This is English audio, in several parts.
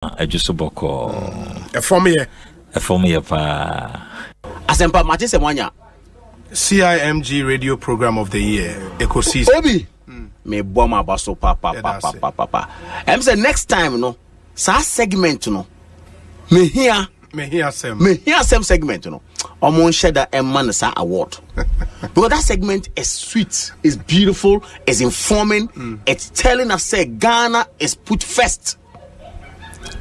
Ejusuboko. A formula Pa. Asempa Matisse Mwanya. CIMG radio program of the year. Ekosiisen. Obi. Me boma baso papa. I'm say next time no. Sa segment no. Me here some segment no. Omon sheda man sa award. Because that segment is sweet, is beautiful, is informing, it's telling us say Ghana is put first.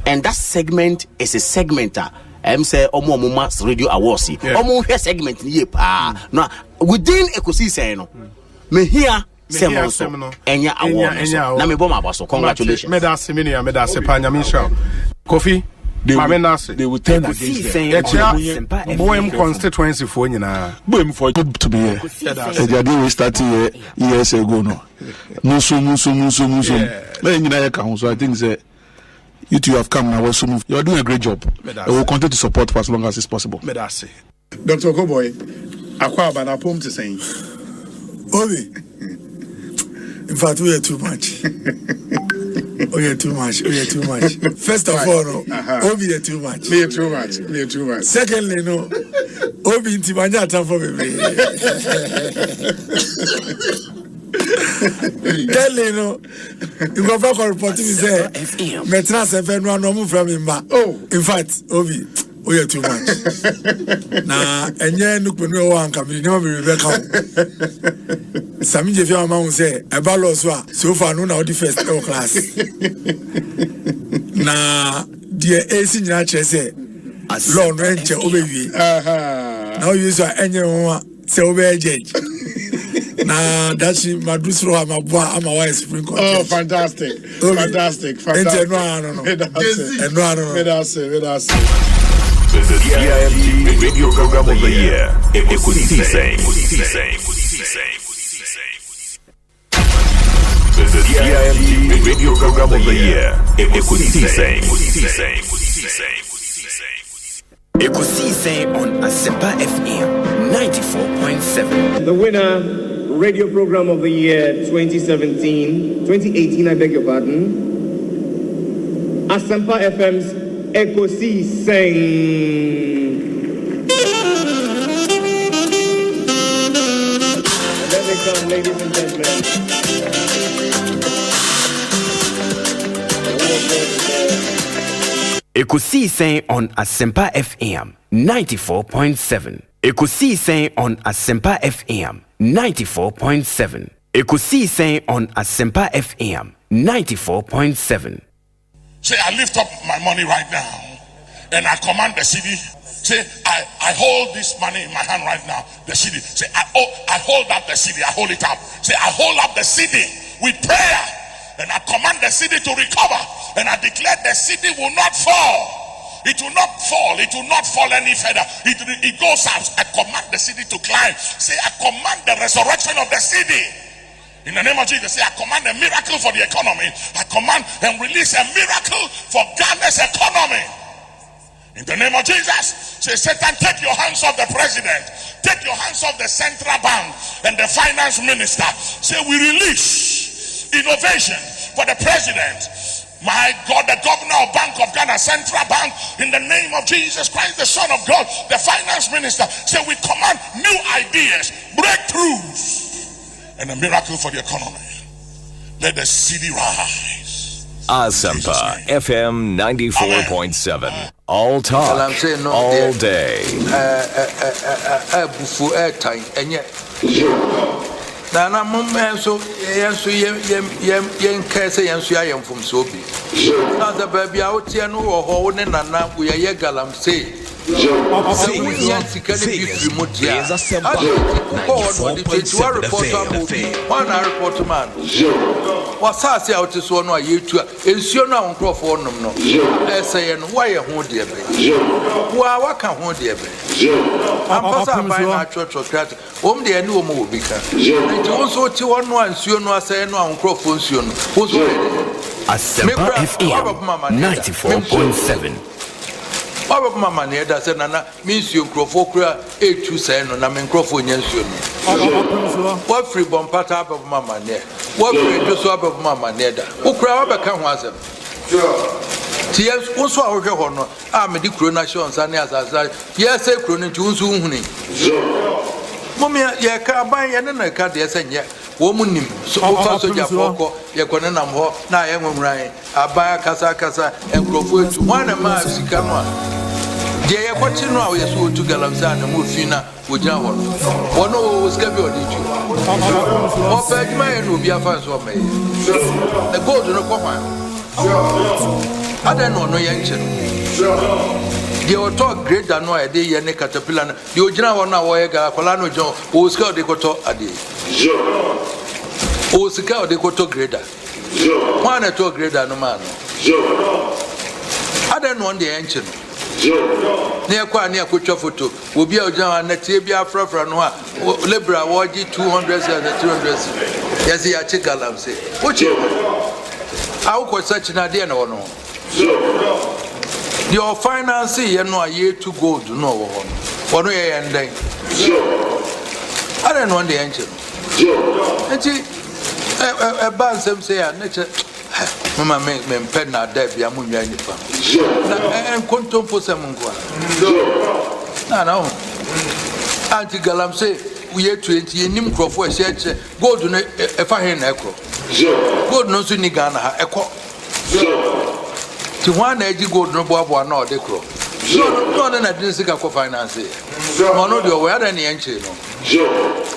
And that segment is a segmenter. I'm say Omo Mass Radio Awards. Omo here segment ye pa. Now within Ekosiisen no. Me here Semono enya award. Na me boma baso. Congratulations. Medase pa nyamisha. Kofi they will turn against them. Boem constituency for nyina. Boem for to be here. We started years ago no. Musu. Let nyina ka ho so I think say you two have come now. You are doing a great job. We will continue to support for as long as it's possible. Medase. Dr. Koboy, akwa ba na pom to saying. Obi. In fact, we are too much. We are too much. First of all, no, Obi are too much. Me too much. Secondly, no, Obi inti manja time for me. Thirdly, no, you go back and report to me say, Metra seven no no move from him back. Oh, in fact, Obi. We are too much. Na enye nukwe no wan kambi no be Rebecca. Sami je fi ama say e ba lo so far no na o di first class. Na die AC nyina kire say law no enche obewie. Now you so enye won say obe judge. Na dashi madusro amabwa ama wa Supreme Court. Oh, fantastic. No. The CIMG radio program of the year. Ekosiisen. The CIMG radio program of the year. Ekosiisen. Ekosiisen on Asempa FM 94.7. The winner, radio program of the year 2018, I beg your pardon. Asempa FM's Ekosiisen. Let me come, ladies and gentlemen. Ekosiisen on Asempa FM 94.7. Ekosiisen on Asempa FM 94.7. Ekosiisen on Asempa FM 94.7. Say, I lift up my money right now and I command the city. Say, I hold this money in my hand right now. The city. Say, I hold up the city. I hold it up. Say, I hold up the city with prayer and I command the city to recover and I declare the city will not fall. It will not fall. It will not fall any further. It goes out. I command the city to climb. Say, I command the resurrection of the city. In the name of Jesus, say, I command a miracle for the economy. I command and release a miracle for Ghana's economy. In the name of Jesus, say, Satan, take your hands off the president. Take your hands off the central bank and the finance minister. Say, we release innovation for the president. My God, the governor of Bank of Ghana, Central Bank, in the name of Jesus Christ, the Son of God, the finance minister. Say, we command new ideas, breakthroughs, and a miracle for the economy. Let the city rise. Asempa FM 94.7. All talk, all day. Nana mumma so yen kase yen so ayem from so bi. Na the baby out here no ho ne nana we ye galam say. Yan sikale bi remote ya. One report man. Wasase out so no ayetu ensuo no ankrofo nom no. Say no why ho de be. Wa ka ho de be. Ampasa by na church crat. De ene wo mo obi ka. Nti wonso ti wono ansuo no asay no ankrofo nsuo no. Wonso Asempa FM 94.7. Baba mama ne da se nana minsuo nkrofo kura etu say no na me nkrofo nyansuo no. What free bompata baba mama ne. What free do so baba mama ne da. Ukura wa beka ho asem. Yes, also our honor. I'm a decronation, Sunny as I yes, a cronin to Unzuni. Mommy, ya can't buy any card, yes, and yet, woman, so also your foko, your conanam, now I am right. I buy a casa and grow food to one a mass, come on. Dear, what you know is who to Galamzan and Mufina with John. One was scheduled, did you? Or fed man will be a fast one, may. The gold in a command. I don't know no young children. You talk great than no idea, and a caterpillar. You general one hour, Colano John, who scout the coto a day. Who scout the coto grader. One at all greater no man. I don't want the ancient. Near Qua near Kucha photo will be a John and Tibia Frafra Noir, Libra, Waji 200 and 200. Yes, he a chicken, say. What you? How could such an idea no? Your financing, you know, a year to go to no one. 1 year and day. I don't want the engine. And see, a band some say, nature, Mamma make me pen out there, be a moon and quantum for some. No, Auntie Galam say, we are 20 and Nim Crawford said, go to a fine echo. God knows in Ghana, echo. To one edge gold no bob or no decro. No, then I didn't think of finance. No, you're aware any ancient.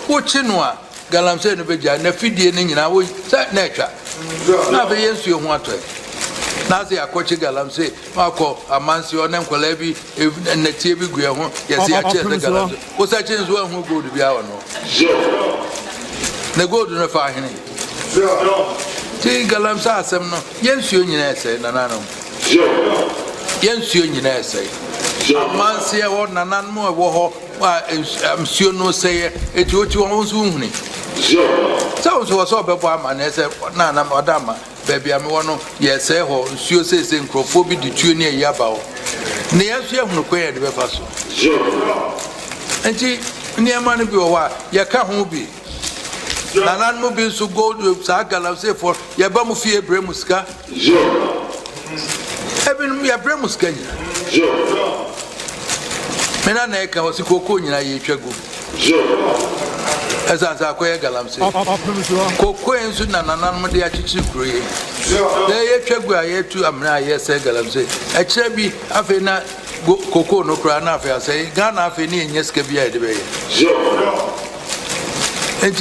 What Chinua, Galam said to be Jan, a feeding in our set nature. Now, the answer you want to. Now, they are coaching Galam say, Marco, a man's your name, Colebi, and the TV Guillermo. Yes, I check the Galam. Was I change one who go to be our no? The gold in the fire. Take Galam Sassam, no. Yes, you say, Nanano. Yes, you say. A man say, or Nanan more war, I'm sure no say it what you own soon. So was all about man, as a Nana Madama, baby, I'm one, yes, sir, or sure says in Crophobia, the junior Yabao. Near you have no queer the vessel. And she near money be a while, ya can't be. Nanan mobile so go to Sakala say for Yabamufia Bremuska. Having me a Bremuska. Menaneka was a cocoon in a yechago. As I quay Galam say, Cocoon soon and Nanamadia Chichukri. They yet yet to Amna, yes, Galam say. A chubby Afena Coco no cranafe, I say, Ghana Feni and Yeskabia de and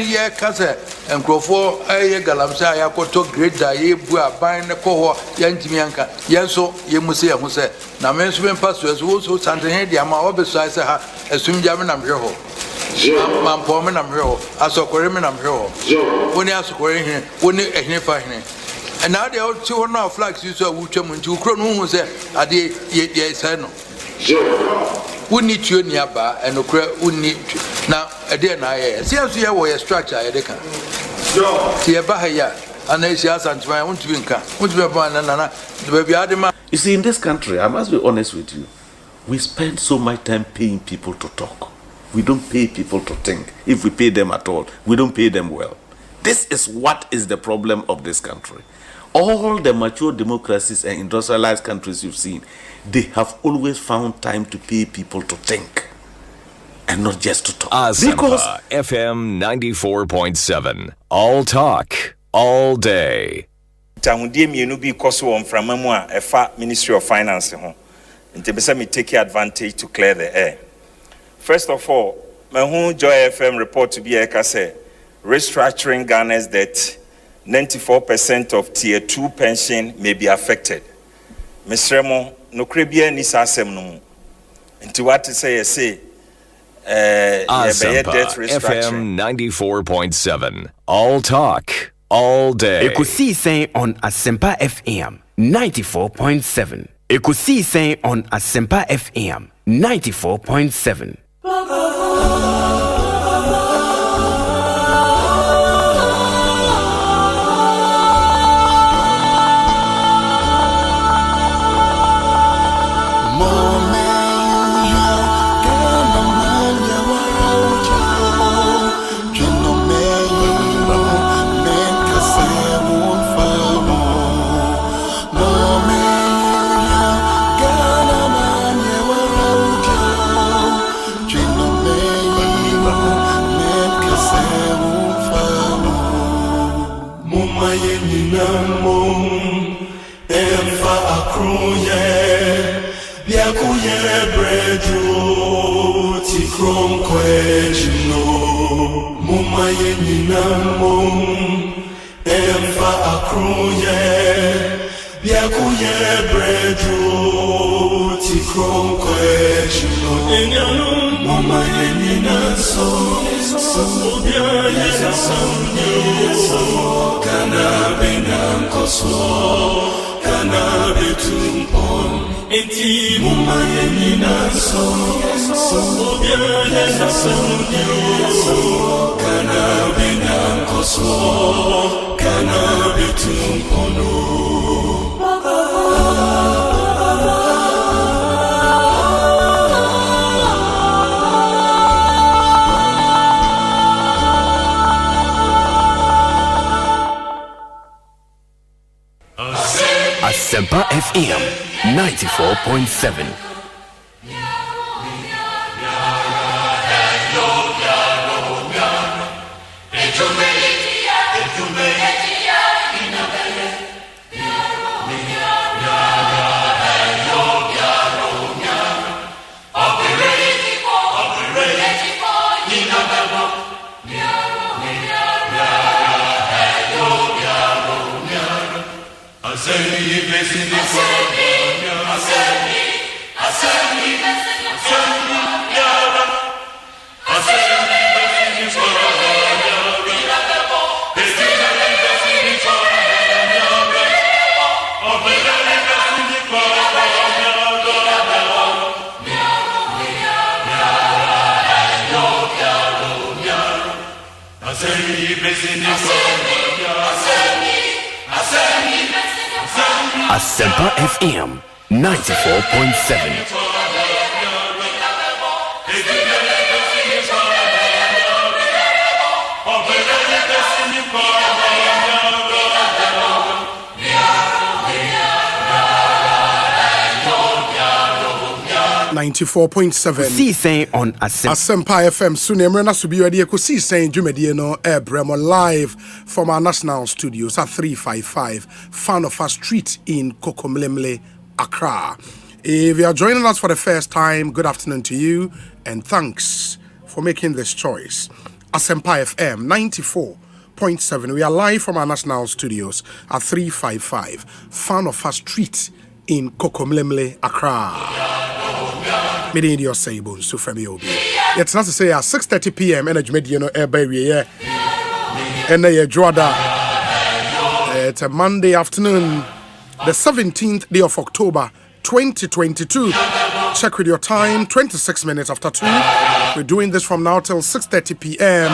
yeah, Casa and Crofo, a Galamsa, I could talk great day, we are buying the cohort, Yantimianca, Yanso, Yemusia, who said, now mentioning pastors also Santa Hedia, my besides her, assume Yaman am hero. Mampoman am hero, as a Korean am hero. When you ask Korean, when you find him. And now they are 200 flags you saw Wucham and 2 Cronon who said, I did yes, I know. We need you nearby and we need now a day and I see as you have a structure I reckon. See a bahaya and they say as I want to win car. Won't be the baby Adama. You see, in this country, I must be honest with you, we spend so much time paying people to talk. We don't pay people to think. If we pay them at all, we don't pay them well. This is what is the problem of this country. All the mature democracies and industrialized countries you've seen, they have always found time to pay people to think and not just to talk. Asempa FM 94.7. All talk, all day. Tahundie mienu bi koso on framamu a efa Ministry of Finance ho. Ntebesa me take advantage to clear the air. First of all, my Joy FM report to be say restructuring Ghana's debt. 94% of tier 2 pension may be affected. Mr. Remo, no cribia ni sasem no. Into what to say, Asempa FM 94.7. All talk, all day. Ekosiisen On Asempa FM 94.7. Ekosiisen On Asempa FM 94.7. No namum emfa akroye biakuye brejo tikrom kwejino mumaye namum emfa akroye biakuye brejo tikrom kwejino mumaye naso Sobia yesamunyo kana benam koso kana betumpon enti mumaye naso Sobia yesamunyo kana benam koso kana betumpono Asempa FM 94.7. Asempa FM 94.7. Ekosiisen On Asempa. Asempa FM soon emrena subi ready Ekosiisen dwumadie no Bremo live from our national studios at 355 Fanofa Street in Kokomlemle, Accra. If you are joining us for the first time, good afternoon to you and thanks for making this choice. Asempa FM 94.7. We are live from our national studios at 355 Fanofa Street in Kokomlemle, Accra. Meeting your say Bonsu from you. It's not to say at 6:30 p.m. energy media no air by here. And a Joada. It's a Monday afternoon, the 17th day of October 2022. Check with your time, 26 minutes after 2. We're doing this from now till 6:30 p.m.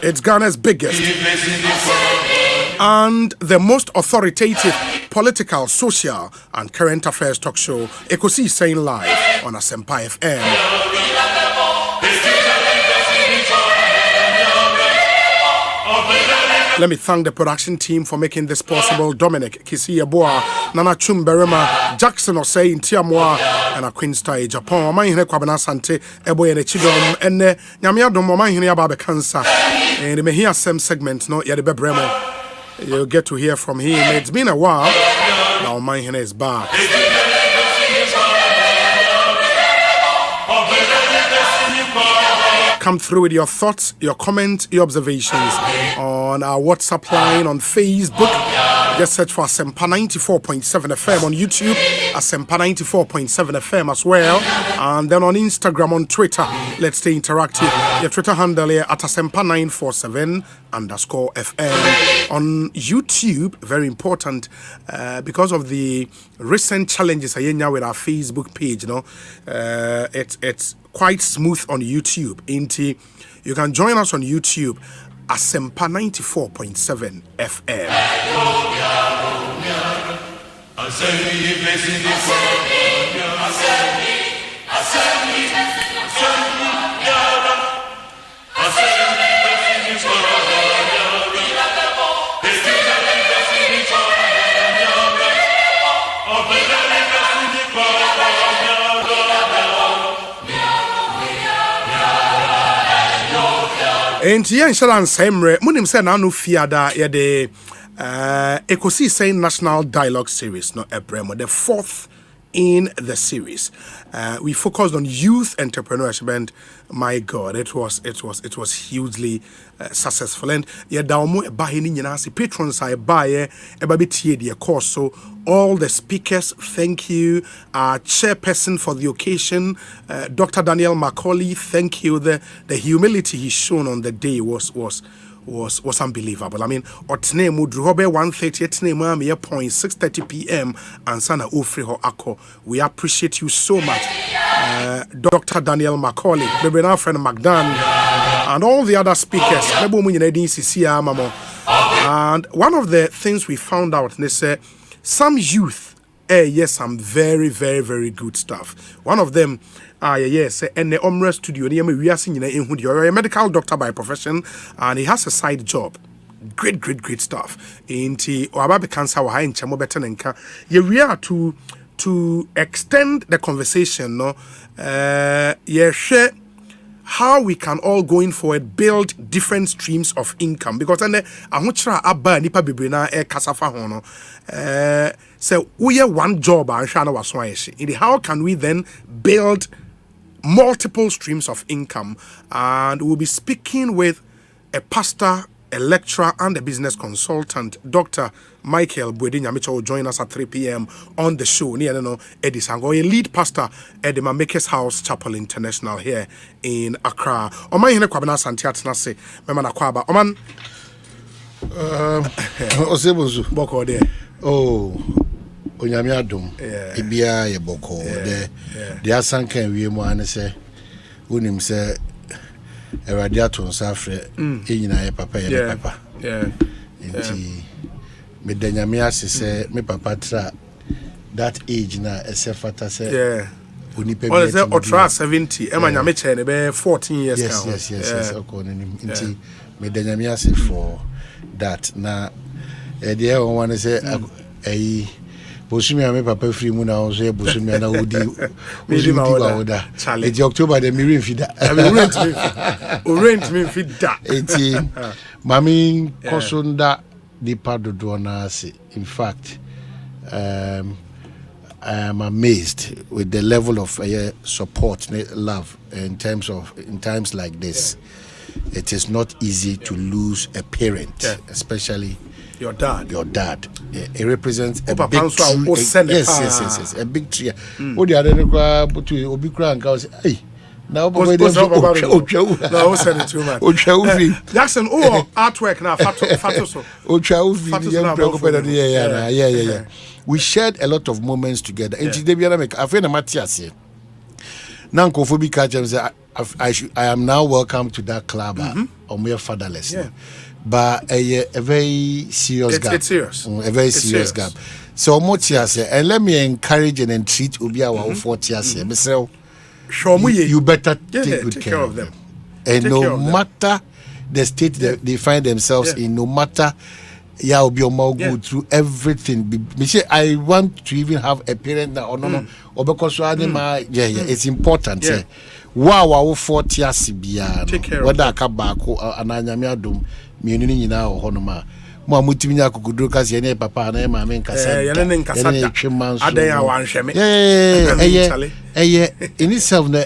It's Ghana's biggest and the most authoritative political, social, and current affairs talk show, Ekosiisen live on Asempa FM. Let me thank the production team for making this possible. Dominic Kisiyeboa, Nana Chumberema, Jackson Osei in Tiamwa, and a Queen Star Japan. My hine kwabana sante ebo ye chidom enne nyamia dom my hine aba be cancer. And me hear some segment no yede bebremo. You'll get to hear from him. It's been a while. Now my hine is back. Come through with your thoughts, your comments, your observations on our WhatsApp line, on Facebook. Just search for Asempa 94.7 FM on YouTube, Asempa 94.7 FM as well. And then on Instagram, on Twitter, let's stay interactive. Your Twitter handle here at Asempa 947_FM. On YouTube, very important, because of the recent challenges with our Facebook page, it's quite smooth on YouTube. You can join us on YouTube, Asempa 94.7 FM. And yen shalan semre munim se na no fiada ye de Ekosiisen National Dialogue Series, no Ebremo, the 4th in the series. We focused on youth entrepreneurship, and my God, it was hugely successful. And yeah, daumo buy ni patrons I buy the course. So all the speakers, thank you. Our chairperson for the occasion, Dr. Daniel Macaulay, thank you. The humility he shown on the day was unbelievable. I mean, otne mudru hobe 1:30 etne ma me point 6:30 p.m. and sana ofri ho ako. We appreciate you so much, Dr. Daniel Macaulay, baby now friend Magdan, and all the other speakers. And one of the things we found out, they say some youth, yes, some very, very, very good stuff. One of them, yes, and the Omra Studio, we are seeing you're a medical doctor by profession, and he has a side job. Great stuff. Inti Oababe cancer or high in Chamobetanenka. We are to extend the conversation, no, share how we can all going forward build different streams of income, because then ahuchra abba nipa bibrina kasafa hono so we have one job and shana waswa how can we then build multiple streams of income? And we'll be speaking with a pastor, a lecturer, and a business consultant, Dr. Michael Bwedinyamicha, will join us at 3 p.m. on the show. Eddie Sango, a lead pastor at the Mamakers House Chapel International here in Accra. Oman hine kwabena santiatna se memana kwaba. Oman Osei Bonsu. Boko de. Oh. Onyame adom. Ibia ye boko de asanka wie mu ane se wonim se Erade aton safre enyina ye papa ye papa. Inti me danyame ase se me papa tra that age na esefata se onipa bi say otra 70 ema nyame che ne be 14 years yes okonim inti me danyame ase for that na de e won say ayi Bosumi ame papa free mu na onso bosumi na odi oda eti October de mirin fida rent me fida eti mami kosonda di padodo na ase. In fact, I am amazed with the level of support, love in times like this. It is not easy to lose a parent, especially your dad. It represents a big tree. Yes, a big tree. What the other obi kra nka say, hey, now boy dey no send it too much. Jackson, artwork now fato so. Yeah. We shared a lot of moments together. And today we are make afa na Matthias here. Now Kofobi catch him say I am now welcome to that club on mere fatherless. But a very serious gap. It's serious. A very serious gap. So much and let me encourage and entreat Ubi our 40 years. You better take good care of them. And no matter the state they find themselves in, no matter good through everything. I want to even have a parent that or because it's important. Wow, 40 years whether I come back or mienini nyina honoma mo amutiminya kokudro kasi ene papa na ma men kasa adan awanhweme in itself na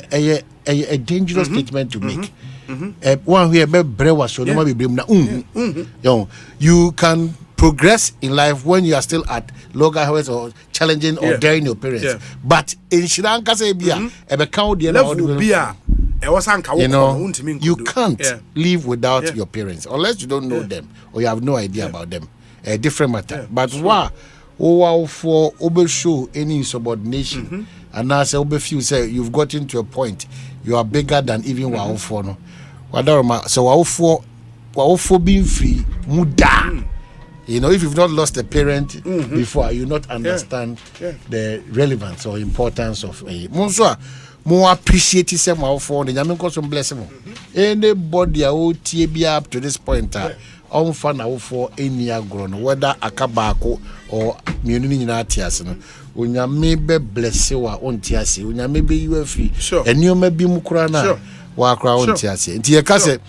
a dangerous statement to make. One who be brewa so no ma be brem na you can progress in life when you are still at loggerheads or challenging or daring your parents, but in Sri Lanka say bia e be count the level bia. You can't live without your parents unless you don't know them or you have no idea about them. A different matter. But for over show any insubordination and now say feel say you've gotten to a point you are bigger than even wow for no. So wow for being free muda. If you've not lost a parent before, you not understand the relevance or importance of a more appreciate yourself for the Yamin Cosum blessing. Anybody up to this point, on fan for any grown, whether a cabacco or Muniniatias. When you may be bless you on Tiasi, when you may be you free, and you may be Mukrana, walk around Tiasi. And Tiacase,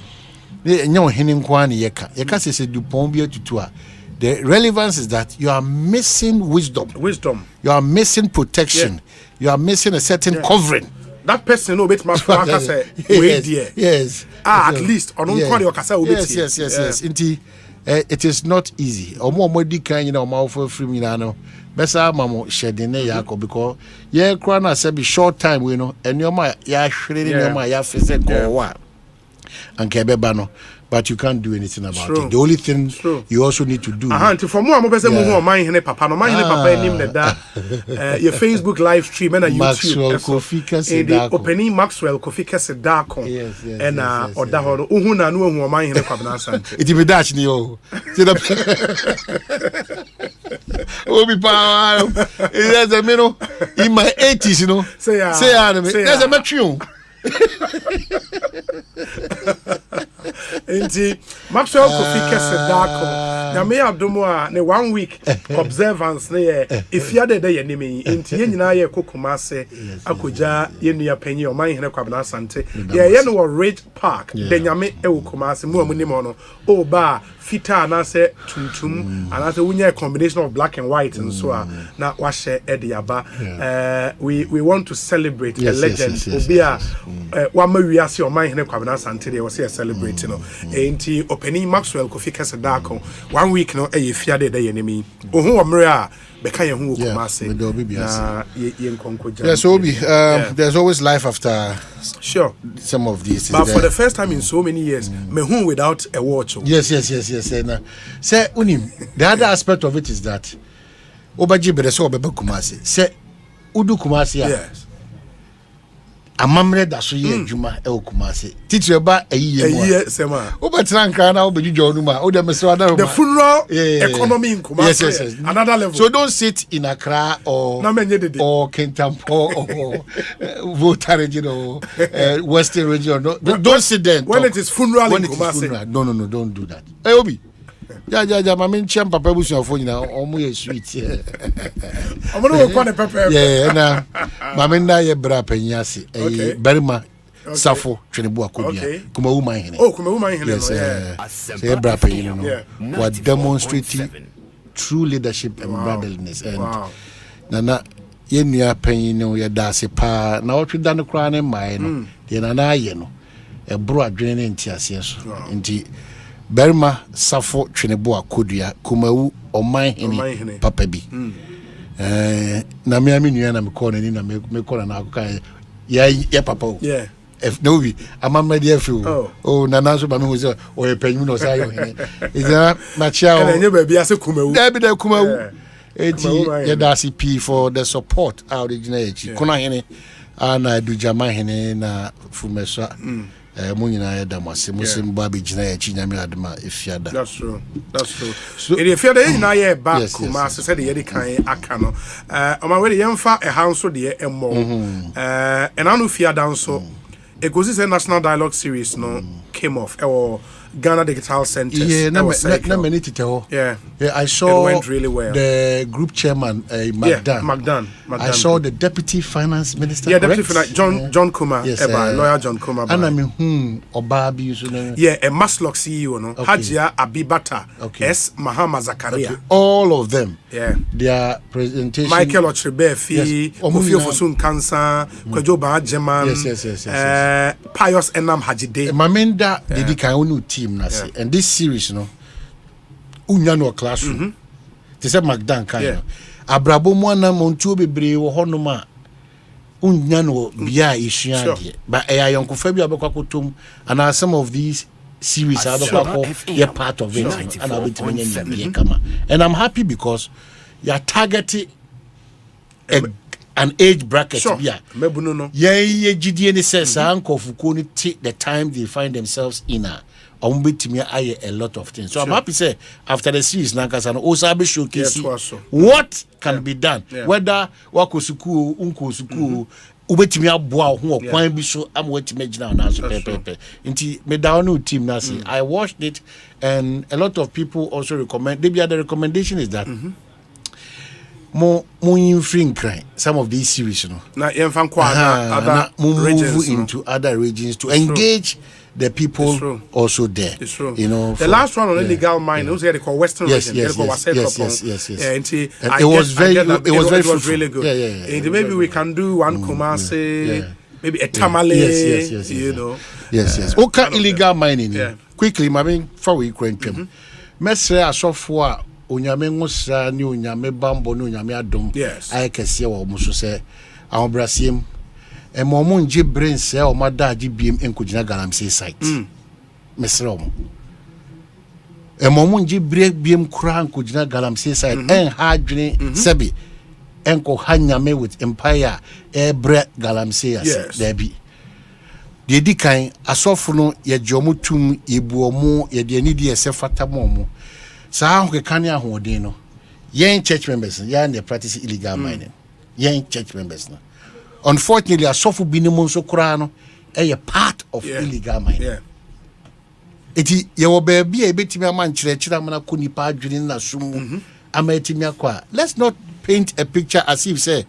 no Henning Kwani Yeka. Yeka said, Du Pombia to tour. The relevance is that you are missing wisdom. You are missing protection. You are missing a certain covering. That person no bit much say wait there. Yes. At least on yes. It is not easy. Omo di kan nyina omo for free nyina no. Besa mamo shedding ne yako because ye kra na say be short time we know enioma ya hwere enioma ya fese ko wa. Anke beba no. But you can't do anything about it. The only thing you also need to do. For more, I'm going to mind hene papa. No mind hene papa nim that. Your Facebook live stream and Maxwell YouTube. Kofika opening Maxwell Kofika Sedako. Yes. And odaho uhuna no hu mind hene papa na san. It be dash ni o. Obi power. There's a mino in my 80s, you know. Say there's a metro. Inti Maxwell Kofika Sedako na me adomo a ne 1 week observance ne if ya de ye nimi inti ye nyina ye kokumase akoja ye nua panyi o man hene kwabna asante ye no Ridge Park de nyame e wokumase mu amuni mo no o ba fita na se tuntum and as a combination of black and white and so na wa share ediaba we want to celebrate a legend obia wa mawiase o man hene kwabna asante de was celebrate no enti opening Maxwell Kofika Sedako 1 week no e fiade de enemy ohun omre a beka ye hu okumase na ye nkonkoja. Yes, Obi, there's always life after some of these. But for the first time in so many years, me hu without a watch. Yes. Say unim the other aspect of it is that obaji bere so obeba Kumasi. Say udu Kumasi. Yes. Amamre da so ye adwuma e Kumasi. Titire ba eyiye sema. Obetranka na obejujo onuma o dem so ada. The funeral economy in Kumasi. Yes. Another level. So don't sit in Accra or Kintampo or Volta region or Western region. Don't sit there. When it is funeral in Kumasi. No, don't do that. Hey Obi. Ja mama nchia papa busu afo nyina omo ye sweet. Omo no kwa ne pepper. Na mama na ye bra panyase berima safo twenibu akobia kuma woman hene. Kuma woman hene no. Say bra panyin no. What demonstrating true leadership and brotherliness and nana ye nua panyin no ye dase pa na otweda ne kra ne mai no. De nana ye no. E bro adwene ne ntiase so. Nti Berma Safo Trinebo Akodua Kumawu Oman Hene Papa bi na me nua na me call ni na me call na akoka ya papa if no be amama dey feel na so ba me ho say o ye panyu no say yo hene is na machia o enye ba bi ase Kumawu da bi da Kumawu eti ya da CP for the support out original echi kuna hene ana dujama hene na fumesa munyina ya damase musim babi jina ya chinyame adama efiada. That's true. So in efiada yina ya ba kuma se de yedi kan aka no oma we de yemfa e hanso de emmo enanu fiada nso Ekosiisen National Dialogue Series no came off Ghana Digital Centers. Na many titeo. I saw it went really well. The group chairman Magdan. I saw the deputy finance minister. Deputy finance John Kuma, lawyer John Kuma. And I mean Obabi so no. A Maslok CEO no. Hajia Abibata. S Mahama Zakaria. All of them. Their presentation. Michael Otrebe Fi, Ofio Fosun Kansa, Kwejo Bajeman. Yes. Pius Enam Hajide. Mamenda dedika onu team nasi and this series no unya no classroom they said Magdan kan abrabo mo na montuo bebre wo honom a unya no bia isua de but ayonkofa bi abekwakotom and some of these series abekwako ye part of it and abetimenya kama and I'm happy because you are targeting an age bracket bia mebuno no ye gidie ni says ankofuko ni take the time they find themselves in a lot of things. So I'm happy to say after the series Nankasa also be showcase what can be done. Whether wako suku unko suku ubetimi aboa ho okwan bi so am wetimi gina na so pepepe. Nti me down team na say I watched it and a lot of people also recommend the recommendation is that more in crime some of these series na yemfa kwa other regions into other regions to engage the people also there. It's true. You know, the last one on illegal mining, those they call Western region. Yes. And it was very good. And maybe we can do one Kumasi, maybe a Tamale. Yes. You know. Yes. Okay, illegal mining. Quickly, my main for we can. Mesre asofo onyame ngosra ni onyame bambo ni onyame adom ayekese wo muso se ahobrasiem emomo nje brain se o madaji biem enkogina galamsey site mesre o emomo nje biem kura enkogina galamsey site en ha adwene sebi enko hanyame with empire ebre galamsey as there be de dikan asofo no ye jomutum yebuomo ye de ani de esefata momo sa ho kekane ahodin no yen church members ya na practice illegal mining yen church members no unfortunately asofo binimo so kura no part of illegal mining eti ye wo ba bia ebetimi ama nkyerɛkyerɛ amana ko nipa adwene na sumu ama etimi akwa. Let's not paint a picture as if say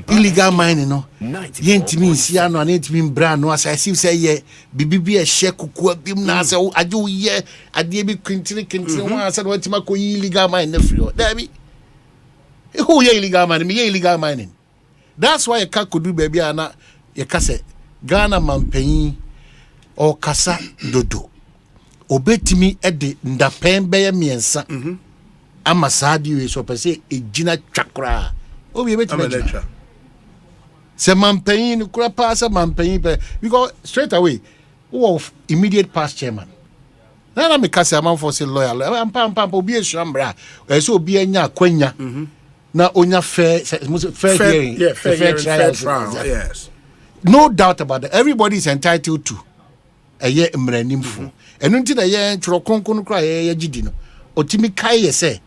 illegal mining no yentimi nsia no anetimi mbra no as if say ye bibibi e hye kokua bim na say aje ye ade bi kwintiri wa say watima ko illegal mining na free there be who ye illegal mining me ye illegal mining. That's why ka kodu baby ana ye ka say Ghana mampanyi o kasa dodo obetimi e de ndapen beye miensa ama saadi we so pese ejina twakra obi ebetime se mampanyin kura pasa mampanyin pe because straight away of immediate past chairman na me kase amanfo se loyal ampa obi eshuambra so obi anya akwanya na onya fair hearing fair trial. Yes, no doubt about that. Everybody is entitled to a year mranimfo enunti na ye tworo konkon kra ye gidi no otimi kai ye se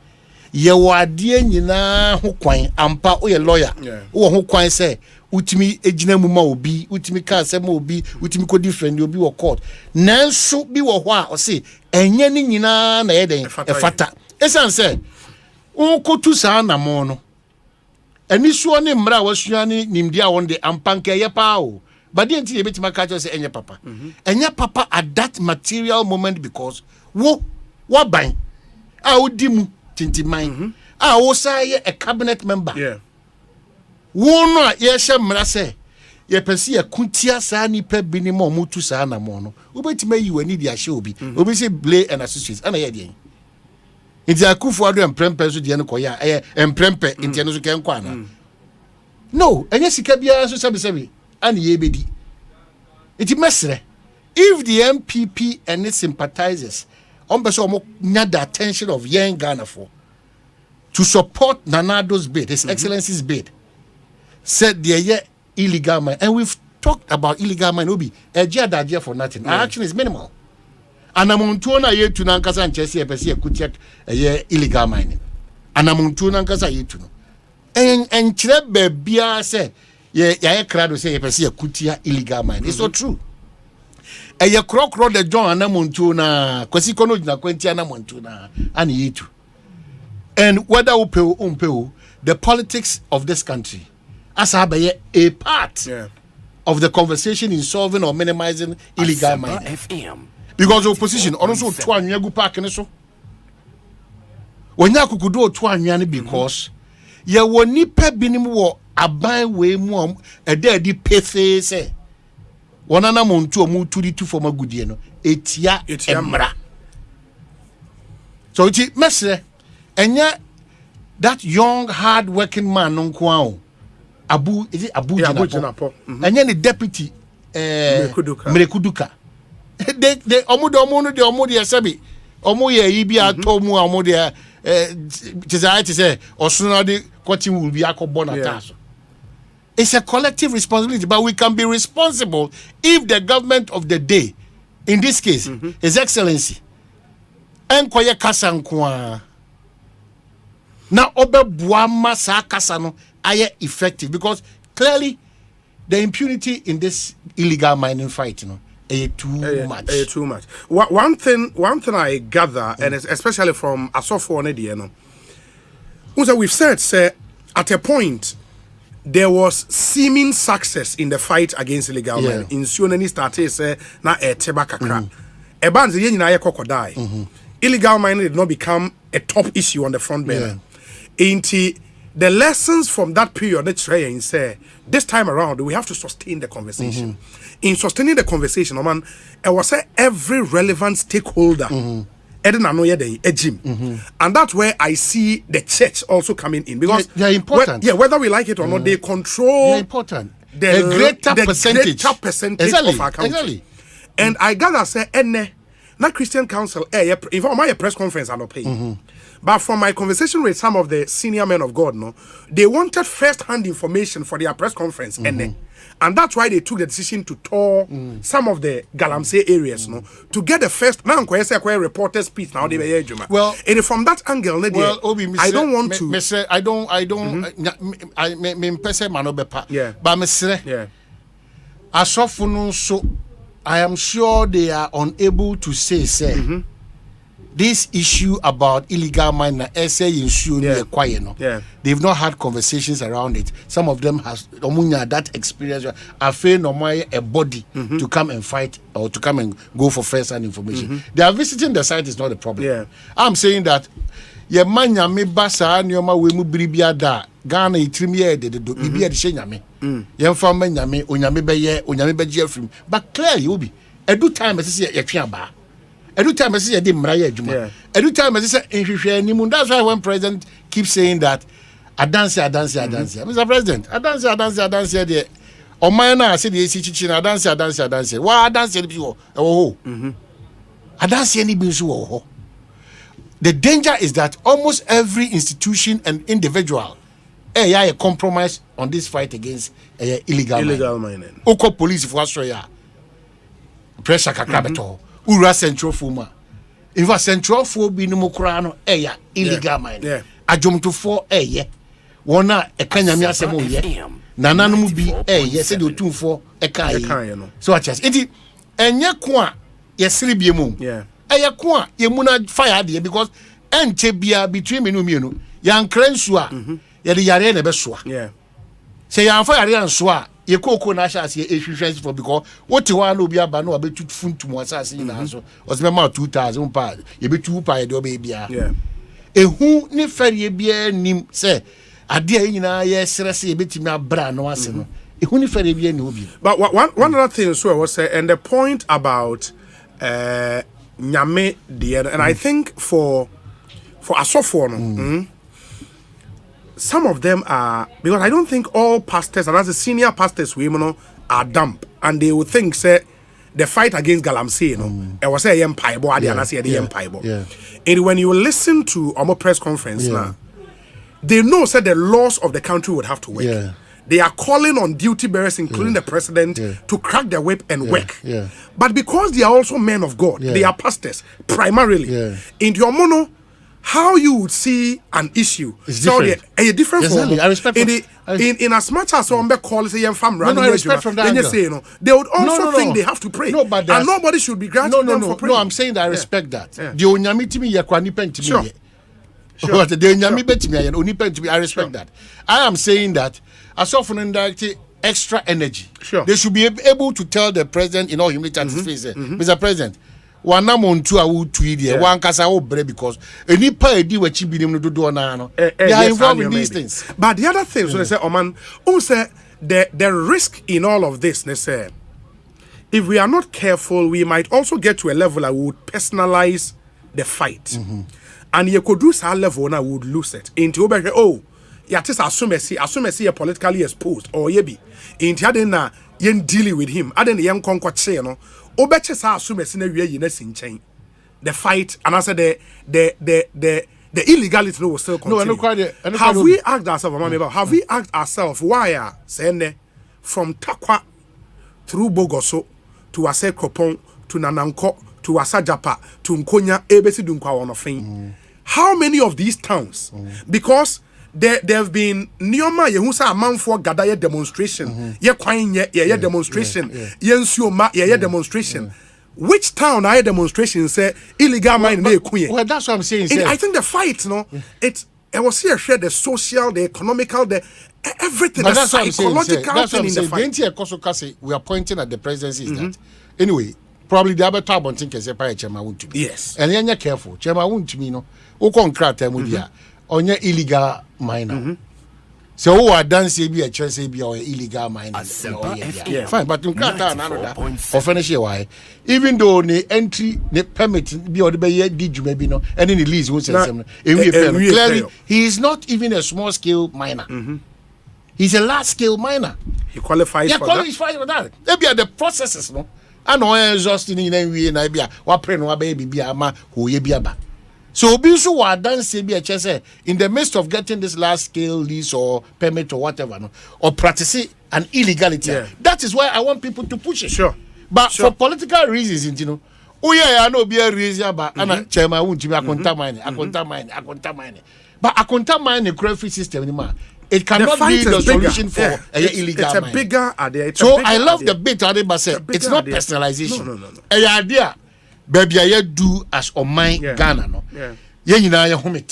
ye wade nyina ho kwan ampa o ye lawyer wo ho kwan se utimi ejina mu ma obi utimi ka se ma obi utimi ko different obi wo court nanso bi wo ho a o se enye ni nyina na ye den e fata esan se unkotu saa na mo no eni so ne mra wasua ni nimdia wonde ampanka ye pa o but the entity betima ka say enye papa enye papa at that material moment because wo ban a odimu tintiman a wo say a cabinet member wo no a ye hye mra say ye pese ye kuntia saa nipa bi ni mo mutu saa na mo no wo betima yi wani dia hye obi obi say Blay and Associates ana ye de Inti akufu adu emprempe so de ne koya emprempe inti no so ken kwa na no enye sika bia so sebi and ye bedi iti mesre if the MPP and its sympathizers on beso mo nya the attention of young Ghana for to support Nanado's bid, His Excellency's bid, said they are illegal mine, and we've talked about illegal mine obi a for nothing. Our action is minimal. Anamuntuna ye to nankasa and Chelsea pesi kutia illegal mining. Anamuntuna nankasa ye to no. And chirebe bia say ye crowd say pesi kutia illegal mining. It's not true. Ye krokro the John anamuntuna kwesi kono jina kwenti anamuntuna ani ye to. And whether umpeu the politics of this country as a part of the conversation in solving or minimizing illegal mining. Because opposition also to anyagu park and so when ya kukudo to anyane because ye woni pe binim wo aban we mu e da di pefe se wonana montu omu tudi tu for magudie no etia emra so iti mesre enya that young hard working man nko abu is it abu jinapo enya the deputy Mrekuduka they omo de sabi omo ye ibi atomu omo de to say osuna de cotton will be akobo na taso. It's a collective responsibility, but we can be responsible if the government of the day, in this case, His Excellency enkoye kasa nkoa na obe buama sa kasa no aye effective because clearly the impunity in this illegal mining fight, too much. One thing I gather, and especially from Asofo Onedi, we've said, say, at a point, there was seeming success in the fight against illegal mining. In Sionani started say na teba kakra. Ebanze ye nyina ye kokodai. Illegal mining did not become a top issue on the front burner. The lessons from that period that Trey say this time around we have to sustain the conversation. In sustaining the conversation, man, I was say every relevant stakeholder. And that's where I see the church also coming in because they are important. Whether we like it or not, they control. They are important. The greater percentage of our country. Exactly. And I gotta say, not Christian Council. If I'm a press conference, I'm not paying. But from my conversation with some of the senior men of God, they wanted first-hand information for their press conference, and that's why they took the decision to tour some of the Galamsey areas, to get the first. Now, I'm reporter's piece now. Well, and from that angle, Obi, I don't want to. I don't. I am sure they are unable to say, this issue about illegal mining, they've not had conversations around it. Some of them have that experience. I feel a body to come and fight or to come and go for first-hand information. They are visiting the site is not a problem. I'm saying that Ghana but clearly will be every time I see a every time I see a dimraya every time I see that's why when president keeps saying that I dance Mr. President I dance there or mine I said the chicken I dance why I dance I dance any bill. The danger is that almost every institution and individual a compromise on this fight against illegal mining. Oko police for Australia. Pressure kakrabeto. Ura central fuma. If a central fo bi no mokrano illegal mining. Ajomto for Wona ekanyame asemo ye. Nananom bi say the two for ekai. So at just it enye ko a yesiri biemu. Eye ko a yemuna fire there because enche bia between me no mienu. Yan krensu a yari yare na be soa. Say yan fa yare anso a ye koko na sha ase ehwehwese for because what you want obi aba no abetu funtum asase na so osema 2000 pa ye betu pa ye do be bia. Ehu ni ferie bia nim say ade a nyina ye serese ye betimi abra no ase no. Ehu ni ferie bia ni obi. But one other thing so I was say and the point about nyame the and I think for asofo no some of them are because I don't think all pastors and as the senior pastors women are dumb and they would think say the fight against Galamsey it was a empire and when you listen to our press conference now they know that the laws of the country would have to work. They are calling on duty bearers, including the president, to crack the whip and work. But because they are also men of God, they are pastors primarily. In your mono, how you would see an issue is different. So a different form. I respect in as much as some call say family, I respect from that angle. Say, they would also think they have to pray. No, but and nobody should be granting them for praying. No, I'm saying that I respect that. The onyami me yakwani penti me. Sure. The onyami beti me oni penti me. I respect that. I am saying that as often indirectly extra energy. Sure. They should be able to tell the president in all humility at his face, Mr. President. One montu a would tweet here, one casa bread because any pay do what you be able to do on. They are involved in these things. But the other thing, so they say, Oman, who say the risk in all of this, they say, if we are not careful, we might also get to a level that we would personalize the fight. And you could do that level and I would lose it. Into yatis assume a politically exposed or yebi. Into adena yen dealing with him. Adena yen conquer no. Obeche sa assume sine wie yina sinchen. The fight and I said the illegality will still continue. Have we asked ourselves, have we asked ourselves why saying from Takwa through Bogoso to Ase Kropon to Nananko to Asajapa to Nkonya ebesi dunkwa wonofin. How many of these towns? Because there have been Nioma Yehusa Amanfo Gadaya demonstration. Ye Kwan ye demonstration. Ye Nsuoma ye demonstration. Which town I demonstration say illegal mining na Queen? Well, that's what I'm saying. I think the fight, it was here share the social, the economical, everything. But that's psychological thing in the fight. We are pointing at the presidency is that anyway. Probably the other time on think Chairman won't to be. Yes. And then you're careful. Chairman won't to me no. Okon krata mudia on your illegal miner. So who are done say be a chance be or illegal miner. Fine, but you can't another or finish why. Even though the entry the permit be or the year did you maybe no and in the lease won't say something. Clearly he is not even a small scale miner. He's a large scale miner. He qualifies for that. Maybe are the processes no. And no exhausting in any way, and I be a wapren, baby, be a ma who ye be a ba. So, Bonsu wa done say be a chess in the midst of getting this large scale lease or permit or whatever, no, or practicing an illegality. Yeah. That is why I want people to push it. Sure. But for political reasons, you know, oh yeah, I know be a reason about and chairman won't be a contamine. But a contamine the credit system anymore. It cannot be the solution for illegal it's a bigger idea. So I love the bit Adiba said. It's not personalization. No. A idea, baby, I do as on my Ghana. No, yeah, you know, your home.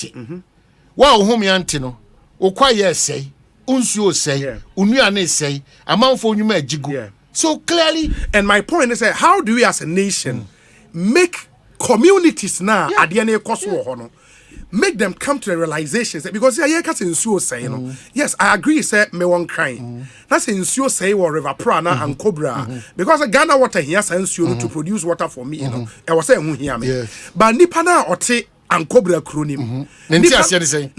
Wow, home antino. O quite say, Unsuo say, Unuane say, a month for you may jigo. So clearly, and my point is that how do we as a nation make communities now at the end of Kosovo? Make them come to the realization that because yeah, cats in Suo say, you know, yes, I agree, say me one crying. That's in Suo say or River Prana and Cobra. Because the Ghana water here sends you to produce water for me, you know. I was saying who hear me. But Nipana or te and Cobra Cronim. Nentia say.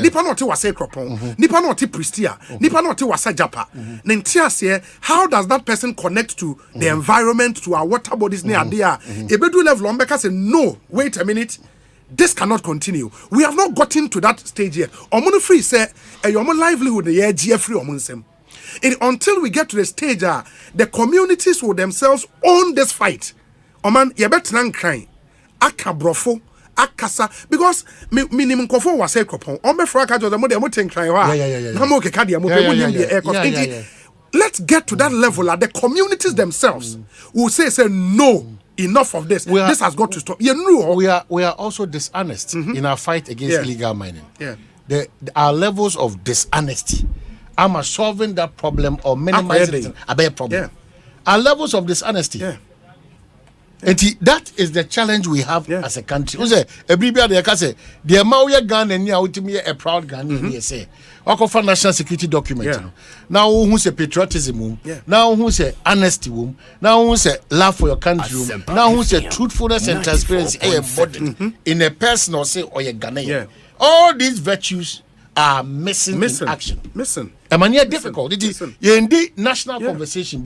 Nipana or te was a cropon. Nipana or te Pristia. Nipana or te was a japa. Nentia say, how does that person connect to the environment, to our water bodies near there? Ebedu level on because say no, wait a minute. This cannot continue. We have not gotten to that stage yet. Omun free say your livelihood the free omun. Until we get to the stage the communities will themselves own this fight. Oman yebetran crying. Aka brofo, akasa because minimum kofo was a cropon. Ome fraka jo the mo ten crying wa. Namo ke kadia mo pe let's get to that level that the communities themselves will say no. Enough of this. This has got to stop. You know, we are also dishonest in our fight against illegal mining. Our levels of dishonesty. Am solving that problem or minimizing a bad problem. Our levels of dishonesty. And that is the challenge we have as a country. Everybody say the Mauya gun and ultimately a proud gun. Say, for national security document. Now who's a patriotism? Now who's a honesty? Now who's a love for your country? Now who's a truthfulness and transparency in a personal say or a Ghanaian? All these virtues are missing in action. I mean, difficult. It is the national conversation.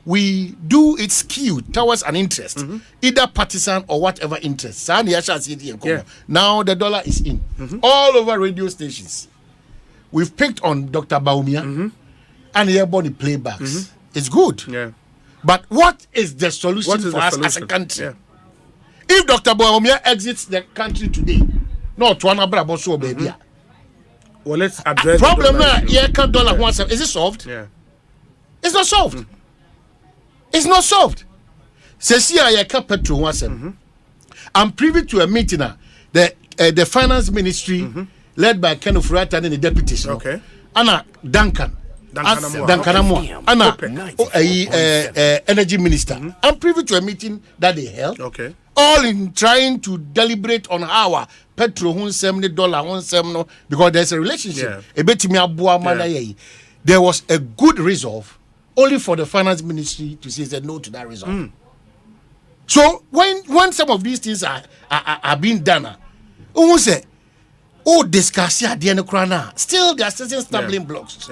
We do it skewed towards an interest, either partisan or whatever interest. Now the dollar is in all over radio stations. We've picked on Dr. Baumia and everybody playbacks. It's good. But what is the solution for us as a country? If Dr. Baumia exits the country today, not one Bonsu baby. Well, let's address problem now. Is it solved? It's not solved. It's not solved. I'm privy to a meeting the finance ministry led by Ken of Ratan and the deputies. Anna Duncan Amua. Anna energy minister. I'm privy to a meeting that they held. All in trying to deliberate on how petrol $170 because there's a relationship. There was a good resolve. Only for the finance ministry to say no to that result. So when some of these things are being done, who say, discuss at the end of Krana, still there are certain stumbling blocks.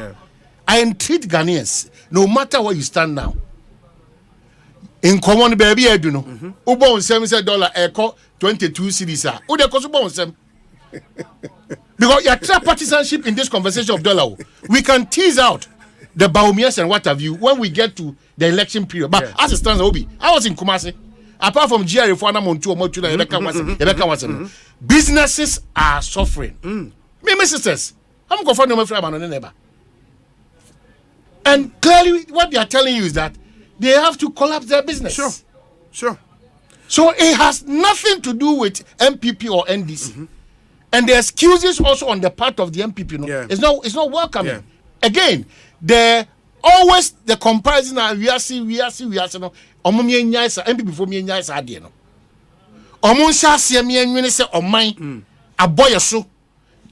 I entreat Ghanaians, no matter where you stand now. In common baby, I do know. Ubon $70 echo 22 cities. Who the cost ubon sem? Because you are partisanship in this conversation of dollar. We can tease out the Baumias and what have you when we get to the election period. But as it stands, Obi, I was in Kumasi. Apart from GRA for businesses are suffering. Me, my sisters, I'm going to find my neighbor. And clearly, what they are telling you is that they have to collapse their business. Sure. So it has nothing to do with MPP or NDC. And the excuses also on the part of the MPP, it's not welcoming. Yeah. Again, always the comparison we are see no. Omumye nyaisa MPP for me nyaisa ade no. Omun sha se me anwene se oman aboye so.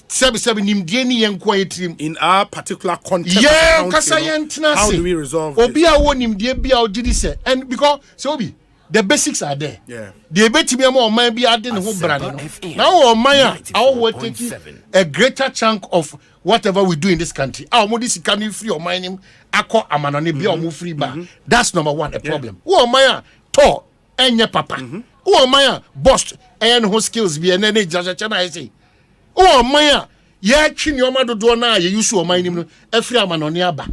Sebi nimdie ni yenko etrim in our particular context. Yeah, kasa yentina how do we resolve obi a wo nimdie bia ogidi se and because so obi the basics are there. Yeah. The betimi am oman bia ade ne ho brand no. Now oman a will take a greater chunk of whatever we do in this country. Our modi sika ni free oman nim akọ amanone bia omo free ba. That's number one, a problem. Wo oman to enye papa. Wo oman boss en ho skills bia na na jaja na say. Oh maya ye twi nyoma dodo na ye yusu o manim no afiri amanone aba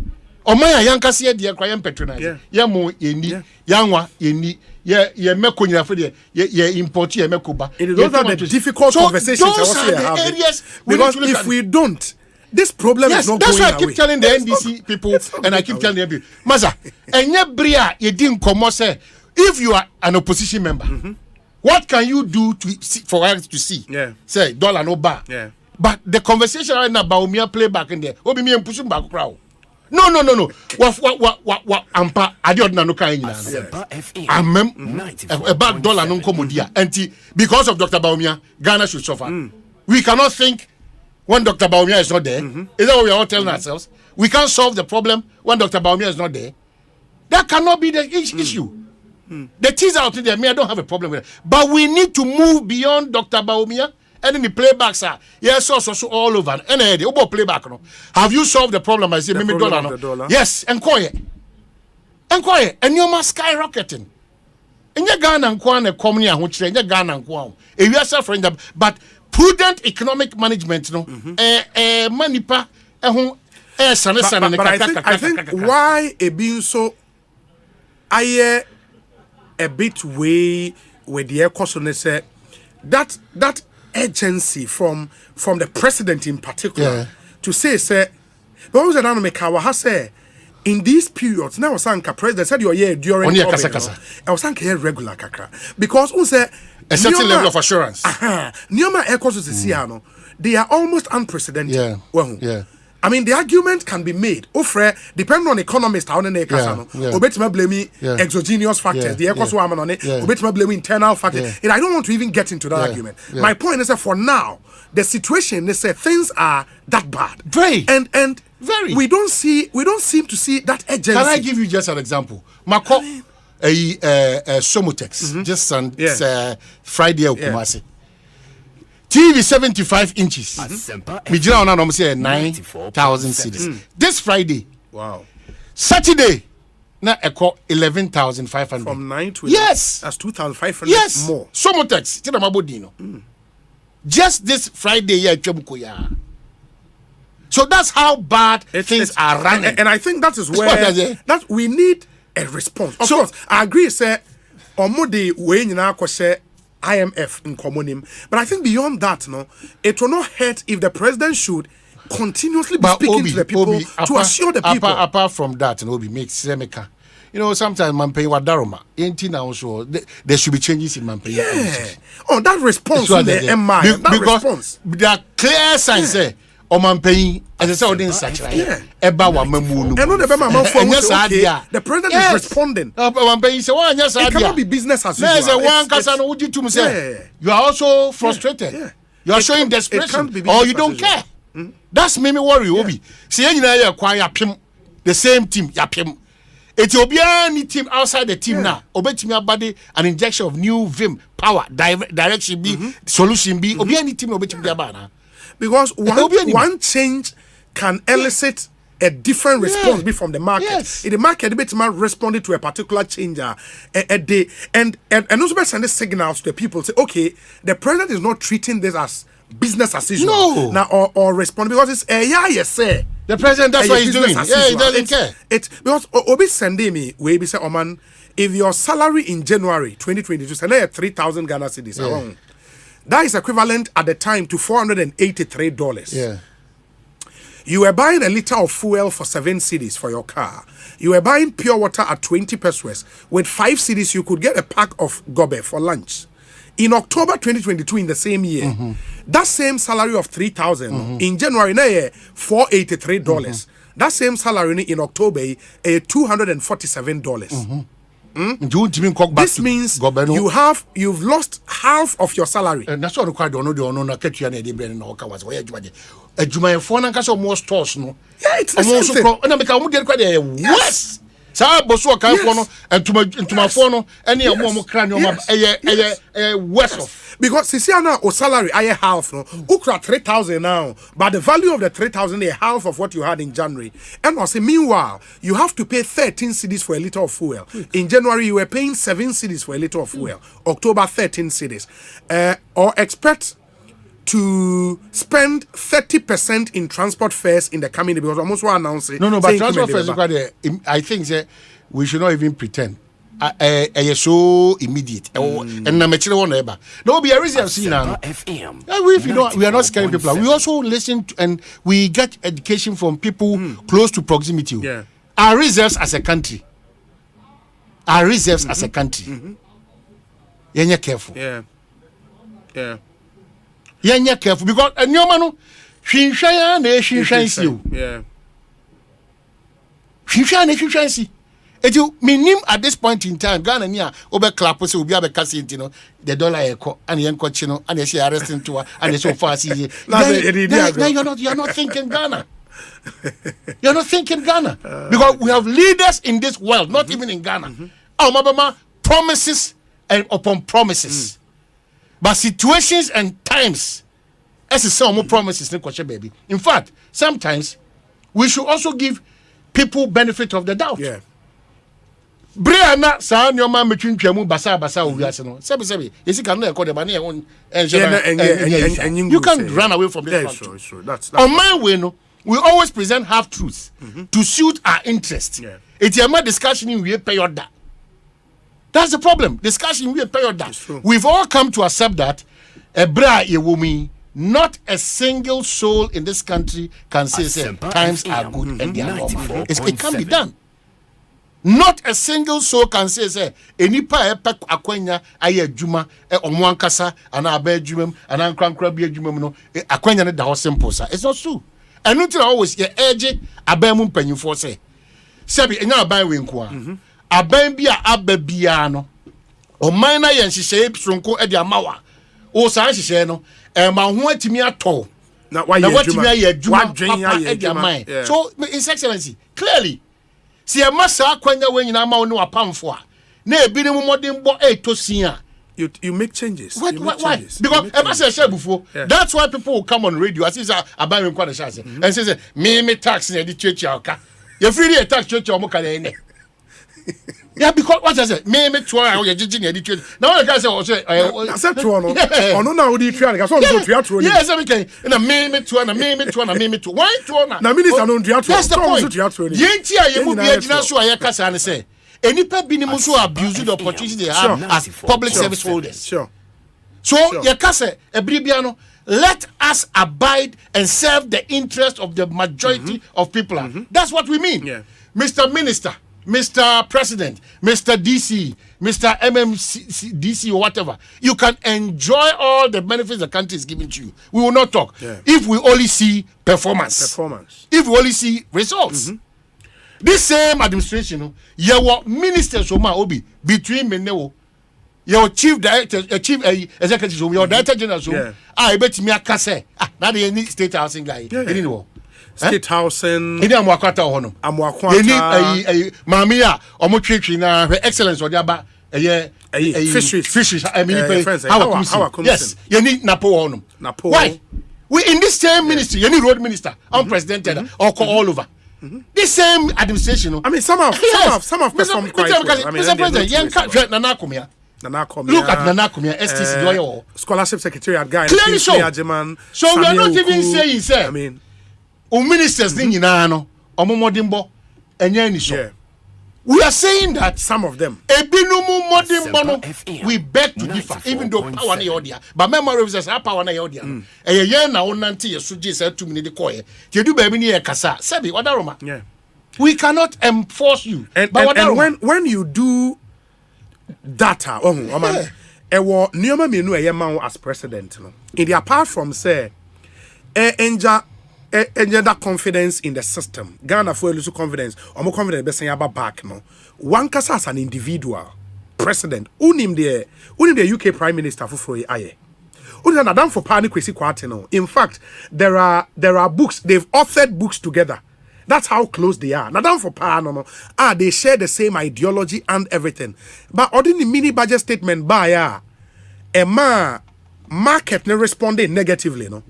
o maya yankase ye de kwa ye patronize ye mo yeni yanwa yeni ye mekonyira for de ye import ye mekoba. Those are the difficult conversations I was here having. Because if we don't, this problem is not going away. That's why I keep telling the NDC people and I keep telling them, Maza, enye bria ye din komo say if you are an opposition member, what can you do for us to see? Yeah. Say dollar no bar. Yeah. But the conversation right now about me playback in there. Obi me pushing back crowd. No. What ampa adiodna no kan nyina. About dollar no komodia. And because of Dr. Baumia, Ghana should suffer. We cannot think when Dr. Baumia is not there. Is that what we are all telling ourselves? We can't solve the problem when Dr. Baumia is not there. That cannot be the issue. The teas out there, I don't have a problem with it. But we need to move beyond Dr. Baumia. And then the playbacks are so all over. And about playback. No? Have you solved the problem? I say, maybe dollar. Yes, enquire. And you're skyrocketing. And you're Ghana and Kwan and Communia, which you're Ghana and Kwan. If you are suffering, but prudent economic management, no, manipa, but I think why it being so, a bit way with the Ekosiise say that urgency from the president in particular to say but was an say in these periods now sanka president said your year during I was sanka regular kakra because say a certain level of assurance Nyoma Ekosiise no they are almost unprecedented. I mean, the argument can be made. Depending on economists, how they blame exogenous factors. The Ekosiise blame internal factors. And I don't want to even get into that argument. My point is that for now, the situation is that things are that bad. Very. And very. We don't seem to see that urgency. Can I give you just an example? Mako Somotex just on Friday Kumasi. TV 75 inches. We just now say 9,000 cedis. This Friday. Wow. Saturday. Now echo 11,500. From 9 to 11. Yes. That's 2,500 yes. more. Somotex. Just this Friday yeah. So that's how bad things are running. And I think that is where that we need a response. Of course, I agree, sir. Omode we nyina akose IMF in commonim. But I think beyond that, it will not hurt if the president should continuously be speaking to the people to assure the people. Apart from that, Obi makes Semeka. Sometimes Mampei Wadaroma, also there should be changes in Mampei. Yeah. Oh, that response from the MI. That response. There are clear signs there. Mampei, as I said, in such the president is responding. It cannot be business as usual. You are also frustrated. You are showing desperation, or you don't care. That's made me worry, Obi. See, you acquire the same team, Yapim. Ethiopian team outside the team now. Obetimia body an injection of new vim power, direction B, solution B. Obiani team Obetimia bana. Because one change can elicit a different response be from the market. Yes. In the market, the responded to a particular change a day, and also by sending signals to the people say, okay, the president is not treating this as business as usual. No. Now or respond because it's yes. The president, that's what he's doing. Yeah, he doesn't care. It's because Obi sending me we be say, oh man, if your salary in January 2022 send 3,000 Ghana cedis, that is equivalent at the time to $483. Yeah. You were buying a liter of fuel for 7 cedis for your car. You were buying pure water at 20 pesos. With 5 cedis, you could get a pack of gobe for lunch. In October 2022, in the same year, that same salary of 3,000 in January, $483. That same salary in October, $247. This means you've lost half of your salary. And that's what required on the catch you and the brain in our covers. Where you phone and castle more stores, no? Yeah, it's the same thing. And I become worse. So Bonsu can phone and to my phone any more cranium worse off. Because Sisiana or salary I half no ukra 3,000 now, but the value of the 3,000 is half of what you had in January. And also meanwhile, you have to pay 13 cedis for a liter of fuel. In January you were paying 7 cedis for a liter of fuel. October 13 cedis. Or expect to spend 30% in transport fares in the coming day, because almost one announced it. No, but transport fares I think we should not even pretend. So immediate. And na mechire one ever. There will be a reason seen now. We are not scaring people. We also listen to, and we get education from people close to proximity. Yeah. Our reserves as a country. As a country. You're careful. Yeah. You're careful because a new man Shinshaya nation shines you. Yeah. Shinshaya nation shines you. It you minim at this point in time, Ghana near over clap will be a casino, the dollar echo and the encochino and they say arresting to her and so far see. You're not thinking Ghana. You're not thinking Ghana. Because we have leaders in this world, not even in Ghana. Our Mabama promises and upon promises. But situations and times, as is some more promises, baby. In fact, sometimes we should also give people benefit of the doubt. Yeah. Brianna, son, your man between Piamu, Basa, Sebi. Is can record the money and you can't run away from this. Sure. That's on my way, no, we always present half truths to suit our interest. Yeah. It's a more discussion in we pay that. That's the problem. Discussion we pay that. We've all come to accept that a bra ye woman, not a single soul in this country can say times are good and they are normal. It can be done. Not a single soul can say any pa akwenya aye adwuma omwankasa ana aba adwumam ana nkrankra bi adwumam no akwenya ne da ho simple sa. It's not true. And until always ye edge aba mu mpanyimfo say sebi enya aban we nko a aban bi a aba bia no oman na ye nhihye sonko e de amawa o sa nhihye no ma ho atimi atɔ na watimi aye adwuma so His Excellency clearly see a massa kwanya when you ma no apamfo a na ebi ne modern bo etosia you make changes. Why? Because ever say before that's why people will come on radio as is about when kwada chance and say me tax na di church aka you free the tax church o mo kan ene. Yeah, because what I say me to how you jiji na di church now I can say o say accept to no ono na odi twa na so twa tro ni yes we can na me to why to na minister no twa tro that's the point yenti a ye mu bi agina so aye kasa ne say enipa bi ni mu so abuse the opportunity they have as public service holders. So ye kasa ebribia no let us abide and serve the interest of the majority of people. That's what we mean. Mr. Minister, Mr. President, Mr. DC, Mr. MMDC or whatever, you can enjoy all the benefits the country is giving to you. We will not talk. If we only see performance. If we only see results. This same administration, your ministers obi between Menewo, your chief director, chief executive, your director general, I bet me a kase. Not any state housing guy. State housing. Any amwakwata hono. Amwakwata. Any mamia omotwetwe na her excellence odi aba fisheries. I mean how yes. You need Napo hono. Why? We in this same ministry, you need road minister, unprecedented, or all over. This same administration, I mean, some have performed quite well. I mean, Mr. President, look at Nanakumia, STC lawyer, scholarship secretariat guy. Clearly so. So we are not even saying, sir. I mean, ministers thing in Ano, Omodimbo, and Yanisho. We are saying that some of them, we beg to differ, even though power na yodia. But memory says power na yodia. A year now on nanti suji said 2 minutes koye. You do baby ni kasa. Sebi wadaroma. Yeah. We cannot enforce you. And when you do data, Ewo Nioma Menu Yemao as president. No? In the apart from say, enjoy that confidence in the system. Ghana for lose confidence, or more confident be saying about back. No, one kasa as an individual president. Unim the UK Prime Minister for aye. Unim na for pani kwesi kwate no. In fact, there are books. They've authored books together. That's how close they are. Now, for no. They share the same ideology and everything. But ordinary mini budget statement by market ne responding negatively, no.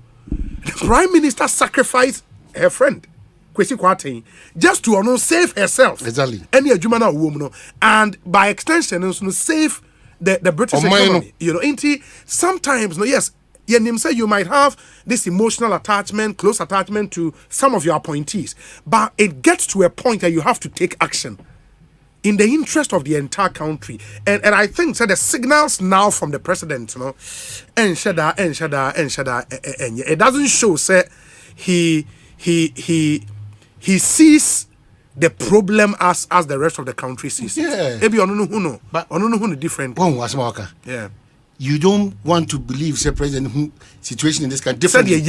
The Prime Minister sacrificed her friend, Kwesi Kwarteng, just to save herself. Exactly. Any Jumana woman, and by extension, save the British economy. You know, sometimes, no, yes. You might have this emotional attachment, close attachment to some of your appointees, but it gets to a point that you have to take action in the interest of the entire country. And I think the signals now from the president, you know, and it doesn't show say he sees the problem as the rest of the country sees. Yeah. Maybe but different. Yeah. You don't want to believe, say, President, who situation in this country differently. But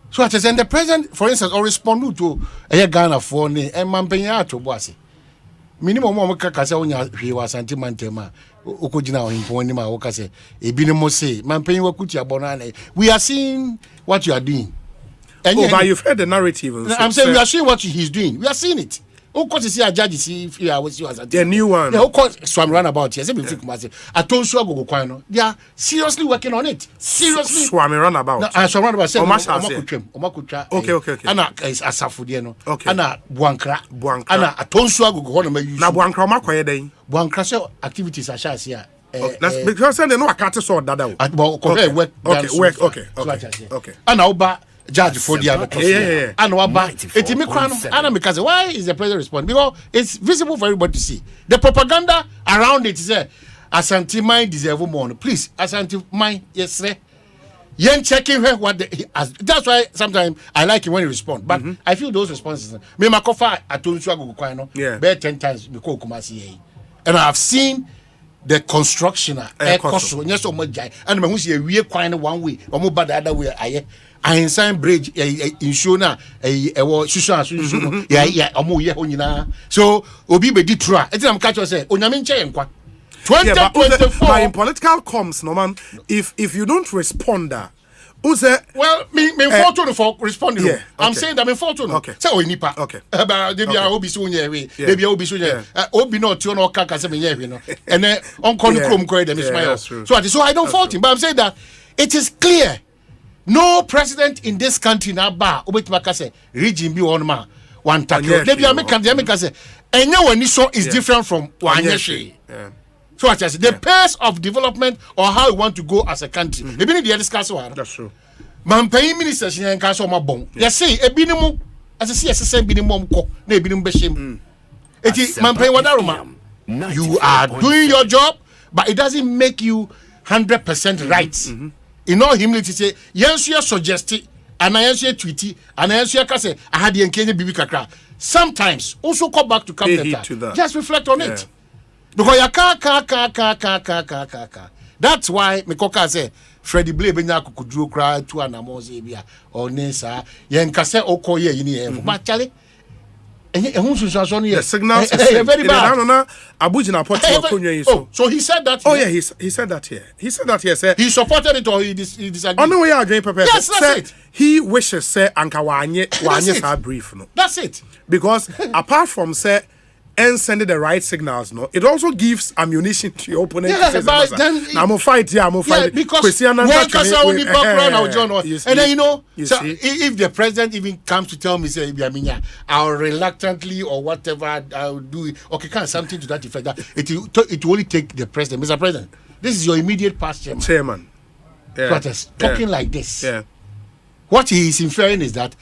so at the president, for instance, or respond to a Ghana for ne and Mampenya to Bossy. Minimum Kakasa he was anti-mantema. Okojina or Imponima Okase, a binimose, Mampenya Kutia Bonane. We are seeing what you are doing. But you've heard the narrative. I'm saying we are seeing what he's doing. We are seeing it. Of course, you see a judge, see if you was the new one. Yeah, of course, so I'm run about here. I told you go kwano. They are seriously working on it. Seriously. So I'm run about. So run about. Okay. Ana is asafudieno. Okay. Ana buankra. Ana atonsu go hono ma use. Na buankra ma kwaye den. Buankra say activities are share here. That's because they know akate so dada. Okay. Ana oba judge for the other. Yeah. And why is the president responding? Because it's visible for everybody to see. The propaganda around it is Asante mind deserve more. Please, Asante mind, yes, sir. Yen checking what that's why sometimes I like it when you respond. But I feel those responses. Me makofa atonsu agogo kwan no. Bear 10 times because Kumasi. And I've seen the construction Ekosiisen yes so much and me see a wie kwan one way or more bad the other way aye. I sign bridge insuna susu yeah omo ye onyina so obi be di trua e am catch you say onyame nche yenkwa 2024 but in political comms no man if you don't respond well me photo for responding I'm saying that me photo no say o nipa but they be obi so nya we they be obi so nya obi no tio no kaka say me nya we no and then on kon krom ko dem smile so I don't fault him but I'm saying that it is clear. No president in this country now bar obetimaka say region be one man one tackle. They be American say enya wani so is different from wanyeshe. So I say the pace of development or how we want to go as a country. They be the discuss one. That's true. Man pay ministers in council ma bon. You say e binimu as I see say binimu ko na e binimu be shame. Eti man pay wadaruma. You are doing your job but it doesn't make you 100% right. In all humility say yensu suggest and yensu tweety and yensu ka say I had the Kenya bibi kakra sometimes also come back to cabinet just reflect on it because ya ka that's why me koka say Freddie Blay benya kukuduro kra tu anamoze bia or nesa yen ka say okoye yini but chale the signals very bad. So he said that. Oh yeah, he said that here. He said that here. Say he supported it or he disagreed. Oh no, we are doing paper. Yes, that's it. He wishes say anka wanye brief no. That's it. Because apart from say and sending the right signals, no, it also gives ammunition to your opponent. Yeah, but then I'm gonna fight. Yeah, I'm gonna fight. Because one person only background now, John. And then so if the president even comes to tell me, say, I'll reluctantly or whatever I'll do it. Okay, can something to that effect. That it will only take the president, Mr. President. This is your immediate past chairman. Talking like this. Yeah. What he is inferring is that.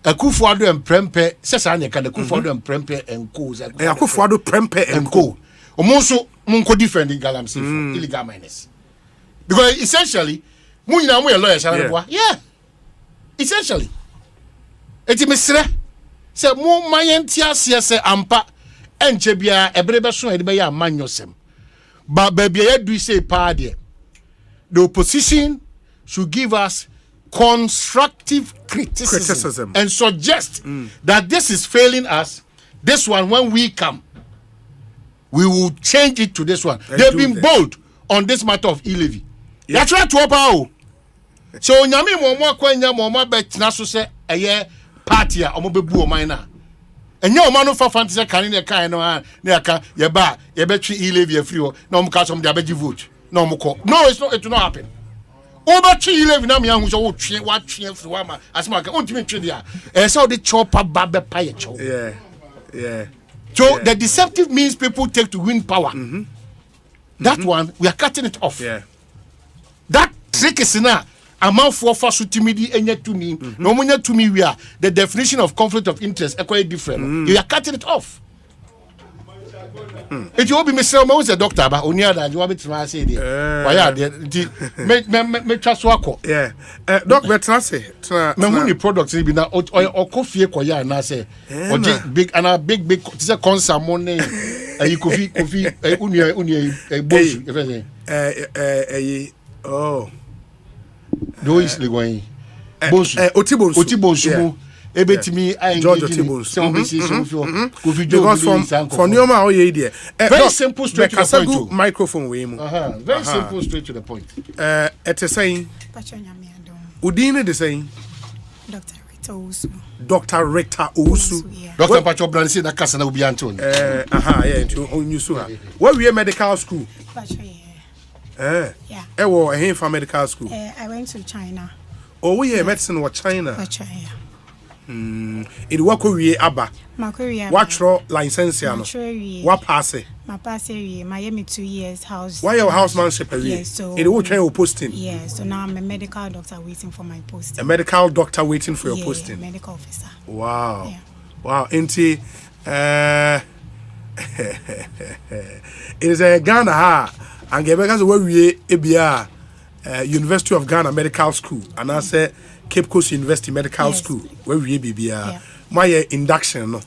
Akufo-Addo and Prempeh sesa anya kan Akufo-Addo and Prempeh and co Akufo-Addo Prempeh and co omonso munko defending galamsey for illegal miners because essentially mu nyina mu lawyers yeah essentially eti mesre Say mo mayentia se ampa enche bia ebrebe so e be ya manyosem. But baby you do say party. The opposition should give us constructive criticism. And suggest that this is failing us. This one, when we come, we will change it to this one. They've been bold on this matter of e-levy. They try to open. So nyame mo kwanya mo bet na so say eye party a omo bebu o man na. Enye o man no fa fantasy kan ne kan no na aka ye ba ye betwi e-levy free ho na omo ka so de abeji vote. No mo ko. No, it will not happen. Over 311 na me ahu so wo twe wa twe free wa ma asema ka ontimi twe dia. So the chopper babe pie cho. Yeah. So the deceptive means people take to win power. That one we are cutting it off. Yeah. That trick is now amount for timidi enya to me. No munya to me we are the definition of conflict of interest quite different. You are cutting it off. If you be Mr. Mo is a doctor, but only that you want me to say there. Why are they? Me trust wako. Yeah. Doc, better say. Me who the products be na or coffee ko ya na say. Or big and a big. This a concern money. You coffee. Unia Bonsu. Oh. Do is the going. Bonsu. Oti Bonsu. Ebetimi George Otibos. Because from Nioma how you there. Very simple straight to the point. Microphone we mu. Very simple straight to the point. It is saying Udine the saying Dr. Rita Ousu. Dr. Pacho Bransi na kasa na ubi Anton. Yeah, you so. Where we medical school? Yeah. Wo a from medical school. I went to China. Oh, we medicine was China. China. It wako wie aba. Watchro license ya no. What pass it? My pass Miami 2 years house. Why your housemanship? Yes, so it will try your posting. Yes, so now I'm a medical doctor waiting for my posting. A medical doctor waiting for your posting. Medical officer. Wow. Yeah. Wow. Inti it is a Ghana ha and because where we ebia University of Ghana Medical School and I say Cape Coast University Medical School where we be my induction no.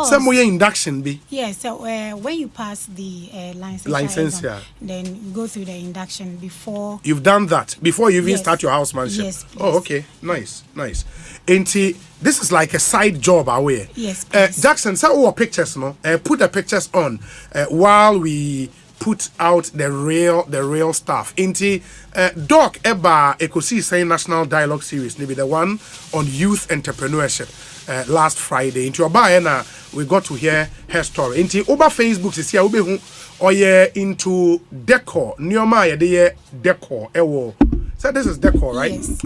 Some way induction be. Yes, so when you pass the license exam, then you go through the induction before. You've done that before you even start your housemanship. Yes. Oh, okay, nice. Auntie, this is like a side job away. Yes. Jackson, so our pictures, no. Put the pictures on while we put out the real stuff. Auntie, Doc Eba Ekosiisen National Dialogue Series, maybe the one on youth entrepreneurship. Last Friday into Oba we got to hear her story. Into Oba Facebook is here Obehu or into decor. Nioma ye decor. Ewo. So this is decor, right? Yes.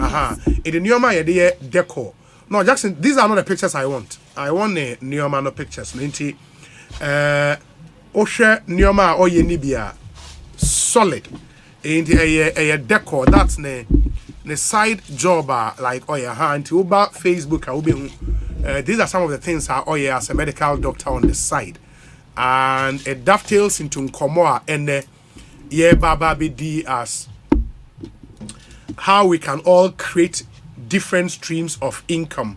In the Nioma ye decor. No, Jackson, these are not the pictures I want. I want the Nioma no pictures. Into Oshe Nioma or ye nibia solid. Into a decor. That's the side job like into Oba Facebook Obehu. These are some of the things as a medical doctor on the side, and it dovetails into Nkomoa and Baba BD as how we can all create different streams of income.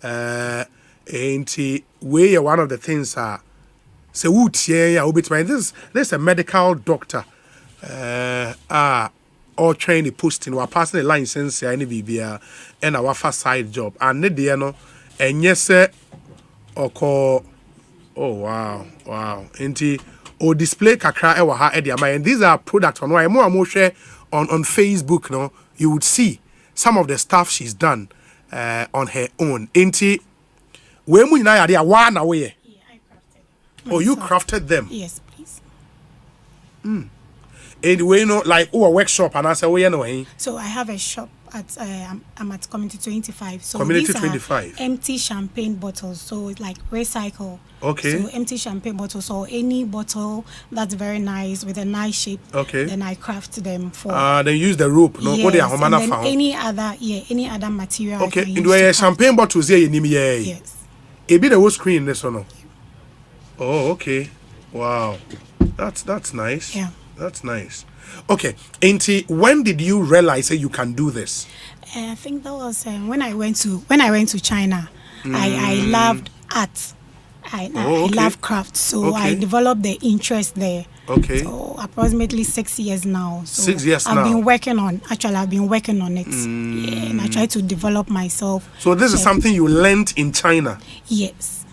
And we one of the things this is a medical doctor or training posting or passing a license and our first side job and no. And yes, oko oh wow. Enti o display kakra e wa ha e dia and these are products on why more share on Facebook no you would see some of the stuff she's done on her own. Enti we mu na ya wa na we I crafted. Oh, you crafted them? Yes, please. And we know like a workshop and I say we know. So I have a shop at I'm at Community 25. So Community these 25. Are empty champagne bottles. So it's like recycle. Okay. So empty champagne bottles or any bottle that's very nice with a nice shape. Okay. Then I craft them for. They use the rope. No. Yes, What they are and then any other material. Okay. In the champagne bottles here in Yes. It be the whole screen this one. Oh, okay. Wow. That's nice. Yeah. That's nice. Okay, Auntie, when did you realize that you can do this? I think that was when I went to China. I loved art. I love craft, so I developed the interest there. Okay. So approximately 6 years now. So 6 years I've now. been working on it. Yeah, and I try to develop myself. So this is something you learned in China? Yes.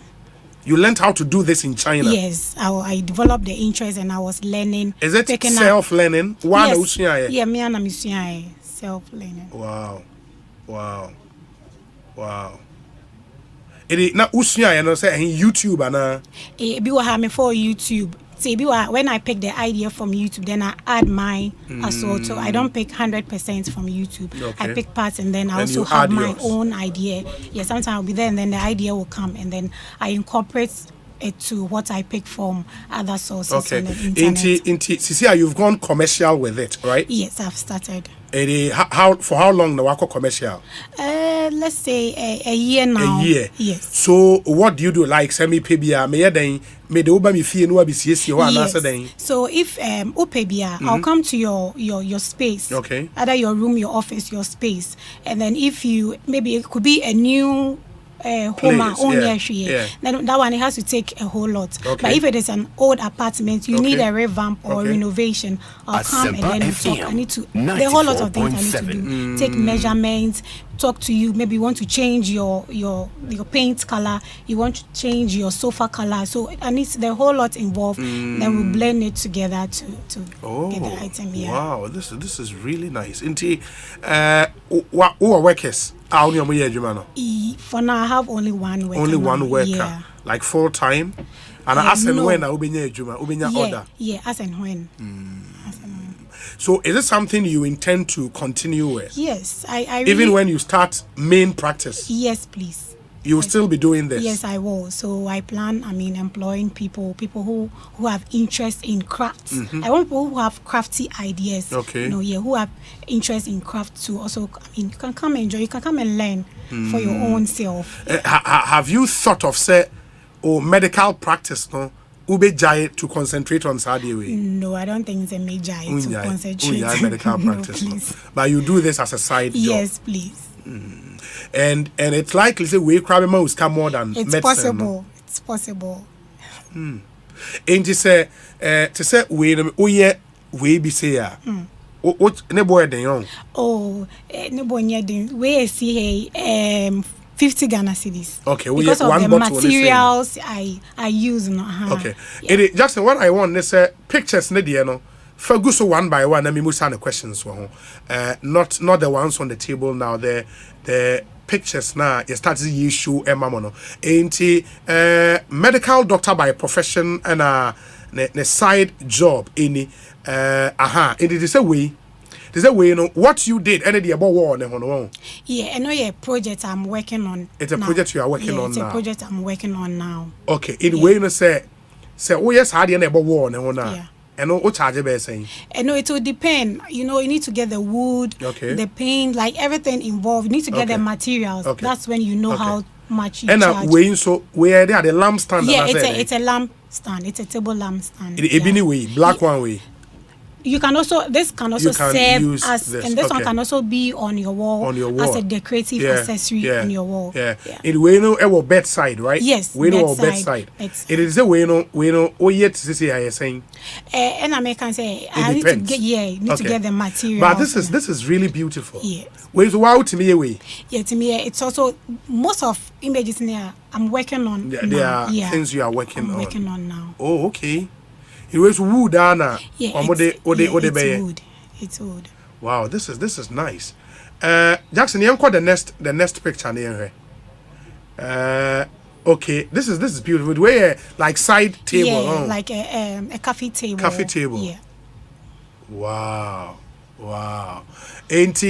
You learned how to do this in China? Yes. I developed the interest and I was learning. Is it self-learning? Yes. Yeah, me and I'm self-learning. Wow. It na usua ya no say YouTube ana be what me for YouTube. See, when I pick the idea from YouTube, then I add mine as well. So I don't pick 100% from YouTube. I pick parts and then I also have my own idea. Yeah, sometimes I'll be there and then the idea will come and then I incorporate it to what I pick from other sources on the internet. Cecilia, you've gone commercial with it, right? Yes, I've started. For how long the wako commercial? Let's say a year now. A year. Yes. So what do you do? Like semi pebia me den me de oba me fie no abi siesie ho anasa den. So if opebia, I'll come to your space. Okay. Either your room, your office, your space. And then if you maybe it could be a new home then that one it has to take a whole lot. But if it is an old apartment, you need a revamp or renovation. I'll come and then we talk. I need to the whole lot of things I need to do. Take measurements, talk to you. Maybe you want to change your paint color, you want to change your sofa color. So I need the whole lot involved. Then we blend it together to get the item. Yeah. Wow, this is really nice. Inti what workers? For now, I have only one worker. Only one worker, like full time. And as and when I order. Yeah, as and when. So, is it something you intend to continue with? Yes, I really, even when you start main practice. Yes, please. You will still be doing this. Yes, I will. So I plan. Employing people who have interest in crafts. I want people who have crafty ideas. Okay. Who have interest in craft too. Also, you can come enjoy. You can come and learn for your own self. Have you thought of medical practice? No. Ube to concentrate on Saturday? No, I don't think it's a major to concentrate. Medical practice. No, but you do this as a side job. Yes, please. And it's likely say we crab mouse come more than it's medicine. Possible. No? It's possible. And to say we be say what ne boy den on. Oh, ne boy den we see 50 Ghana cedis. Okay, because of the materials I use. Okay. Yeah. Jackson, what I want is pictures ne dear no. Faguso one by one, I mean, the questions. Not the ones on the table now. The pictures now. You start to issue Mamono. Ain't medical doctor by profession and a side job. It is a way. There's a way, what you did, and the about war. Yeah, I know a project I'm working on. It's a project you are working on now. It's a project I'm working on now. Okay, way say, oh yes, I didn't about war. Yeah. And what charge you saying? No, it will depend. You need to get the wood, the paint, like everything involved. You need to get the materials. That's when you know how much you charge. And where they are the lamp stand? Yeah, it's a lamp stand. It's a table lamp stand. Way, black one way. You can also serve as and this one can also be on your wall as a decorative accessory on your wall. It we bedside, right? Yes, bedside. It is a way yet to see I saying. And I can say I need to get to get the material. But this is really beautiful. Yes. Wait, wow to me away. Yeah, to me it's also most of images in here I'm working on. There are things you are working on now. Oh, okay. It was wood, Anna. Yeah, it's wood. It's wood. Wow, this is nice. Jackson, you got the next picture here. Okay, this is beautiful. Where like side table, like a coffee table. Coffee table. Yeah. Wow. Ain't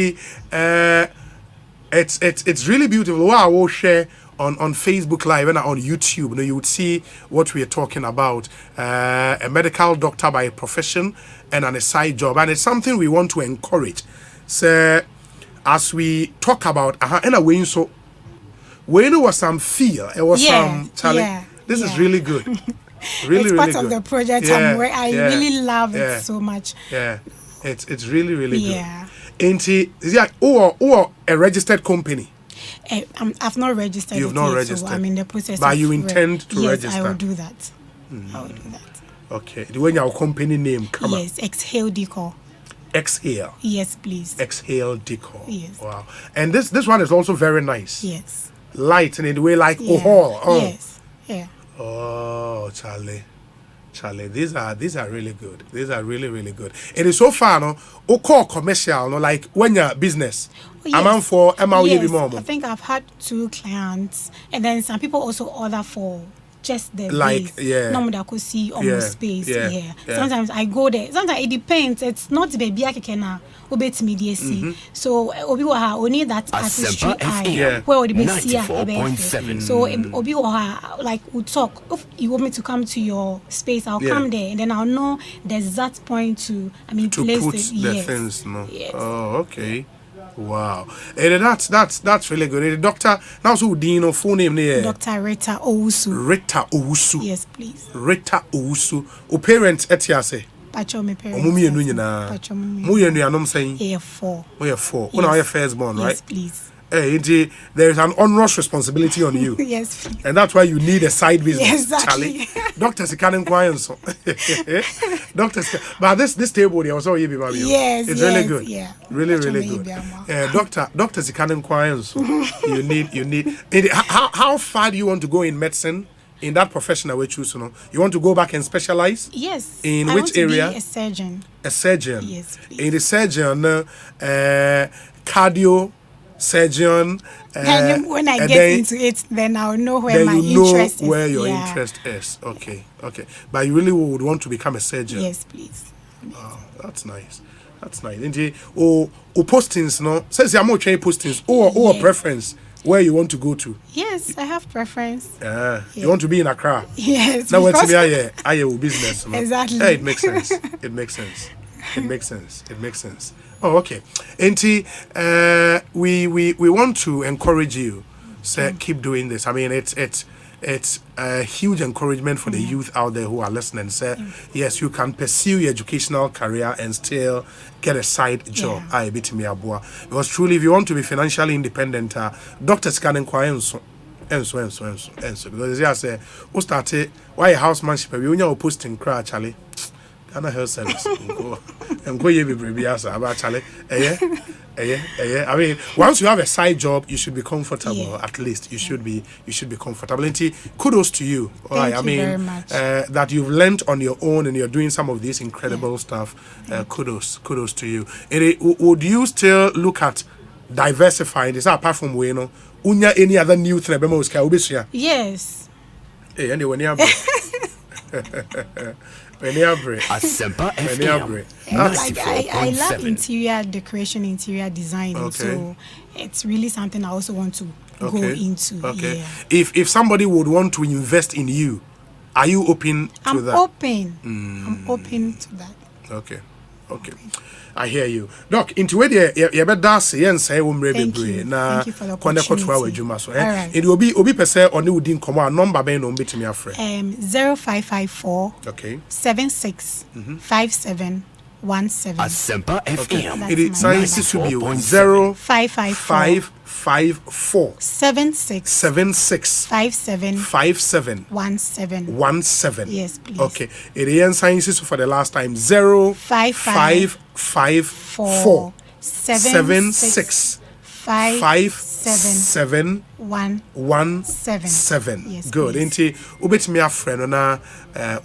it's really beautiful. Wow, we'll share on Facebook Live and on YouTube. You would see what we are talking about. A medical doctor by profession and on a side job. And it's something we want to encourage. So as we talk about and a way so when it was some feel, it was some challenge. This is really good. Really, it's part really of the project. I really love it so much. Yeah. It's really, really good. Yeah. Ain't it? Is it or a registered company? I've not registered. You've not registered. So I'm in the process. But you intend to register? Yes, I will do that. I will do that. Okay. The way your company name come up? Yes, Exhale Decor. Exhale. Yes, please. Exhale Decor. Yes. Wow. And this one is also very nice. Yes. Light in the way like hall. Oh. Yes. Yeah. Oh, Charlie, these are really good. These are really, really good. It is so far, no, call commercial, no, like when you're business. Yes. I think I've had 2 clients, and then some people also order for just the like base. No that could see almost space. Yeah. Sometimes I go there. Sometimes it depends. It's not baby I can obey immediacy. So obi wa only that artistry eye where obi see so obi wa like we talk. If you want me to come to your space, I'll come there, and then I'll know the exact point to place put the things. No. Yes. Oh, okay. Wow, that's really good. Doctor, now so Dino full name there. Dr. Rita Owusu. Rita Owusu. Yes, please. Rita Owusu. O parents etiase. Pacho me parents. Omo mienu nyina. Pacho me. Mu yenu anom saying. Yeah, 4. We are 4. Una your first born, right? Yes, please. Hey, there is an onerous responsibility on you. Yes, please. And that's why you need a side business, exactly. Charlie. Doctors can inquire so. Doctors, but this table there also you be baby. Yes, it's really good. Yeah, really good. Doctors can inquire so. you need. How far do you want to go in medicine? In that profession that we choose, you want to go back and specialize? Yes. In I which want to area? Be a surgeon. A surgeon. Yes, please. In the surgeon, cardio surgeon. When I get into it, then I'll know where my interest is. Where your interest is. Okay. But you really would want to become a surgeon? Yes, please. Oh, that's nice. Indeed. Or postings, no? Says you're more training postings or a preference where you want to go to. Yes, I have preference. You want to be in Accra? Yes. Now what's I business. No? Exactly. It makes sense. Oh, okay. Auntie, we want to encourage you. Say, keep doing this. I mean, it's a huge encouragement for the youth out there who are listening. Say, yes, you can pursue your educational career and still get a side job. Because truly, if you want to be financially independent, doctors can inquire and so. Because they say, who started why housemanship? We only posting cry, Charlie. Ghana Health Service. And go about Charlie. I mean, once you have a side job, you should be comfortable. At least you should be comfortable. And kudos to you. Thank you very much. That you've learned on your own and you're doing some of this incredible stuff. Kudos to you. Would you still look at diversifying this apart from unya any other new thing? Yes. Hey, anyway, Asempa FM. I love interior decoration, interior design, so it's really something I also want to go into. Okay. Yeah. If somebody would want to invest in you, are you open to that? I'm open to that. Okay. I hear you. Doc, into where you better say and say Thank you for the opportunity. Right. It will be per se on the din come number be no bit me afre. 0554 76 57 17. Asempa FM. It is science to be 0554 76 57 17. Yes, please. Okay. It is science for the last time 0554 76 5717. Yes, good. Enti ubetimi afreno na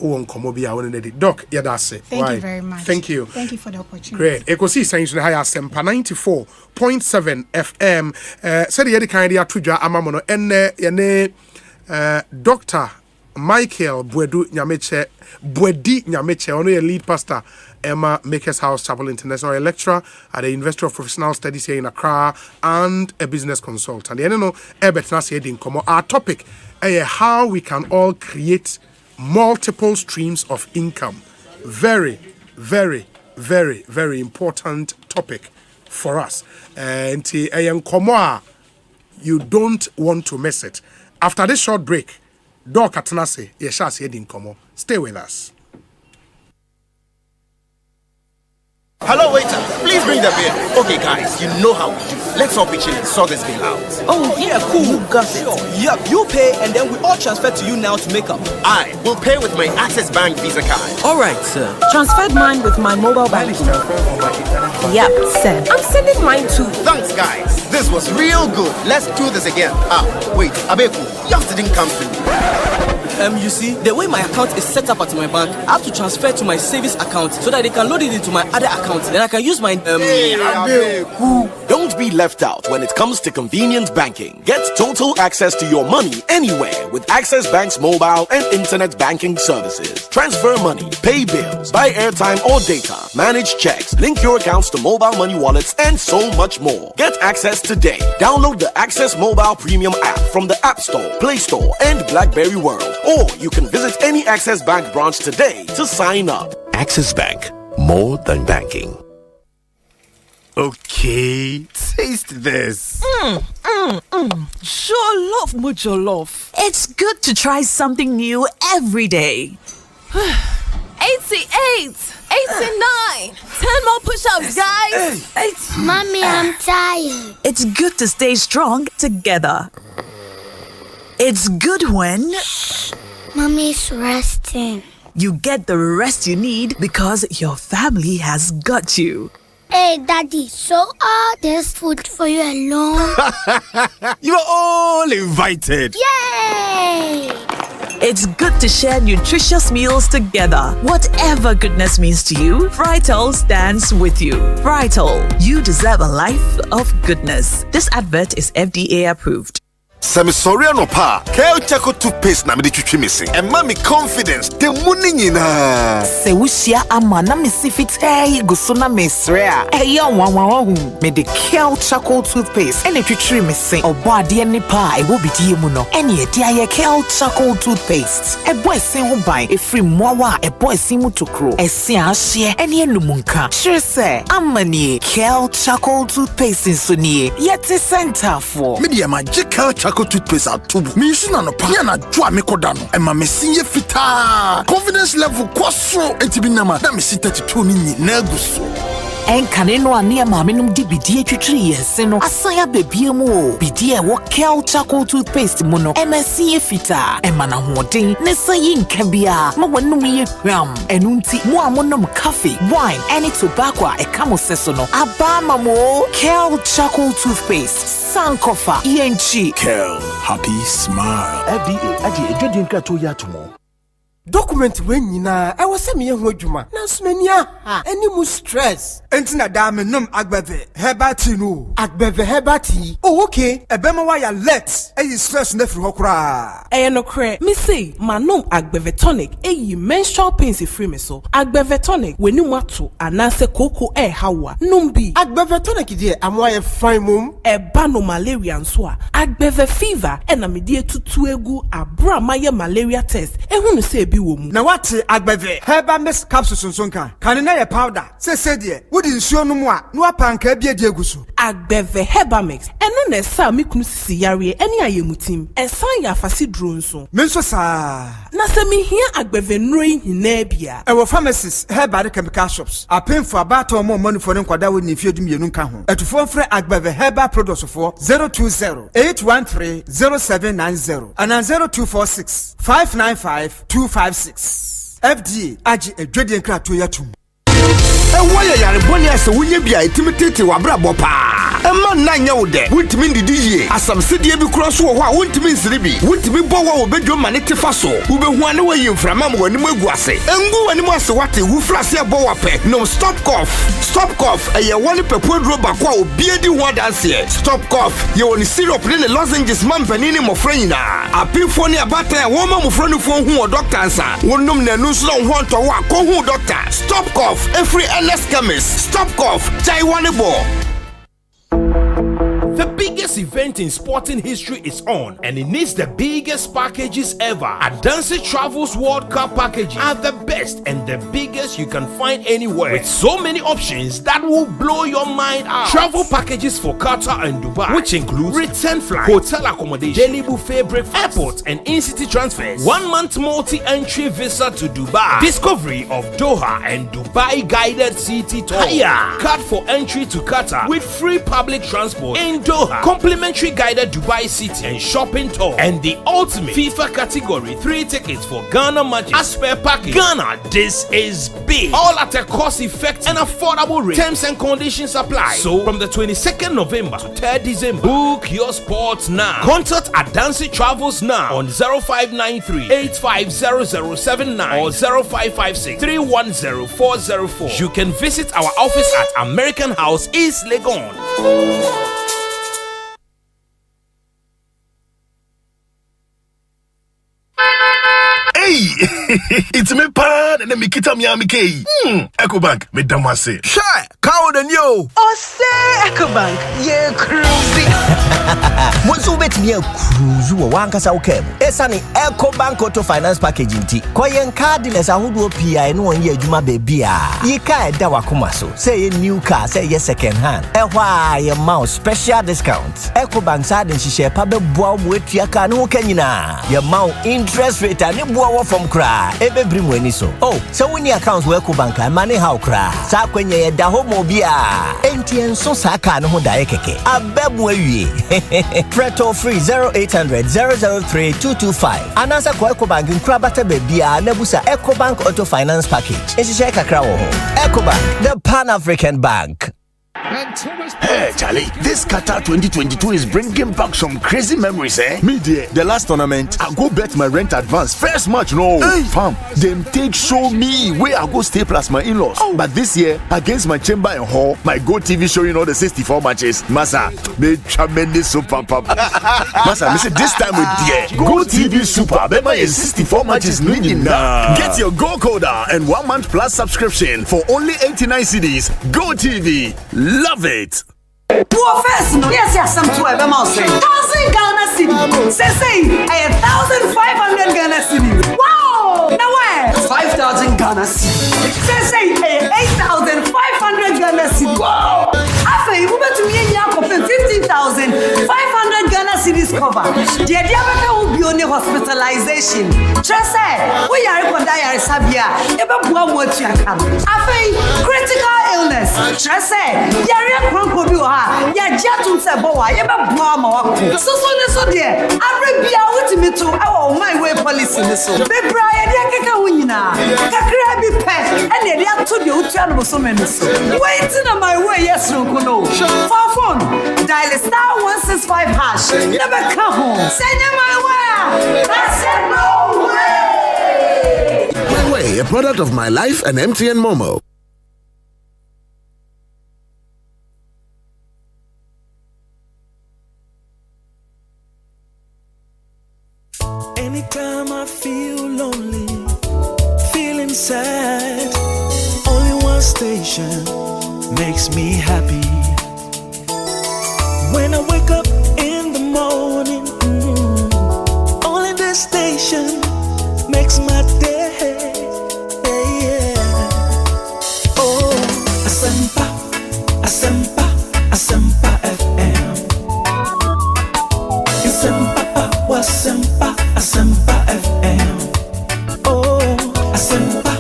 o nkomo bia won na doc yadase. Thank you very much. Thank you for the opportunity. Great. Ekosiisen On Asempa 94.7 FM. Said the kind dia tudwa amamono enne ye Dr. Michael Bwedi Nyameche, ono a lead pastor, Emma Maker's House Chapel International, a lecturer at the University of Professional Studies here in Accra, and a business consultant. And you know, our topic is how we can all create multiple streams of income. Very, very, very, very important topic for us. And you don't want to miss it. After this short break, Doc Atenase, Yeshas Yedin Komo. Stay with us. Hello, waiter. Please bring the beer. Okay, guys, you know how we do. Let's all pitch in and sort this bill out. Oh, yeah, cool. You got it. Yep, you pay and then we all transfer to you now to make up. I will pay with my Access Bank Visa card. All right, sir. Transferred mine with my mobile banking. Yep, sir. I'm sending mine too. Thanks, guys. This was real good. Let's do this again. Wait, Abeku, yours didn't come through. You see, the way my account is set up at my bank, I have to transfer to my savings account so that they can load it into my other account. Then I can use my Don't be left out when it comes to convenient banking. Get total access to your money anywhere with Access Bank's mobile and internet banking services. Transfer money, pay bills, buy airtime or data, manage checks, link your accounts to mobile money wallets, and so much more. Get access today. Download the Access Mobile Premium app from the App Store, Play Store, and BlackBerry World. Or you can visit any Access Bank branch today to sign up. Access Bank, more than banking. Okay, taste this. Sure love, mucho love. It's good to try something new every day. 88, 89, 10 more push-ups, guys. Mommy, I'm tired. It's good to stay strong together. It's good when Mommy's resting. You get the rest you need because your family has got you. Hey, Daddy, so all this food for you alone? You are all invited. Yay! It's good to share nutritious meals together. Whatever goodness means to you, Frytol stands with you. Frytol, you deserve a life of goodness. This advert is FDA approved. Semisoriano pa, Kale Chaco toothpaste na me de missing. And mommy confidence, the morning in her. Se wushia ama na me sifite gusuna mesrea. Eya wanwahu me de Kale Chaco toothpaste. Ene twitwi missing. Obo ade ni pa e wo bidie mu no. Ene e dia ye Kale Chaco toothpaste. E boy sen ho ban e free moawa e boy sen mu tokro. E se ahye ene enumunka. Sure say amani Kale Chaco toothpaste insuni. Yeti center for. Media magical Chaco toothpaste at tubu. Me use na no pa na dwa me kodano. E ma me sinye fita. Confidence level kwaso entibi nama na me sin 32 ni na guso. Enkane no ane ma me num di bidie twitwi yense no. Asaya bebie mu o. Bidie wo Kale Chaco toothpaste mu no. MSC fita. E ma na hoden ne sayi nka bia. Ma wanum ye hwam. Enu nti mu amonom coffee, wine, any tobacco e kamo seso no. Aba ma mo Kale Chaco toothpaste. Sankofa ENG. Kale, happy smile. FDA adi edwedin krato ya tomo. Document when nyina e wo se me ho adwuma na so mani aha any mu stress enti na da me nom agbeve hebati no agbeve hebati oh okay e be ma wa ya let e stress na firi ho kra e no kre me say manom agbeve tonic e menstrual pains free me so agbeve tonic weni mu ato anase koko e hawa nom bi agbeve tonic die amwa ye fine mum e ba no malaria nso a agbeve fever e na me die tutu egu abra maye malaria test e hunu se na wate agbeve heba miss capsules nso nka kan na ye powder se de wodi nsuo no mu a no apanka bia di eguso agbeve heba mix eno na sa me kunu sisi yare eni ayemutim ensan ya afasi duro nso me nso saa na se me hia agbeve nro hina bia e wo pharmacies heba chemical shops apenfo abata omo manufo ne nkwada wo ni fiedum yenu nka ho etufo mfre agbeve heba products for 020-813-0790 and 0246-595-256 FDA agi edwedien krato yatum Ewa ya yare boni ase wunye bia itimitete wabrabo pa. Ema na nya wo de. Wuntimi ndidi yie. Asam sedie bi kro so wo ho a wuntimi nsiri bi. Wuntimi bowo wo bedwo mane tefa so. Wo behu ane wo yimframa mo wani mu egu ase. Engu wani mu ase wate wu frase abo wape. No stop cough. Stop cough. Eye woni pepo duro bakwa obi edi ho adanse. Stop cough. Ye woni syrup ne lozenges mampanini mo franyina. Apinfo ne abata wo ma mo franu fo hu doctor ansa. Wonum na nu so ho nto wo akọ doctor. Stop cough. Every LS chemist. Stop cough. Jai Wanebo. The biggest biggest event in sporting history is on, and it needs the biggest packages ever. Adansi Travels World Cup packages are the best and the biggest you can find anywhere, with so many options that will blow your mind out. Travel packages for Qatar and Dubai, which includes return flight, hotel accommodation, daily buffet breakfast, airport and in-city transfers, 1 month multi-entry visa to Dubai, discovery of Doha and Dubai guided city tour, card for entry to Qatar with free public transport in Doha, complimentary guided Dubai city and shopping tour, and the ultimate FIFA category 3 tickets for Ghana matches as per package. Ghana, this is big, all at a cost effective and affordable rate. Terms and conditions apply. So from the 22nd November to 3rd December, book your spots now. Contact Adansi Travels now on 0593 850079 or 0556 310 404. You can visit our office at American House, East Legon. Hey, it's me pan and me kita mi amike. Ecobank, me damase. Shy, cow than you. Osei Ecobank, ye cruisy. Once you bet me a cruise, you want kasa ukem. Esani Ecobank Auto Finance Package inti. Koyen card dealers a hudu PI no one ye juma baby. Ye ka da wakuma so. Say a new car, say ye second hand. Ewa ye mouse special discount. Ecobank side and she share pabe boa with ya ka no kenyina. Ye mount interest rate and ye boa from cry. Ebe bring weni so. Oh, so when your accounts work Ecobank and money how cry. Sa kwenye ye da homo bia. Entien so sa ka no ho da keke. Abebu ewie. Preto free 0800 003 225. Anasa kwa Ecobank nkrabata bebia nebusa Ecobank Auto Finance Package. Eshishare kakra wo ho. Ecobank, the Pan-African Bank. Hey Charlie, this Qatar 2022 is bringing back some crazy memories, eh? Me dear, the last tournament, I go bet my rent advance. First match, no. Hey, fam, them take show me where I go stay plus my in-laws. Oh. But this year, against my chamber and hall, my Go TV showing all the 64 matches. Masa, me tremendous super pop. Masa, me say this time with dear Go TV Super. Bema is 64 matches leading now. Get your Go Coder and 1 month plus subscription for only 89 CDs. Go TV. Love it. Professor, yes, some 12 amounts. 1,000 Ghana cedis. Say, 1,500 Ghana cedis. Wow! Now where? 5,000 Ghana cedis. Say, 8,500 Ghana cedis. Wow! After you move to me and you 15,500 Ghana cedis cover. The idea will be only hospitalization. Just say, we are going to die Sabia. You better go what you can. After critical illness. Just say, you are going to ya jatum se bowa ye be boa ma wako so there arabia wutimi to our my way policy ni so be bra ye de keka wo nyina kakra bi pe ene de ato de utua no so me so wait na my way yes no no for phone dial *165 hash never come home send my way that's it no way. My way, a product of my life and MTN Momo. Anytime I feel lonely, feeling sad, only one station makes me happy. When I wake up in the morning, only this station makes my day. Oh, Asempa, Asempa, Asempa FM. Asempa, Asempa. Asempa FM. Oh, Asempa,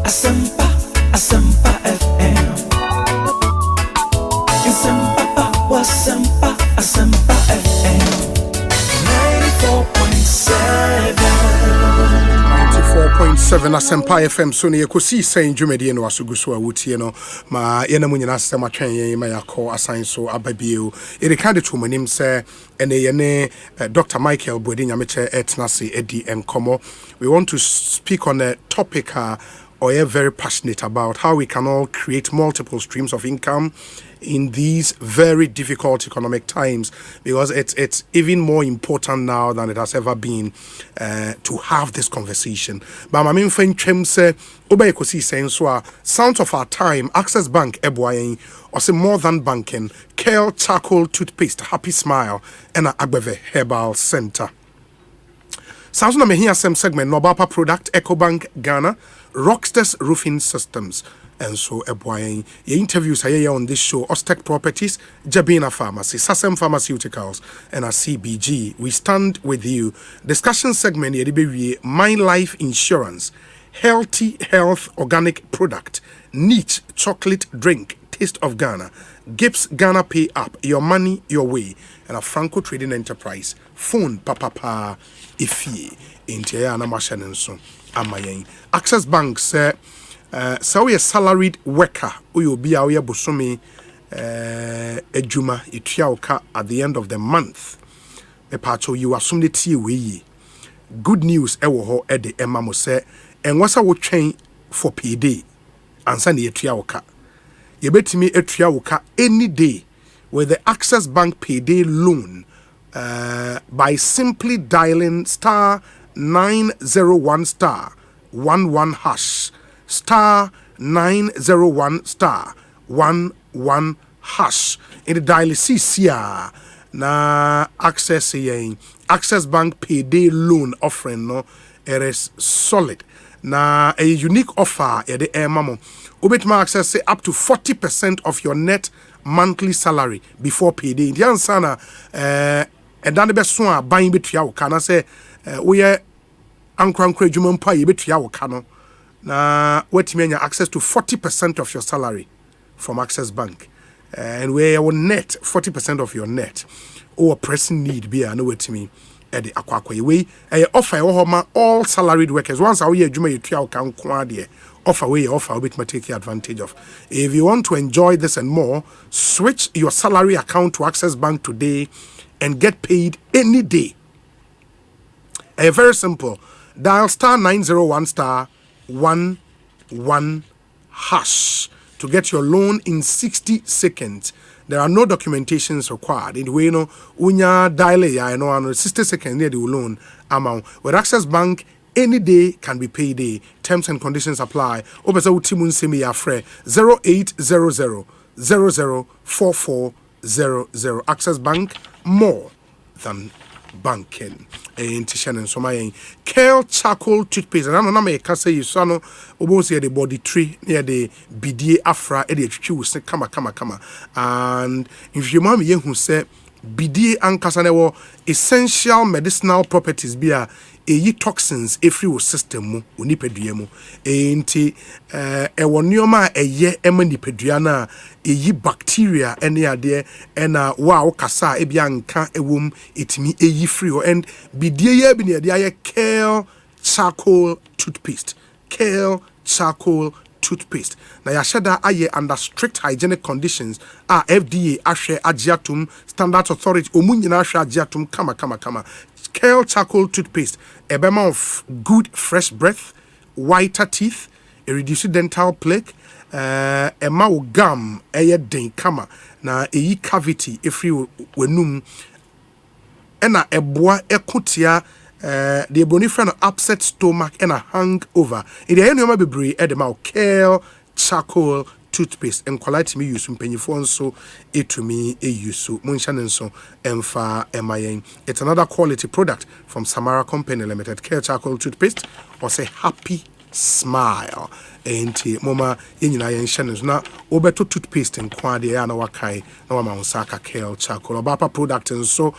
Asempa, Asempa FM. Asempa, Asempa, Asempa FM. 94.7. 94.7 Asempa FM. So ne Ekosiisen dwumadi no asuguso a wotie no ma yena mu nyina sema twen yen ma yakọ asan so ababie ere kan de tomanim se ene yene Dr. Michael Bodi nyameche etnase edi enkomo. We want to speak on a topic or very passionate about how we can all create multiple streams of income in these very difficult economic times, because it's even more important now than it has ever been to have this conversation. But I mean, say Ekosiisen So sounds of our time. Access Bank Ebwayen or say more than banking. Kale charcoal toothpaste, happy smile, and Agbeve Herbal Center. Sounds na me here same segment. Nobapa product EcoBank Ghana, Rockstars Roofing Systems. And so, your interviews are here on this show. Ostec Properties, Jabina Pharmacy, Sasem Pharmaceuticals, and a CBG. We stand with you. Discussion segment here, My Life Insurance, Healthy Health Organic Product, Neat Chocolate Drink, Taste of Ghana, Gibbs Ghana Pay Up, Your Money, Your Way, and a Franco Trading Enterprise. Phone Papa Ifi, Intiana Mashanenso, Amayen. Access Bank, sir. So we a salaried worker who will be our busumi ejuma ituauka at the end of the month. Epacho you assume the tea we. Good news ewo ho ede emamo se and wasa wo train for payday ansa ne ituauka. Ye betimi ituauka any day with the Access Bank payday loan by simply dialing star 901 star 11 hash. Star 901 star 11 hash in the dial CCR na access Bank payday loan offering no it is solid na a unique offer at the air mamo ubetma access say up to 40% of your net monthly salary before payday the answer na and dan be so a ban betua wo kana say we ankwankwa adwuma mpa ye betua wo kana na wetimi anya access to 40% of your salary from Access Bank and where your net 40% of your net or pressing need be no wetimi e de akwakwa we offer all salaried workers once a we adwuma yetua kan kwa de offer bit take advantage of. If you want to enjoy this and more, switch your salary account to Access Bank today and get paid any day. Very simple. Dial star 901 star 11 hash to get your loan in 60 seconds. There are no documentations required. In the way unya dial ya 60 seconds near the loan amount. With Access Bank, any day can be payday. Terms and conditions apply. Obesa utimun semi afre 0800 004400. Access Bank, more than banking. And so my Kale charcoal toothpaste. And I know me can say you so no obo the body tree near the BDA afra e the kama. And if you mama who say BDA ankasa ne essential medicinal properties bia eyi toxins every system mu onipadua mu enti ewo nneoma eye ema nipadua na eyi bacteria ene ade ena wa okasa ebia nka ewom etimi eyi free ho and bidie ya bi ne ade aye Kale charcoal toothpaste. Na yashada aye under strict hygienic conditions FDA ahwe agiatum standard authority omunyina ahwe agiatum kama Kale charcoal toothpaste a bema of good fresh breath, whiter teeth, a reduced dental plaque, a mau gum a den kama na a cavity if you wenum ena a bois a kutia the bonifran upset stomach and a hangover. In the end of my baby edema Kale charcoal toothpaste and quality me use penny so it to me a use so munshan so emfa emayen. It's another quality product from Samara Company Limited. Kale charcoal toothpaste or say happy smile. Enti mama yenyina yen hye na obeto toothpaste nkwade ya na wakai na wama nsaka Kale charcoal obapa product nso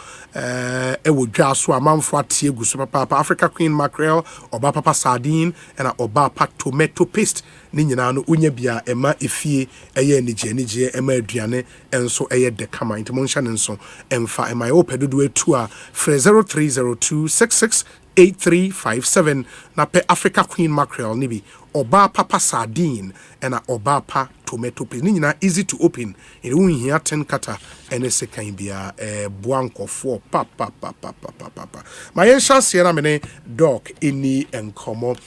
ewo dwa so amanfo atie gu so papa Africa Queen mackerel obapa sardine and obapa tomato paste ni nyina no unya bia ema efie eye anije ema aduane enso eye de kama enti monhya nso emfa ema opedodo etu a 0302668357 na pe Africa Queen mackerel nibi oba papa sardine and oba pa tomato paste ni nyina easy to open in won here 10 kata ene sekan bia boanko for papa my chance here na me doc eni enkomo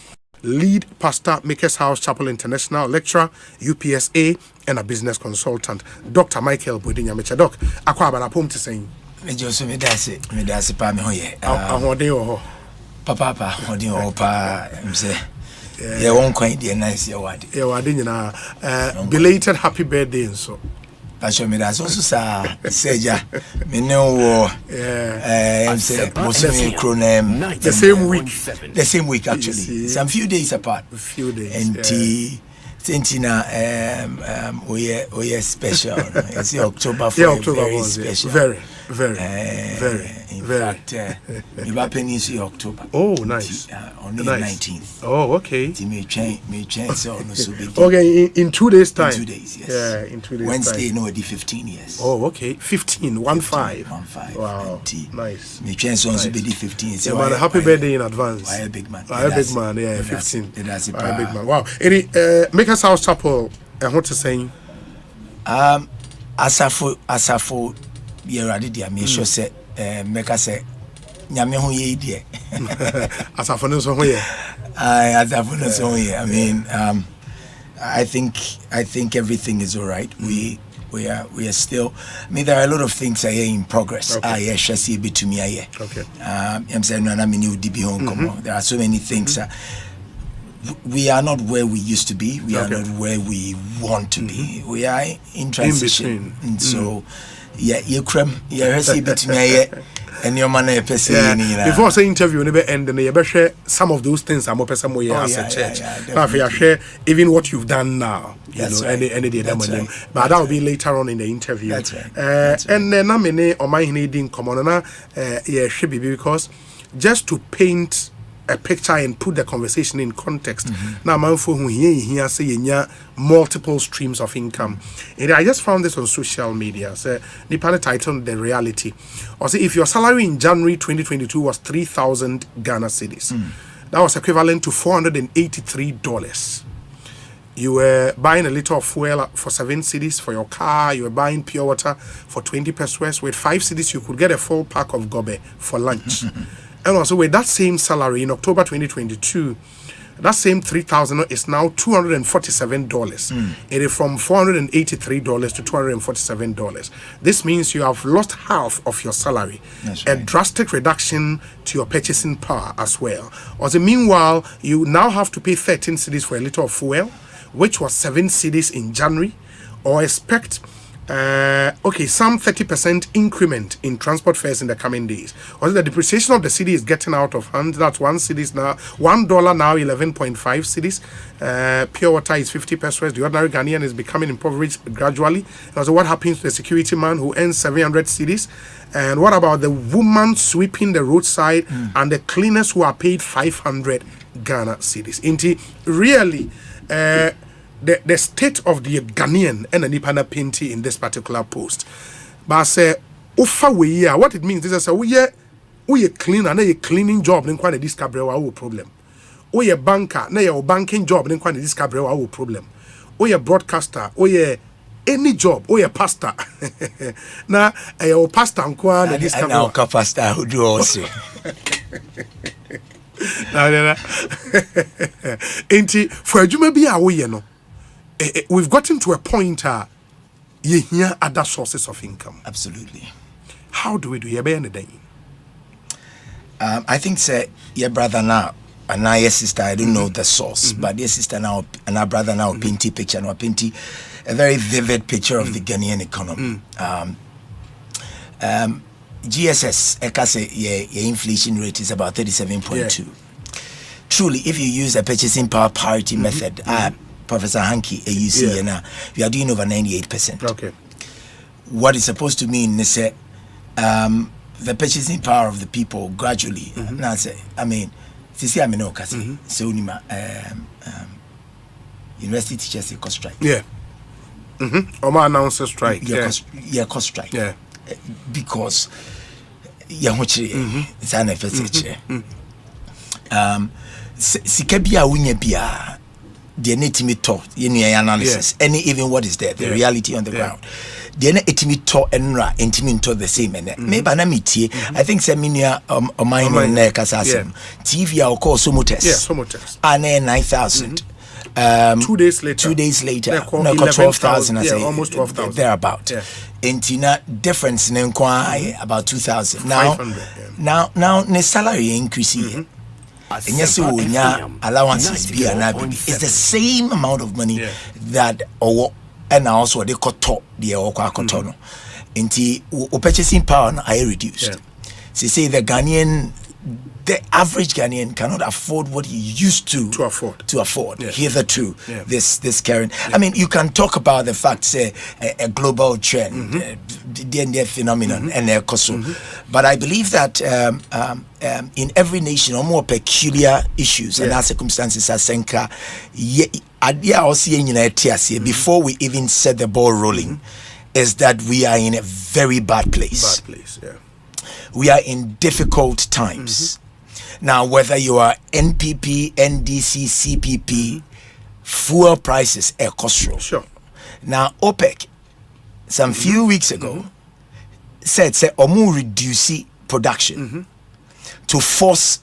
lead pastor Makers House Chapel International lecturer UPSA and a business consultant. Dr. Michael Bodinya Doc, Aqua Banapom to say. Medasi pa me hoye. Papa, hodi opa, mse. Yeah, one quite dear nice year wadi. Yeah, wadi na belated happy birthday and so. Pastor me that's also sa seja. Me no say the same week. The same week actually. Some few days apart. A few days. And Tintina we special. It's October for very special. Very. In fact, October. Oh, nice. On the 19th. Oh, okay. Me change okay, in 2 days time. 2 days, yes. Yeah, in 2 days Wednesday, time. No, it'll be 15 years. Oh, okay. 15. 1-5. Wow. Nice. Me change on to be 15. So man, happy birthday in advance. Why a big man? Why a big man? Yeah, 15. That's a big man. Wow. Any Makers House Chapel. What to say? Asafo. Yeah, ready there. Me sure say make us say nyame ho ye die. Asafo no so ho ye. Asafo no so ho ye. I mean, I think everything is all right. We are still. I mean, there are a lot of things in progress. Okay. Shall see a bit to me. Okay. I'm saying no, I mean you DB home. There are so many things. We are not where we used to be. We are not where we want to be. We are in transition. In between. And so. Yeah, you cram. Yeah, see bit me and your man before say interview never end and you share some of those things I'm person we as a church. But share even what you've done now. You know, any day but that will be later on in the interview. That's right. And then I'm on my needing come on should be because just to paint a picture and put the conversation in context. Now, man, for who here say multiple streams of income. And I just found this on social media. So, the title The Reality. Or say if your salary in January 2022 was 3,000 Ghana cedis, that was equivalent to $483. You were buying a liter of fuel for 7 cedis for your car. You were buying pure water for 20 pesos. With 5 cedis, you could get a full pack of gobe for lunch. And also with that same salary in October 2022, that same 3,000 is now $247. It is from $483 to $247. This means you have lost half of your salary. That's a right. drastic reduction to your purchasing power as well. Also, meanwhile, you now have to pay 13 cedis for a liter of fuel, which was 7 cedis in January, or expect some 30% increment in transport fares in the coming days. Also, the depreciation of the cedi is getting out of hand. That's $1 now, $1 11.5 cedis. Pure water is 50 pesos. The ordinary Ghanaian is becoming impoverished gradually. Also, what happens to the security man who earns 700 cedis? And what about the woman sweeping the roadside and the cleaners who are paid 500 Ghana cedis? Indeed, really, the state of the Ghanaian and the Nipana Pinti in this particular post. But say, what it means is that we clean and a cleaning job, then quite a discovery our problem. We a banker, na banking job, then quite a discovery our problem. We a broadcaster, we any job, we a pastor. Na a pastor and quite a discovery. Now, pastor who do also. Ain't for you may be away, no. We've gotten to a point you hear other sources of income. Absolutely. How do we do it? I think say your brother now and now your sister, I don't know the source, but your sister now and our brother now painting picture now painting a very vivid picture of the Ghanaian economy. GSS, I say your inflation rate is about 37.2. Truly, if you use a purchasing power parity method, Professor Hanky, AUC, now we are doing over 98%. Okay. What it's supposed to mean is the purchasing power of the people gradually. Now, I mean, Sisi Amino Kasi, Seunima, university teachers cost strike. Yeah. Oma announced a strike. Cost strike. Yeah. Because it's an effort. Sikabia Winyabia. The netimi talk in analysis, and even what is there, the reality on the ground. The netimi talk and intimate to the same. And maybe I think Seminia mine on neck as TV or call Somotes. Somotes. And 9,000. 2 days later. 2 days later. No, 12,000. Almost 12,000. Thereabout. Yeah. Intina difference in about 2,000. Now, now the salary increasing. And yes, allowances be an it's the same amount of money that and also they cut top the Okotono. Inti purchasing power I reduced. So say the average Ghanaian cannot afford what he used to afford. Hitherto, this current. I mean, you can talk about the fact, say, a global trend, the phenomenon, and but I believe that in every nation, or more peculiar issues and our circumstances, before we even set the ball rolling, is that we are in a very bad place. We are in difficult times. Now, whether you are NPP, NDC, CPP, fuel prices are costly. Sure. Now, OPEC, some few weeks ago, said Omu reduce production to force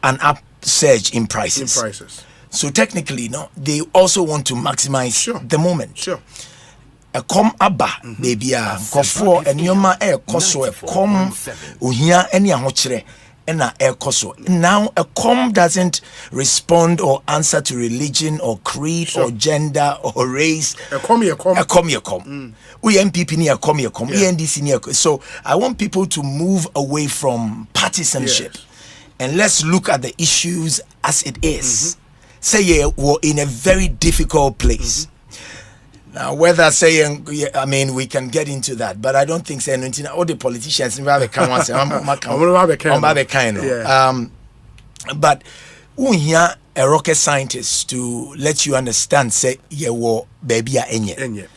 an upsurge in prices. So technically, no, they also want to maximize the moment. Sure. Come abba baby kofo enyoma koso come ohia ene ahokyere na koso. Now a com doesn't respond or answer to religion or creed or gender or race. A com. We MPP ni a com. NDC ni. So I want people to move away from partisanship and let's look at the issues as it is. Say we're in a very difficult place. Now, whether saying, I mean, we can get into that, but I don't think saying all the politicians but we hear a rocket scientist to let you understand. Say, baby enye.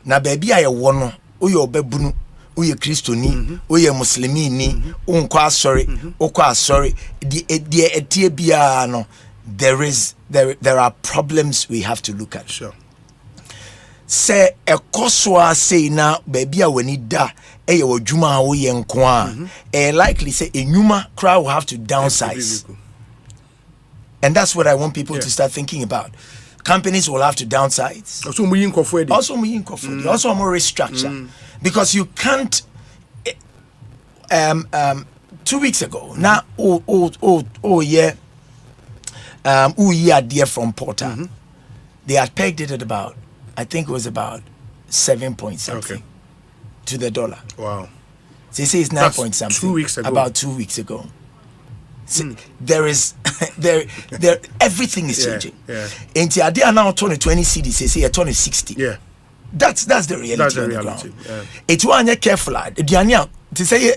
Now, baby I won. Uyo bebunu. Uye Christoni. Uye Muslimini. Unkwa sorry. There are problems we have to look at. Sure. Say a koswa say na baby a wenida wo juma wo ye nko a likely say a nyuma crowd will have to downsize. And that's what I want people to start thinking about. Companies will have to downsize. Also more restructure. Because you can't 2 weeks ago now dear from Porter. They had pegged it at about, I think it was about 7 point something to the dollar. Wow. They say it's 9 point something. 2 weeks ago. About 2 weeks ago. So there is everything is changing. And they are now 20 cedis. They say a 60. Yeah. That's the reality. That's the reality. It's one you careful. To say you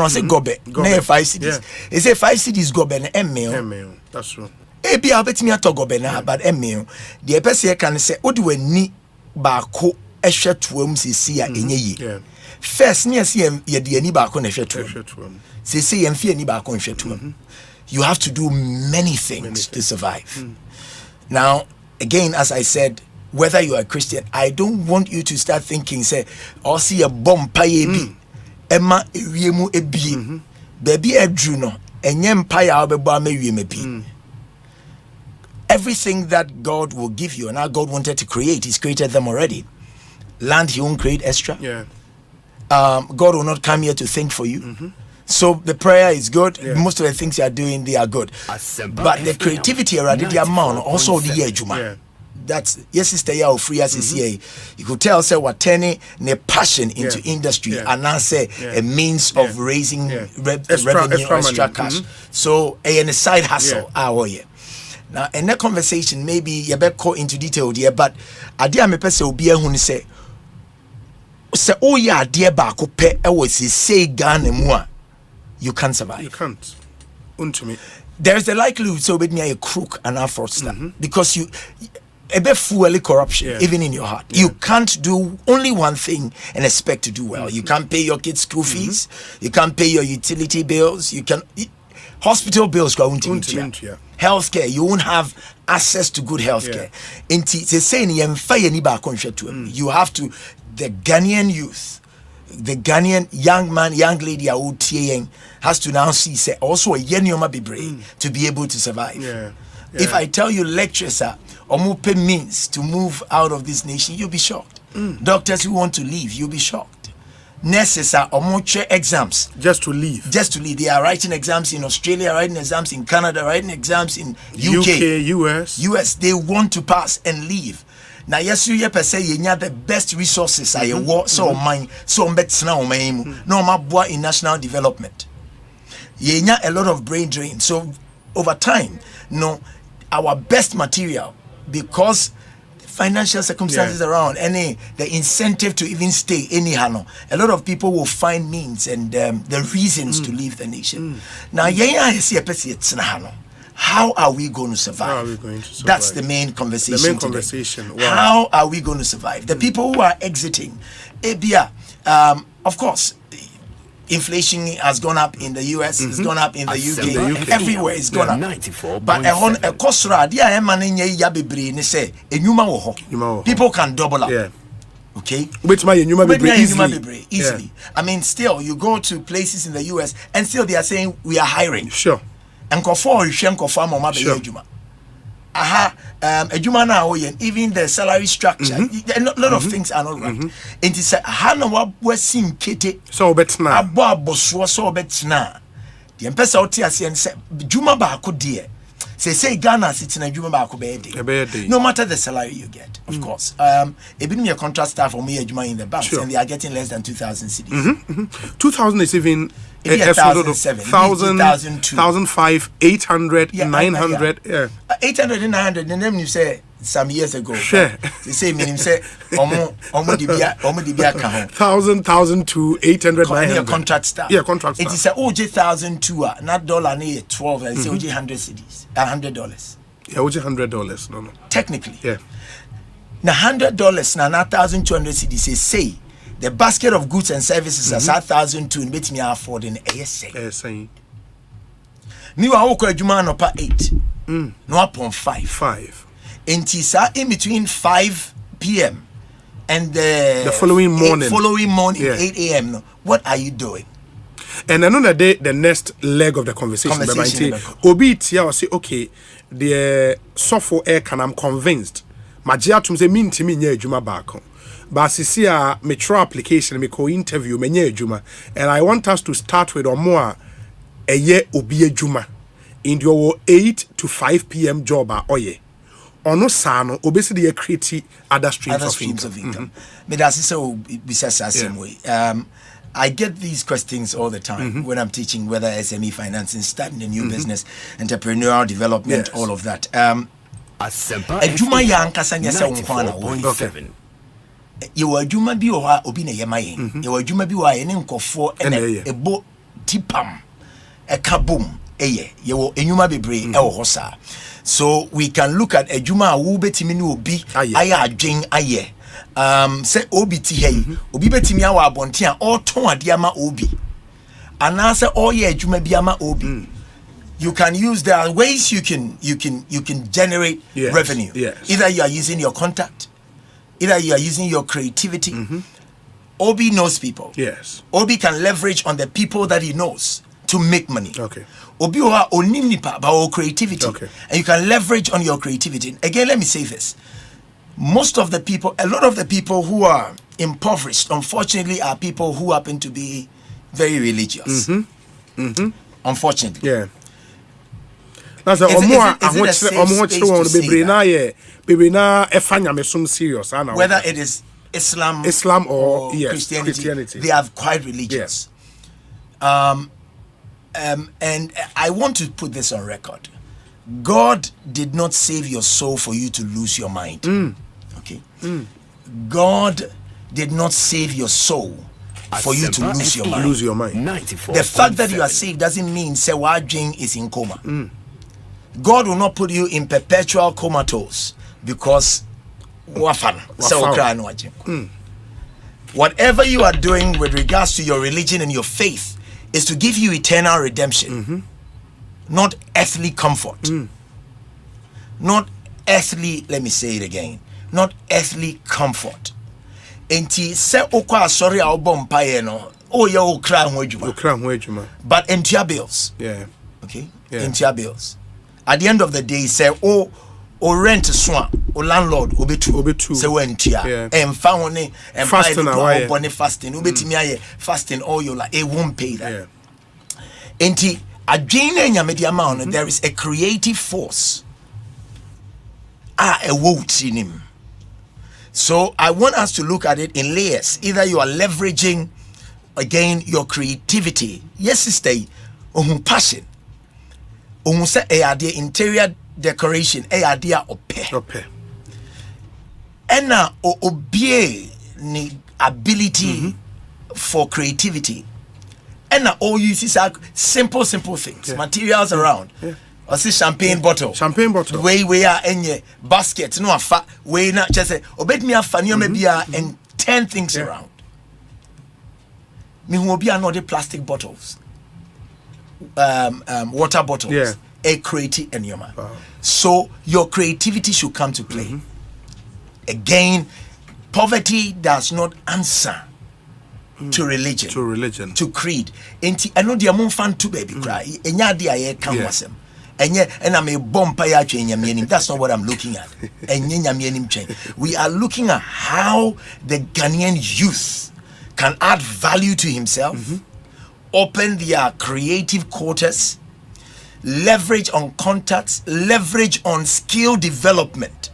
say gobe. Na 5 cedis. They say 5 cedis gobe na ML. That's true. Ebi abetimi atogo be na but emmeo de pese kan say odi wani baako ehwetuam sisi a enye yi first ne ase ye de ani baako na ehwetuam sisi ye mfie ani baako ehwetuam. You have to do many things to survive. Now again, as I said, whether you are a Christian, I don't want you to start thinking say or see a bomb paye bi ema ewiemu ebie baby edru no enye mpaye a obebo amawie mebi. Everything that God will give you and how God wanted to create, He's created them already. Land, He won't create extra. God will not come here to think for you. So the prayer is good. Most of the things you are doing, they are good. But the creativity around the amount also the juma. That's yes, sister. You free as you could tell say what turning a passion into industry and now say a means of raising revenue, extra cash. So a side hustle. Now, in that conversation, maybe you better go into detail there, but idea me pese obi ehun say oh yeah, dear back pe e was say Ghana mu a you can't survive. You can't. There's a likelihood so with me a crook and a fraudster because you a bit fully corruption even in your heart. You can't do only one thing and expect to do well. You can't pay your kids' school fees. You can't pay your utility bills. You can hospital bills go healthcare, you won't have access to good healthcare. You have to, the Ghanaian youth, the Ghanaian young man, young lady has to now see say also a yenyoma be brave to be able to survive. If I tell you lecturers omupe means to move out of this nation, you'll be shocked. Doctors who want to leave, you'll be shocked. Nurses are omuche exams just to leave. They are writing exams in Australia, writing exams in Canada, writing exams in UK, US. They want to pass and leave. Now yes, you per se you the best resources are your so mine so bet now no ma in national development. You a lot of brain drain. So over time, our best material, because financial circumstances around the incentive to even stay anyhow, a lot of people will find means and the reasons to leave the nation. Now how are we going to survive? That's the main conversation. Wow. How are we going to survive? The people who are exiting, of course, inflation has gone up in the US, it's gone up in the UK, everywhere it's gone up. 94. But people can double up. Okay, easily. I mean, still you go to places in the US and still they are saying we are hiring. Sure. And even the salary structure, a lot of things are not right. And it said, Hana was seen Kitty, so betna, Abba so betna. The Empress out here said, Juma Bako dear. Say Ghana sits in a Juma Bako day. No matter the salary you get, of course. It been a contract staff for me a Juma in the banks, and they are getting less than 2,000 cedis. 2,000 is even 1,007, 1,005, 800, 900. 800 and 900, and then you say some years ago. They say, meaning say, Omo dibia kaho. 1,000 to 800, 900. Contract staff. Yeah, contract staff. It is a OJ 1,002, not dollar, near 12, and say OJ 100 cedis, $100. Yeah, OJ $100. No. Technically. Yeah. Now $100, now 1,200 cedis, say. The basket of goods and services is 1,002 and bet me afford in ASA. Me wa woko adwuma no pa 8. No upon 5. In between 5 p.m. and the following morning 8 a.m. What are you doing? And another day, the next leg of the conversation Obi tia will say, okay, the software air can I'm convinced. Majia tum say mean to me nye adwuma baako. But see a metro application, me co interview, menye juma, and I want us to start with or more a year obi juma in your 8 to 5 p.m. job or ye. Or no sano, obviously a create other streams of income. But that's so besides the same way. I get these questions all the time when I'm teaching, whether SME financing, starting a new business, entrepreneurial development, all of that. Asempa juma ya ankasanya se wonfana 1.7. You are Juma bi oha obi na yemaye. You are Juma bi wa ene nkofo ene ebo tipam e kabum eye. You are enyuma bebre e wo hosa. So we can look at a Juma wo betimi ni obi aya adwen aye. Say obi ti hey. Obi betimi awa abonte a oton ade ama obi. Anasa oye Juma bi ama obi. You can use, there are ways you can generate revenue. Either you are using your contact, either you are using your creativity. Obi knows people. Yes. Obi can leverage on the people that he knows to make money. Okay. Obi oha onimnipa about creativity. Okay. And you can leverage on your creativity. Again, let me say this. A lot of the people who are impoverished, unfortunately, are people who happen to be very religious. Unfortunately. Yeah. That's serious. Whether it is Islam or Christianity, they are quite religious. And I want to put this on record. God did not save your soul for you to lose your mind. Okay. God did not save your soul for you to lose your mind. The fact that you are saved doesn't mean Sewajing is in coma. God will not put you in perpetual comatose because whatever you are doing with regards to your religion and your faith is to give you eternal redemption, not earthly comfort, not earthly, let me say it again, not earthly comfort. Enti se okwa sorry a obompaye no o ye o kra ho adwuma but entia bills. Yeah. Okay. Entia bills. At the end of the day, say, or rent so or landlord obetu say when tia and found and fasting away fasting obetimi aye fasting all your life it won't pay that enti adwene nya media amount there is a creative force a wout in him. So I want us to look at it in layers. Either you are leveraging again your creativity, yes sister, passion say the interior decoration idea ope and now obey ni ability for creativity and now all you see are simple things materials around or see champagne bottle way are any basket no afa way na just say obet me afa ni maybe and 10 things around me who be another plastic bottles water bottles a creative and your man. So your creativity should come to play. Again, poverty does not answer to religion, to creed. I know the moon fan to baby cry. Enya dia ye come wasem. And I'm a bomb paya chain. That's not what I'm looking at. We are looking at how the Ghanaian youth can add value to himself, open their creative quarters, leverage on contacts, leverage on skill development.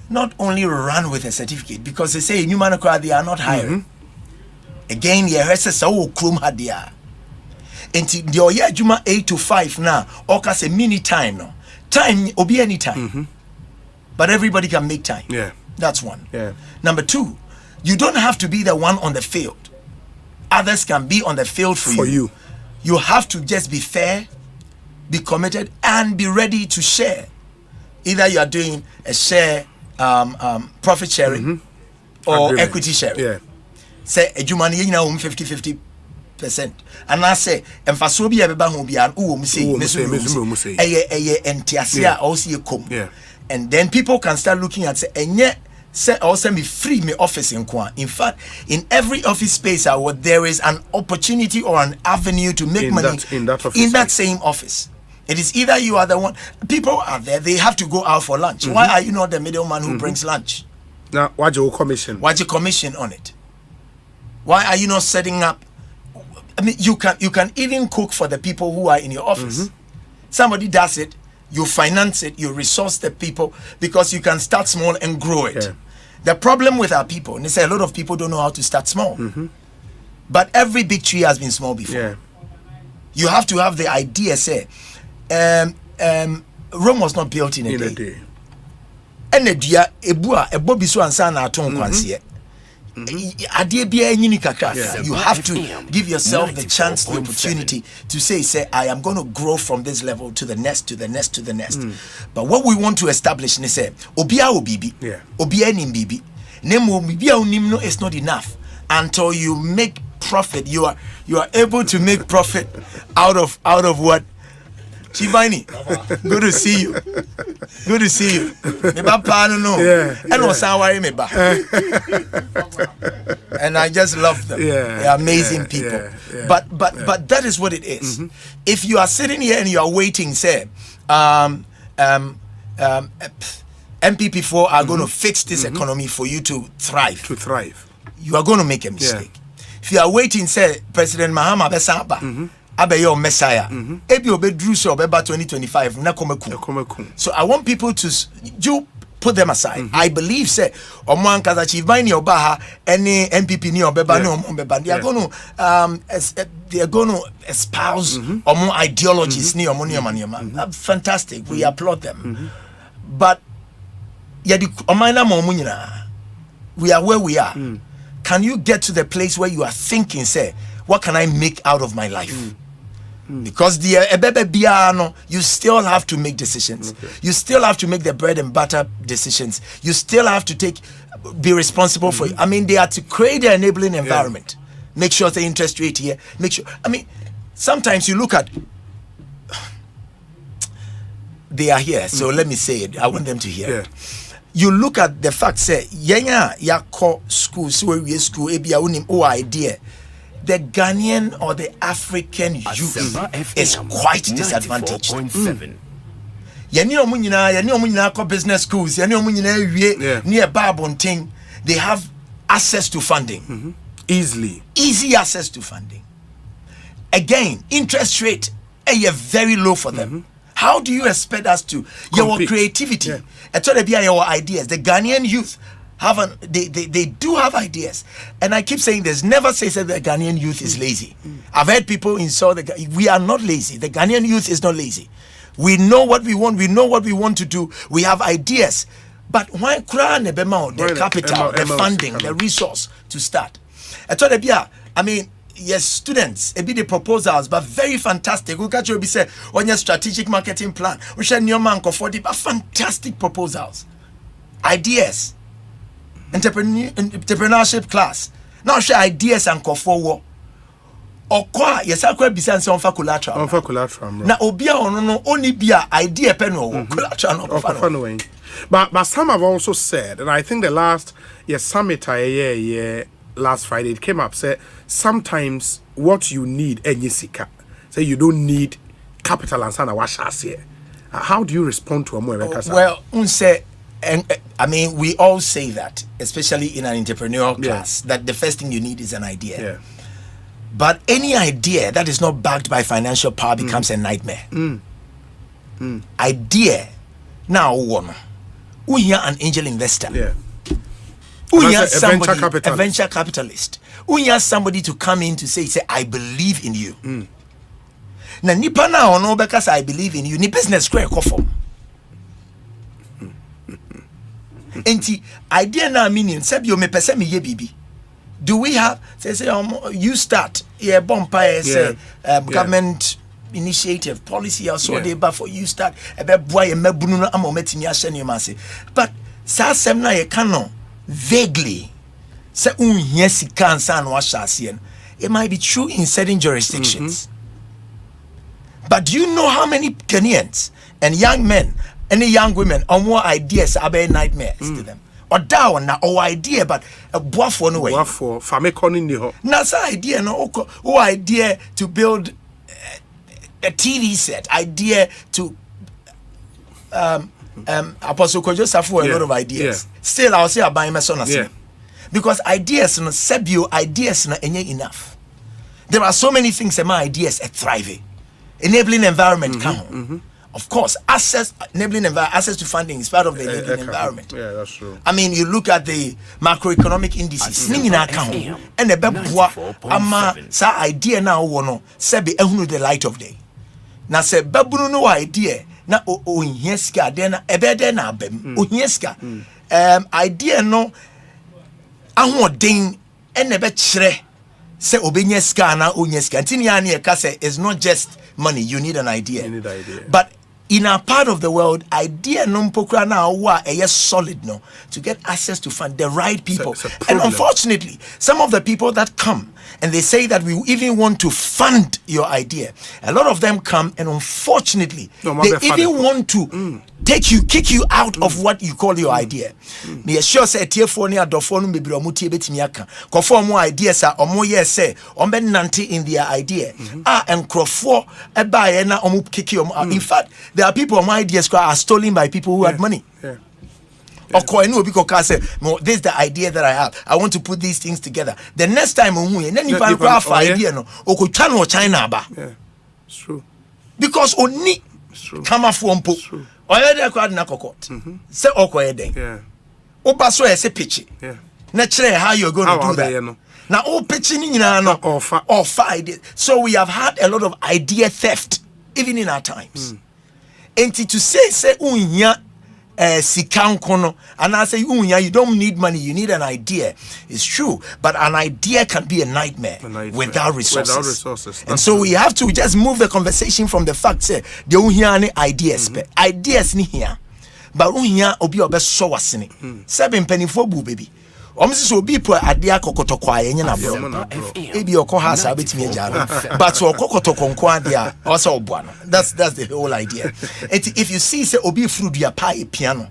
Not only run with a certificate, because they say in human they are not hiring. Again, yeah, so krum hadia. Until the year juma 8 to 5 now, oka say mini time no. Time obi any time. But everybody can make time. Yeah. That's one. Yeah. Number 2, you don't have to be the one on the field. Others can be on the field for you. You have to just be fair, be committed, and be ready to share. Either you are doing a share, profit sharing, or equity sharing. Yeah. Say a jumani 50%. And I say, emfaso bi ebeba ho bia o say entiasia also come. And then people can start looking at say enye say also me free me office in Kwa. In fact, in every office space there is an opportunity or an avenue to make money in that same office. It is either you are the one, people are there, they have to go out for lunch. Why are you not the middleman who brings lunch? Now, what's your commission? What's your commission on it? Why are you not setting up? I mean, you can even cook for the people who are in your office. Somebody does it, you finance it, you resource the people, because you can start small and grow it. Yeah. The problem with our people, and they say a lot of people don't know how to start small. But every big tree has been small before. Yeah. You have to have the idea, say, Rome was not built in a day. And a dia ebo biso ansa na aton kwanse. You have to give yourself the chance, the opportunity to say, I am going to grow from this level to the next, to the next, to the next. But what we want to establish is say, Obia Obibi, Obia Nimbibi, Nemo Bibia Unimno is not enough until you make profit. You are able to make profit out of what? Chibani, good to see you. Good to see you. And I just love them. They're amazing people. But that is what it is. If you are sitting here and you are waiting, say, MPP4 are going to fix this economy for you to thrive. You are going to make a mistake. If you are waiting, say, President Mahama Besaba. Abe your Messiah. Ebi obedru so obeba 2025 na komeku. So I want people to you put them aside. I believe say omo ankaza chief by ni obaha any MPP ni obeba no ombeba. They are going to espouse omo ideologies ni omo nioma. Fantastic. We applaud them. But yadi omaina mo nyina. We are where we are. Can you get to the place where you are thinking, say, what can I make out of my life? Because you still have to make decisions. You still have to make the bread and butter decisions. You still have to be responsible for it. I mean, they are to create an enabling environment. Make sure the interest rate here. Make sure. I mean, sometimes you look at. They are here, so let me say it. I want them to hear. You look at the fact, say, yako school, so we school, ebia unim idea. The Ghanaian or the African youth is quite disadvantaged. Yeni omunyina ko business schools, yeni omunyina wie near Barbonting, they have access to funding. Easy access to funding. Again, interest rate very low for them. How do you expect us to your creativity? Your ideas. The Ghanaian youth they do have ideas, and I keep saying this. Never say that the Ghanaian youth is lazy. I've heard people insult we are not lazy. The Ghanaian youth is not lazy. We know what we want. We know what we want to do. We have ideas, but why cry the capital, the funding, the resource to start? I mean, yes, students, it be the proposals, but very fantastic. We catch you say on your strategic marketing plan. We share new man for the fantastic proposals, ideas, entrepreneurship class. Now share ideas and go forward. Or kwa yes, I could be sent on for collateral. Now obia no only be idea peno collateral. But some have also said, and I think the last summit last Friday it came up said sometimes what you need enyisika. Say you don't need capital and sana washas here. How do you respond to a more well, I mean, we all say that, especially in an entrepreneurial class, that the first thing you need is an idea. But any idea that is not backed by financial power becomes a nightmare. Idea now one. We hear an angel investor. We hear somebody, a venture capitalist. We hear somebody to come in to say I believe in you. Na nipa na ono because I believe in you. Ni business square kofo. Enti idea na meaning sebio me pese me ye bibi. Do we have say you start bonfire say government initiative policy also dey but for you start ebe boy mabunu no amometimi ahye ne ma say but sa sem na ye canon vaguely say unhia sika ansa na wahase no it might be true in certain jurisdictions. But do you know how many Ghanaians and young men and young women are more ideas are nightmares to them? Or down na or idea but a boafo no way. Boafo famekoni ni ho. Na sa idea no o idea to build a TV set, idea to Apostle Kojo Safo a lot of ideas. Still I'll say about my son because ideas no sebio ideas na enye enough. There are so many things my ideas are thriving. Enabling environment come. Of course, enabling access to funding is part of the enabling environment. Yeah, that's true. I mean, you look at the macroeconomic indices. And the bebwa ama sa idea na wono sebe ehunu the light of day. Na se babunu no idea na ohieska de na ebede na abem. Ohieska idea no ahoden enebe kire se obenyeska na onyeska. Ntini ya na ka se is not just money, you need an idea. But in our part of the world, idea numpokra na wa solid no to get access to fund the right people. And unfortunately, some of the people that come and they say that we even want to fund your idea, a lot of them come and unfortunately they even want to kick you out of what you call your idea. Me sure say tiefo ni adofo no bebre omutie betimi aka. Kofo mo ideas are omo say ombe nante in their idea. And crofo eba na omu kick you out. In fact, there are people my ideas are stolen by people who had money. Or no because say this is the idea that I have. I want to put these things together. The next time and then you craft idea no or China ba. Yeah. It's true. Because oni come off one po. Oyede kwad na kokot. Say okoyede. Yeah. Oba so say pitch. Yeah. Na chere how you're going to do that. Now all pitching nyina no offer idea. So we have had a lot of idea theft even in our times. And to say unya sikan kono and I say unya you don't need money, you need an idea. It's true, but an idea can be a nightmare without resources. And so we have to just move the conversation from the fact say the unya ideas ideas ni here but unya obi obe so wasene seven penny for boo baby omsi so bi po ade akokotokwa yenye na bro ebi okọ ha sa betimi ajaro but okokotokwa nko ade a osa obua no that's the whole idea. If you see say obi fruit ya pie piano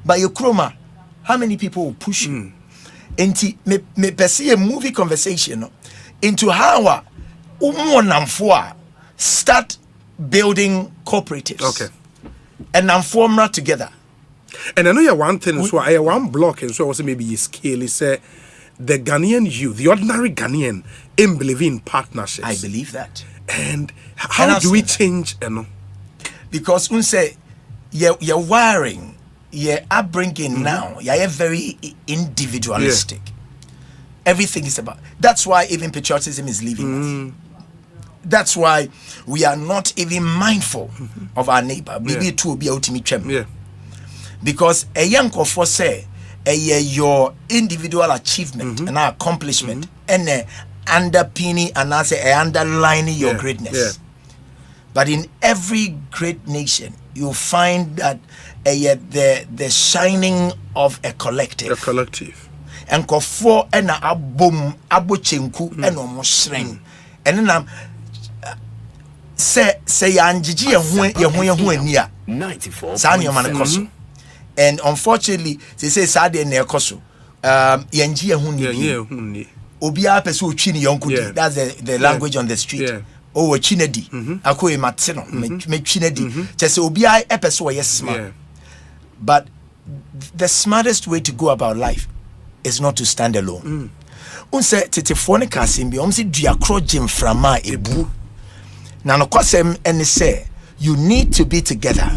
but your chroma how many people will push you me perceive a movie conversation into how umonamfo start building cooperatives. Okay. and I'm formula together. And I know you one thing, so I one block, and so also maybe you scale is the Ghanaian youth, the ordinary Ghanaian, in believing in partnerships. I believe that. And how do we change? Because we say you're wiring, your upbringing now, you're very individualistic. Everything is about. That's why even patriotism is leaving us. That's why we are not even mindful of our neighbor. Maybe it will be ultimate trem. Because a young for say your individual achievement and accomplishment and underpinning and underlining your greatness. But in every great nation, you find that the shining of a collective. A collective. And for and abum abochenku and omoshreng. And then say anjiji ye hu ania 94. And unfortunately, they say Saturday near Koso. Yanji Huni. Obia Pesu Chini Yonkudi. That's the language on the street. Oh, Chinedi. Ako e Matino. Me Chinedi. Just Obia Epeso, yes, smart. But the smartest way to go about life is not to stand alone. Unse Titefone Kasimbi, Omsi Diacro Jim Frama Ebu. Nano Kosem and say, you need to be together.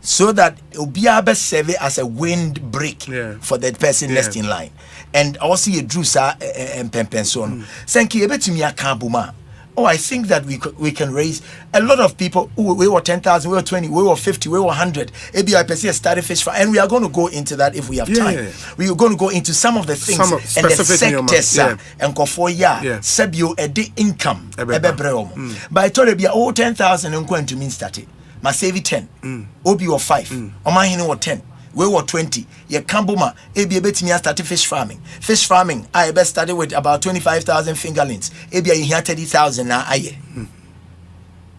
So that Obiabe serve as a windbreak for that person next in line. And also a drusa and pempenson. Senki ebetumi akabuma. Oh, I think that we can raise a lot of people. We were 10,000, we were 20, we were 50, we were 100. ABI started fish farm, and we are going to go into that if we have time. We are going to go into some of the things and the sectors and go for sebio a day income. But I told you 10,000 and going to mean started. Ma save 10. Obi or 5. Oma hini or 10. We were 20. Ye kambuma. Ebi ebetimi start fish farming. Fish farming. I best started with about 25,000 fingerlings. Ebi you hear 30,000 na aye.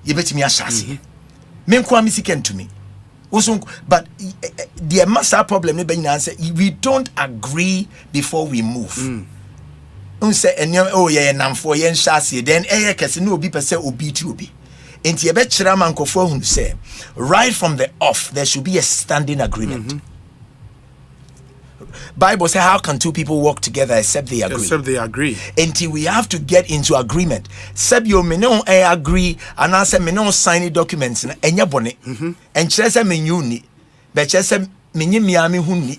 Ye betimi ashasi. Men kwa misiken to me. But the master problem we don't agree before we move. Unse enyo oh ye namfo ye nshasi then eye kese no obi pese obi ti obi. Right from the off, there should be a standing agreement. Bible says, how can two people work together except they agree? Except they agree. Until we have to get into agreement. Sebio me no agree and I say me no sign documents and yabone. And chese me nyuni. But chese me nyamiami huni.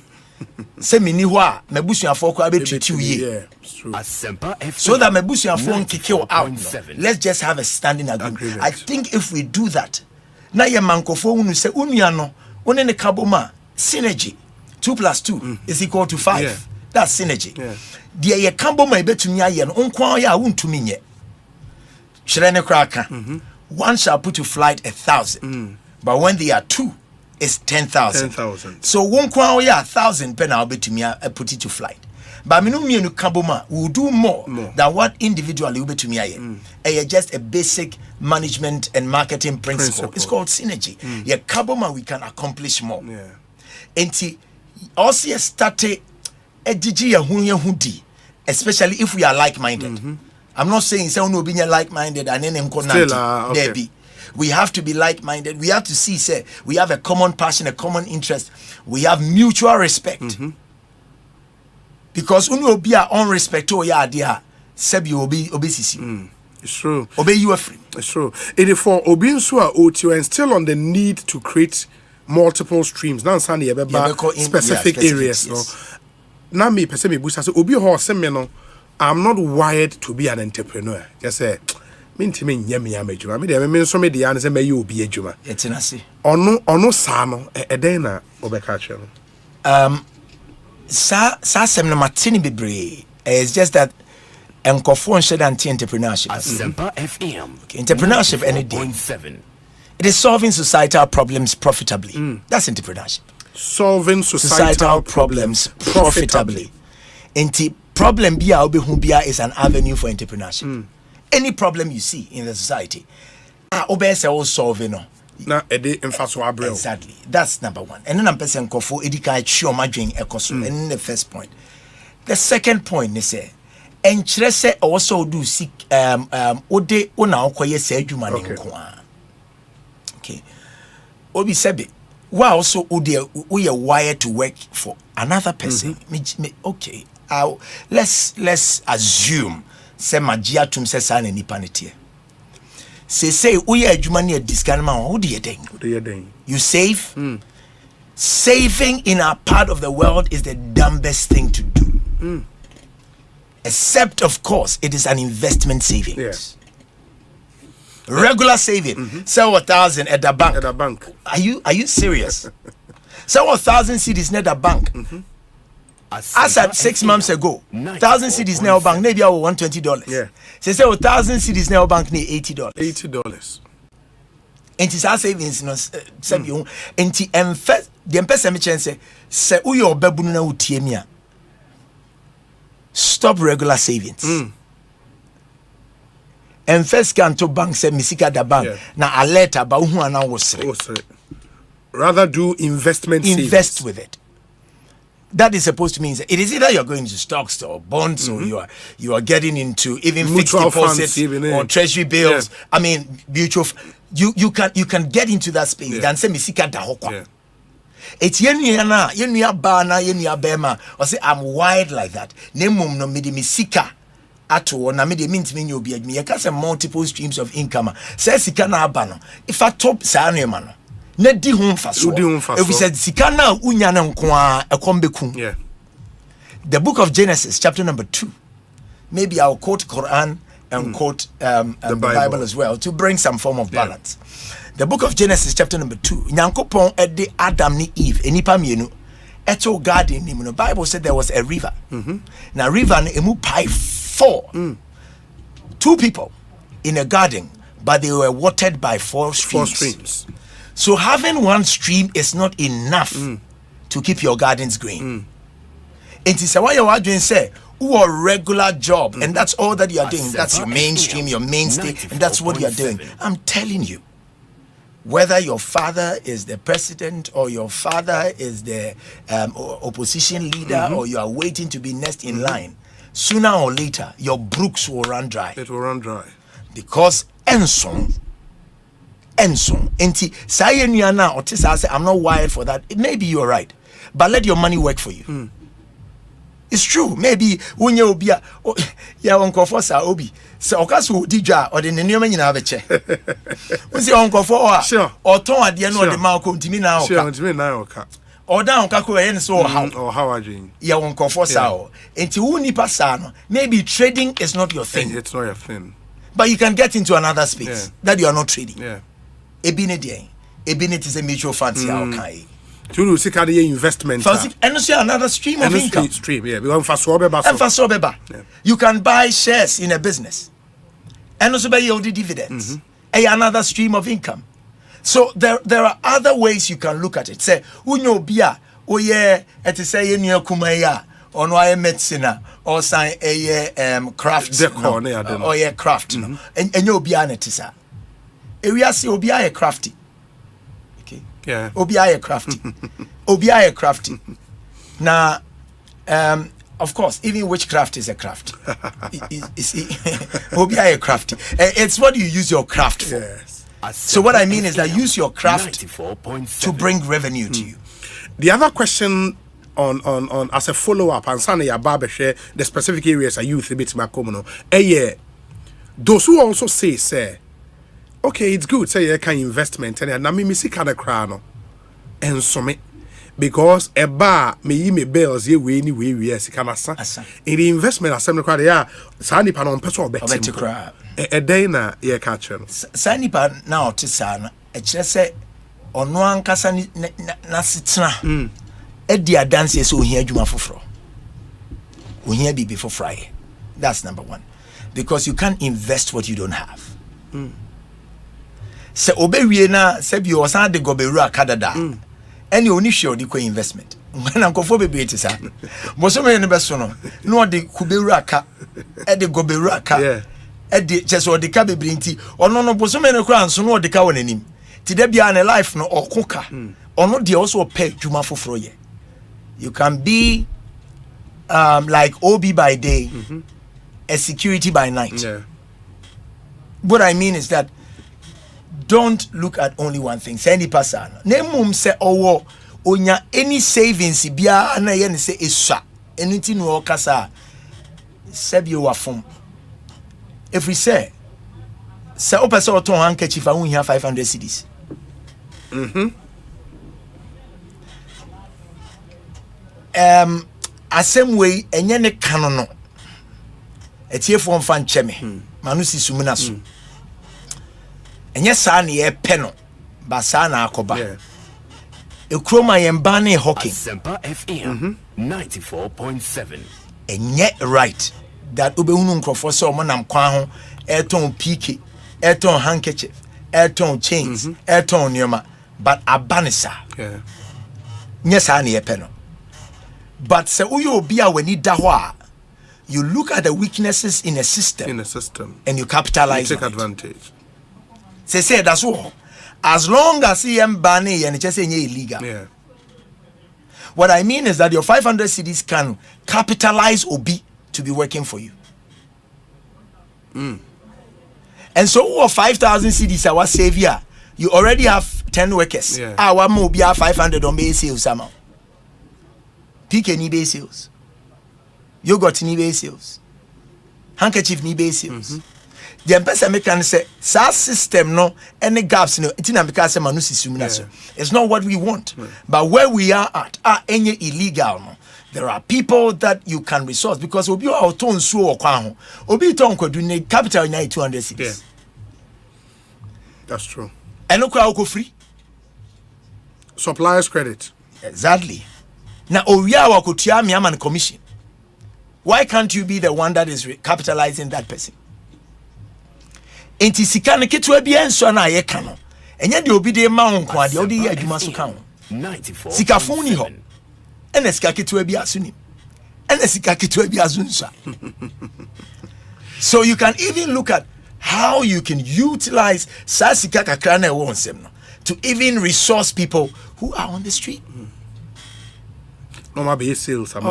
Se mini wa mebusuafo kwa be treat you ye. So that mebusuafo kick out. Let's just have a standing agreement. I think if we do that, na ye mankofo unu se unua no, one ne kaboma synergy. 2 + 2 is equal to 5. That's synergy. The ye kaboma ebetumi aye no onko ya wuntumi nye. Shirene kraka. One shall put to flight 1,000. But when they are 2, it's 10,000. So one kwa 1,000 pen I'll bet to me put it to flight. But me no kaboma will do more than what individually will be to me. Just a basic management and marketing principle. It's called synergy. Yeah, kaboma we can accomplish more. And also start a hudi, especially if we are like-minded. I'm not saying someone will be like-minded and then there be. We have to be like-minded. We have to see, say, we have a common passion, a common interest. We have mutual respect. Because when we be our respect, oh yeah, dear, Sebi obesisi. It's true. Obey you are free. It's true. It is for Obinsua OTO and still on the need to create multiple streams. Now, Sunday, specific areas. Yes. Now, me, person me busa so Obi ho se me no. I'm not wired to be an entrepreneur. Just say. Mintimi nyame amedjuma me de me so me de an se me ye obi adjuma etinase ono sa no eden na obeka kire sa sem na matini bebre. It's just that enkofo nshede anti-entrepreneurship. Asempa FM. Entrepreneurship any day. It is solving societal problems profitably. That's entrepreneurship. Solving societal problems profitably. Enti problem bia obehu bia is an avenue for entrepreneurship. Any problem you see in the society, obese all solving no. Na ede emfaso abrel. Exactly. That's number one. And then I'm person kofo edika chio madwen ekoso. And the first point. The second point is say enchire also do seek ode ona okoye se adwuma ne nko a. Okay. Obi sebe Wow, so we are wired to work for another person. Okay, let's assume say magia tum say sa na nipa netie. Say we are adwuma na discan ma wo de den. You save? Saving in our part of the world is the dumbest thing to do. Except, of course, it is an investment savings. Yes. Regular saving. Say 1,000 at the bank. At the bank. Are you serious? Say 1,000 cedis at the bank. As at 6 months ago, 1,000 cedis now bank maybe $120. Yeah. Say 1,000 cedis now bank need $80. $80. And it's our savings no save you. And the person me chance say uyo bebu na utie mi a. Stop regular savings. And first can to bank say misika da bank na alert about who ana wosre. Rather do investment savings. Invest with it. That is supposed to mean it is either you're going to stocks or bonds or you are getting into even fixed deposits or treasury bills. Yeah. I mean mutual you can get into that space than say misika da hokwa. It's yenu ba na yenu bema or say I'm wired like that. Nemum no mede misika ato na mede mintimi nyo bi adwumi. You can say multiple streams of income. Say sika na aba no. If I top sa no ma no. Na di ho mfaso. If we said sika na unya na nko a ekombeku. Yeah. The book of Genesis chapter number 2. Maybe I'll quote Quran and quote the Bible as well to bring some form of balance. The book of Genesis chapter number 2. Nyankopon ede Adam ni Eve enipa mienu eto garden ni no. Bible said there was a river. Now river ni emu pai 4. 2 people in a garden, but they were watered by 4 streams. So having one stream is not enough to keep your gardens green. It is why you're doing say a regular job and that's all that you are doing. That's your mainstream, your mainstay, and that's what you are doing. I'm telling you, whether your father is the president or your father is the opposition leader or you are waiting to be next in line, sooner or later your brooks will run dry. It will run dry. Because Enson enti say na otisa say I'm not wired for that. Maybe you're right, but let your money work for you. It's true. Maybe when you be ya onkofo sa obi se okaso odidwa or the nneoma nyina beche we say onkofo sure oton ade na ode ma ko ntimi na oka sure ntimi na oka oda onka ko yen so how adwin ya onkofo sa o enti wu nipa sa no maybe trading is not your thing. It's not your thing, but you can get into another space that you are not trading. Ebine is a mutual fund okay. To see kind of investment and see another stream of income. You can buy shares in a business and also buy yield dividends. Another stream of income. So there are other ways you can look at it. Say unyo bia oye eti say yenyo kumaya ono aye medicine or sign craft or ye craft no and you bia netisa area see obi aye crafty. Yeah. Obi aye crafty. Now, of course, even witchcraft is a craft. Obi aye crafty. It's what you use your craft for. Yes. So what I mean is that use your craft to bring revenue to you. The other question on as a follow-up, and Sunday Ababa share the specific areas are youth a bit macomono. Those who also say, okay, it's good. Say you can investment and na me see kind of crown and so me because a bar me bills ye we any way we can asa in the investment assembly crowd ya sani pan on person bet a day na ye catch sani pan now to sana e kire say ono ankasa na sitna e dia dance so ohia adwuma foforo ohia bibi foforo. That's number 1, because you can't invest what you don't have. Se obewie na se bi o san de goberu akadada ene oni hwe odi ko investment na nkofo bebe eti sa boso me ne beso no na odi kuberu aka e de goberu aka e de cheso odi ka bebiri nti ono no boso me ne kura nso na odi ka wonanim ti da bia ne life no okoka ono de also pay dwuma foforo ye. You can be like OB by day, a security by night. What I mean is that don't look at only one thing. Say any person. Name say owo onya any savings bia na ye ne say esua. Anything no kasa. Sebi wa form. If we say opese oton handkerchief a won 500 cedis. Asem way enye ne kano no. Etiefo mfa ncheme. Manu si sumuna so. Enye sa na ye pe no. Ba sa na akoba. Ekroma yemba ne hockey. Asempa FM 94.7. Enye right that obehunu nkrofo se omo nam kwan ho eton PK, eton handkerchief, eton chains, eton nioma, but abanisa. Nye sa na ye pe no. But se uyo obi a weni da ho a, you look at the weaknesses in a system. And you capitalize. You take advantage. Say that's all. As long as he banning and just say illegal. Yeah. What I mean is that your 500 cedis can capitalize Obi to be working for you. And so 5,000 cedis our savior, you already have 10 workers. Our Mobi 500 on base sales somehow. Pick any base sales. Yogurt ni base sales. Handkerchief ni base sales. The person can say SaaS system no any gaps no it na because manu sisumina so. It's not what we want. But where we are at any illegal no. There are people that you can resource because obi o ton so okwa ho. Obi ton kwadu ne capital na 200 cedis. That's true. And okwa free. Suppliers credit. Exactly. Now oria wa kotua me am commission. Why can't you be the one that is capitalizing that person? Enti sika ne ketwa bia nso na ye ka no. Enye de obi de ma wonko ade odi ye adwuma so ka ho. Sika fon ni ho. Ene sika ketwa bia so ni. Ene sika ketwa bia so nso. So you can even look at how you can utilize sika kakra na e wo nsem no to even resource people who are on the street. No ma be sales am.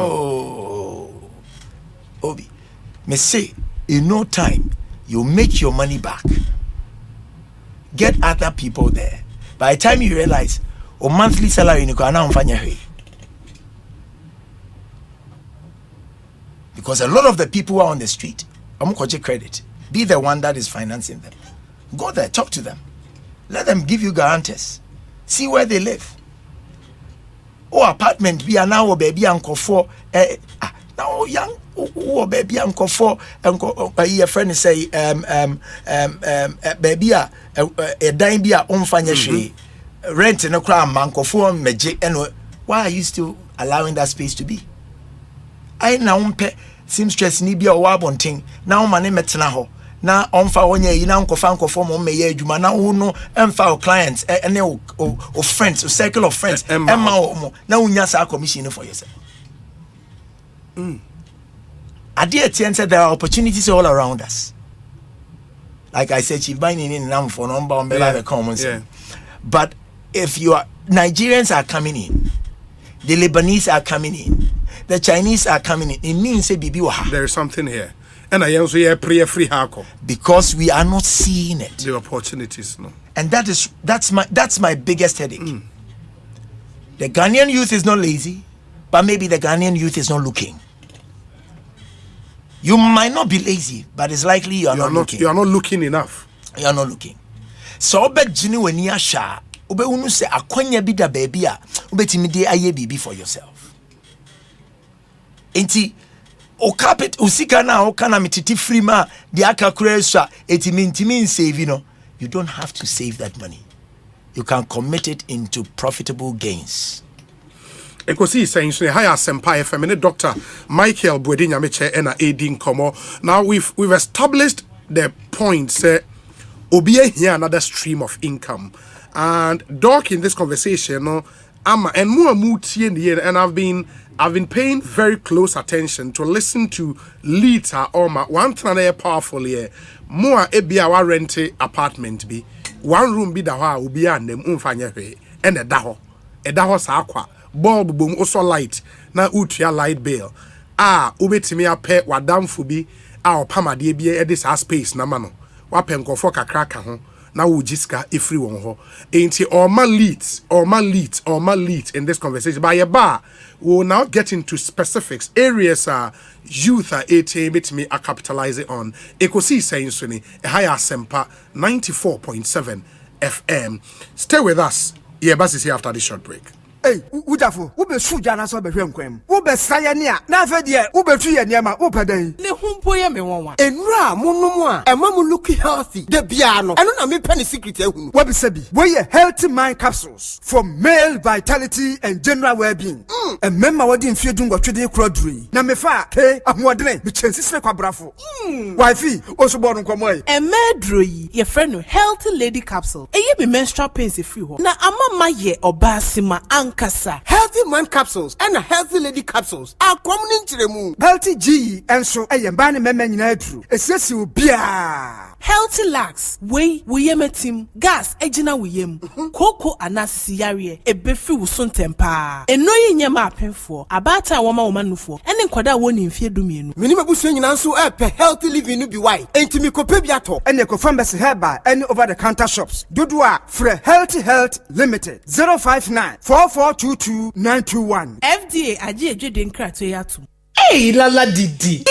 Obi, me say in no time you make your money back. Get other people there. By the time you realize, monthly salary you can now find. Because a lot of the people who are on the street, I'm going to credit. Be the one that is financing them. Go there, talk to them. Let them give you guarantors. See where they live. Apartment be now baby uncle for now young. Baby uncle for a friend say baby a dime be a unfanya rent no crime uncle for magic and why are you still allowing that space to be? I now seems stress ni be a wabonting now my name metna ho na onfa onye yi na uncle for mo me ye adwuma na wo no emfa clients and o friends, a circle of friends emma mo na unya sa commission for yourself. Said there are opportunities all around us. Like I said, Chief Binding in Nam for number on the common sense. But if you are Nigerians are coming in, the Lebanese are coming in, the Chinese are coming in, it means there is something here. And I also hear free hako. Because we are not seeing it. The opportunities, no. And that's my biggest headache. The Ghanaian youth is not lazy, but maybe the Ghanaian youth is not looking. You might not be lazy, but it's likely you are not looking. You are not looking enough. You are not looking. So obe jini weni asha, obe unu se akwanya bida baby a, obe timide aye bibi for yourself. Enti o carpet usika na o kana mititi free ma di aka kresha etimin save no. You don't have to save that money. You can commit it into profitable gains. Ekosiisen so high Asempa FM Dr. Michael Bwedinya meche na aiding komo. Now we've established the point say obi here another stream of income. And Doc in this conversation and more mutie in the and I've been paying very close attention to listen to Lita Oma one thing powerful here. More ebia wa rent apartment be one room be da ho obi and them umfanya hwe and e da ho sa akwa bulb boom also light na utua light bill ubetimi ape wadamfo bi opamade bi e dis space na ma no wape nkofo kakra ka ho na wo jiska efri won ho enti or ma lead in this conversation by ba we will now get into specifics areas youth are bit me capitalizing on Ekosiisen so ni higher Asempa 94.7 FM. Stay with us. Yeah, Bas is here after this short break. Hey, Udafo, ube suja na so be hwemkwem. Ube sayania, na afa de ube tu ye niam ube dey. Ne humpo ye me wonwa. Enra munum a, ema mu look healthy. De bia no. Eno na me penny secret ehunu. Wabi sabi, we healthy mind capsules for male vitality and general well-being. Emema wadi mfie dungo twede krodri. Na me fa ke ahoɔdene me chansisire kwabrafo. Wifi, osubo no nkomo yi. Emedro yi, ye friend no healthy lady capsule. Eye be menstrual pains free ho. Na amama ye obasima Ankasa. Healthy man capsules and a healthy lady capsules are common in Chiremu. Healthy G and so a yambani memen in Edru. Essential beer. Healthy lax. We yemetim. Gas ejina wiyem. Koko anasi yare. E befi usun tempa. E no ye nyema apenfo. Abata wama womanufo. Ene nkwada woni mfie dumienu. Minima busu nyina nso pe healthy living no bi why. Enti mi kope bi ato. Ene ko pharmacy herba any over the counter shops. Dodua Fre Healthy Health Limited 059 4422921. FDA aji ejede nkrato yatu. Hey lala didi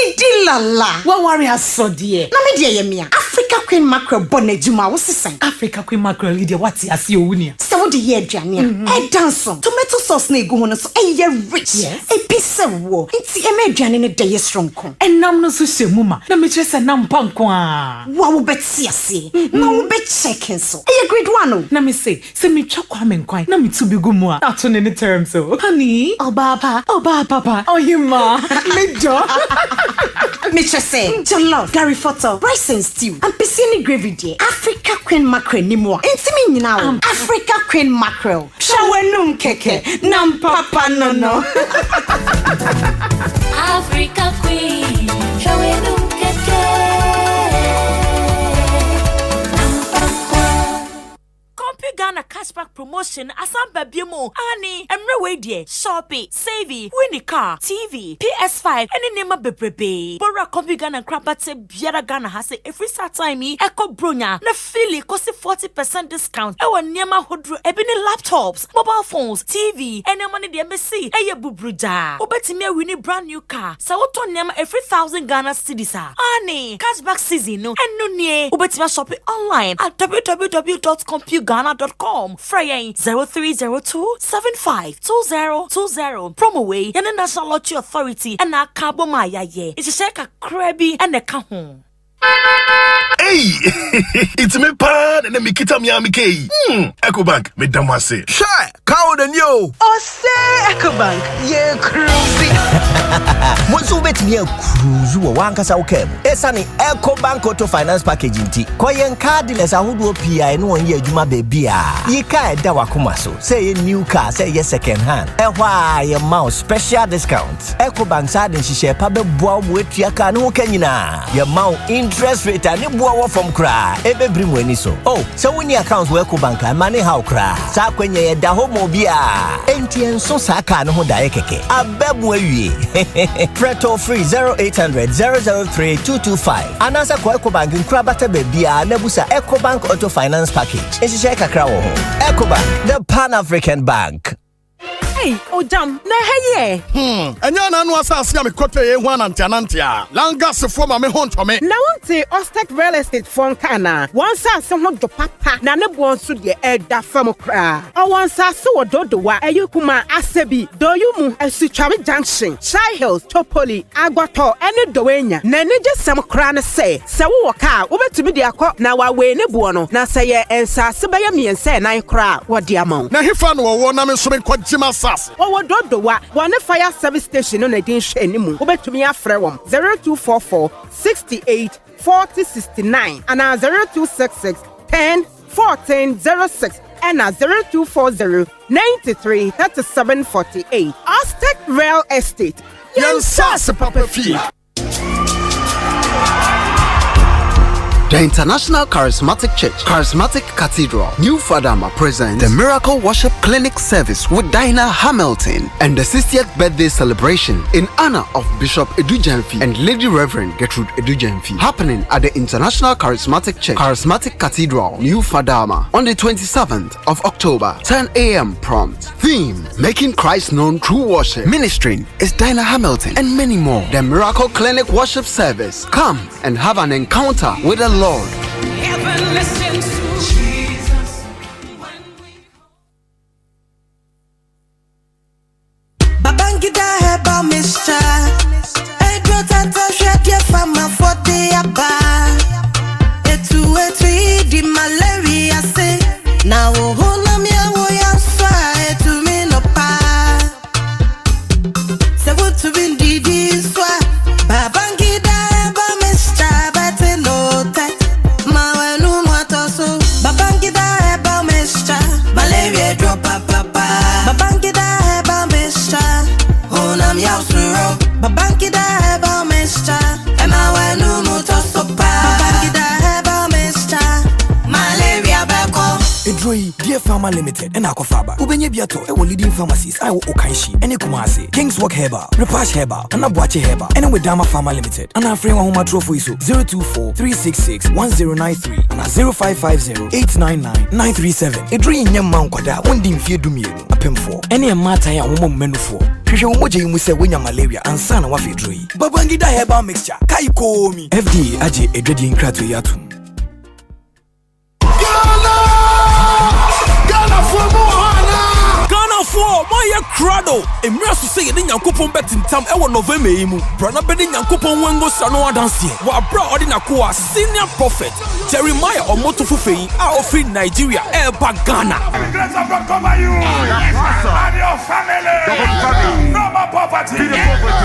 lala wa worry asodie na me de ye me Africa Queen Mackerel bonejuma wo sesan Africa Queen Mackerel de what ase owunia se wo de ye aduane e danso tomato sauce na egu ho no so e ye rich e pisse wo nti e me aduane ne de ye strong kon enam no so shemu ma na me kire se nam panko a wa wo beti ase na wo be checking so e ye grade 1 o na me say se me twa kwa me nkwan na me tu bi gu mu a na to ne ne term so honey oba papa oh you ma Major. Mr. Say, jollof, Gary photo, rice and stew, and piscine gravy dear. Africa Queen Mackerel ni mo. Intimi now. Africa Queen Mackerel. Shawenum keke, nam papa no. Africa Queen, shawenum keke. Ghana cashback promotion Asempa biemo ani emre we die Shopee Savvy win car TV PS5 any name bebrebe bora copy Ghana crapate biara Ghana has a free start time eco bronya na fili kosi 40% discount ewa niema hodro ebini laptops mobile phones TV any money the embassy eye bubruja obetimi win brand new car sa woto niema every 1,000 Ghana cedis ani cashback season no enu nie obetimi shop online at www.compugana.com Fraying 0302752020 promo way and the National Lottery Authority and our cabo maya ye it's a shake a crabby and a kahon. Hey, it's me pan and me kita mi amike. Ecobank me damase. Shy, cow the new. Osei Ecobank, ye cruisy. Bonsu bet me cruise wo wankasa wokem. Esani Ecobank Auto Finance Package nti. Koyen cardless ahodo PI no won ye adwuma bebia. Ye ka eda wakoma so. Say ye new car, say ye second hand. Ehwa ye mouse special discount. Ecobank sa den hihye pa beboa mo etua ka no kanyina. Ye mouse interest rate ani boa from cry. Ebe brim weni so. Oh, so when your accounts work bank money how cry. Sa kwenye ye da homo bia. Enti enso sa ka no ho da keke. Abebu awie. Preto free 0800 003 225. Anasa kwa Ecobank nkrabata bebia na busa Ecobank Auto Finance Package. Ehihye kakra wo ho. Ecobank, the Pan-African Bank. Hey, Odam, na heye. Anya na anu asase ya me kope ye ho anantia. Langas fo ma me hontome. Na wonte Ostek Real Estate fon kana. Wonsa se ho do papa na ne bonsu de eda fam kra. Wonsa se wododowa ayukuma asebi doyumu Asutwame Junction, Shy Hills, Topoli, Agwato, ene dowenya. Na ne jesem kra ne se wo ka wobetumi de akọ na wa we ne buo no. Na se ye ensa se be ye miense nan kra wo de amon. Na hifa no wo na me so me kwagima Dodowa, one fire service station on a din shenimu. Ubetumi afre wom 0244 68 40 69 and 0266 10 14 06 and 0240 93 37 48. Aztec Real Estate. Yes, papa fee. The International Charismatic Church, Charismatic Cathedral, New Fadama presents the Miracle Worship Clinic Service with Dinah Hamilton and the 60th birthday celebration in honor of Bishop Edu Jamfi and Lady Reverend Gertrude Edu Jamfi, happening at the International Charismatic Church, Charismatic Cathedral, New Fadama on the 27th of October, 10 a.m. prompt. Theme: Making Christ Known Through Worship. Ministering is Dinah Hamilton and many more. The Miracle Clinic Worship Service. Come and have an encounter with the Lord. Heaven listens to Jesus. Babangida heba Mr. Edro tata shete fama for the aba. Etu di malaria say. Na wo hona mi awo ya swa etu mi no pa. Se wo tu bin di swa. Babangida heba Mr. Bate no te. Mawenu mwatoso. Babangida heba Mr. Malaria drop papa. Babangida heba Mr. Honam ya usuro. Babangida heba Mr. Ema wenu mwatoso pa. Babangida heba Mr. Malaria beko. Edroi, Dear Pharma Limited, and Akofaba. Ubenye biato, e leading pharmacies, I will Okaishi, and Kumasi, King's Walk Herbal, Repash Herbal, and Abuache Herbal, and with Dama Pharma Limited, and our friend Wahuma Trofoiso, 024-366-1093, and 0550-899-937. Edroi Nyam Mount Koda, one dim fear Dumiano, a pim for, any a matter ya woman menu for. Krisha umoja imuse wenya malaria, and sana wafi Edroi. Babangida Herbal Mixture, Kaiko mi. FDA aje Edredi Inkrato Yatum. Ghana for my crado. Emirasu say the Yankupon bet in time ewa November emu. Brana bedi Yankupon wengo sanoa dansie. Wa bra ordina kuwa senior prophet Jeremiah Omotofufei are offering Nigeria Eba Ghana. Grace of God cover you and your family. No more poverty.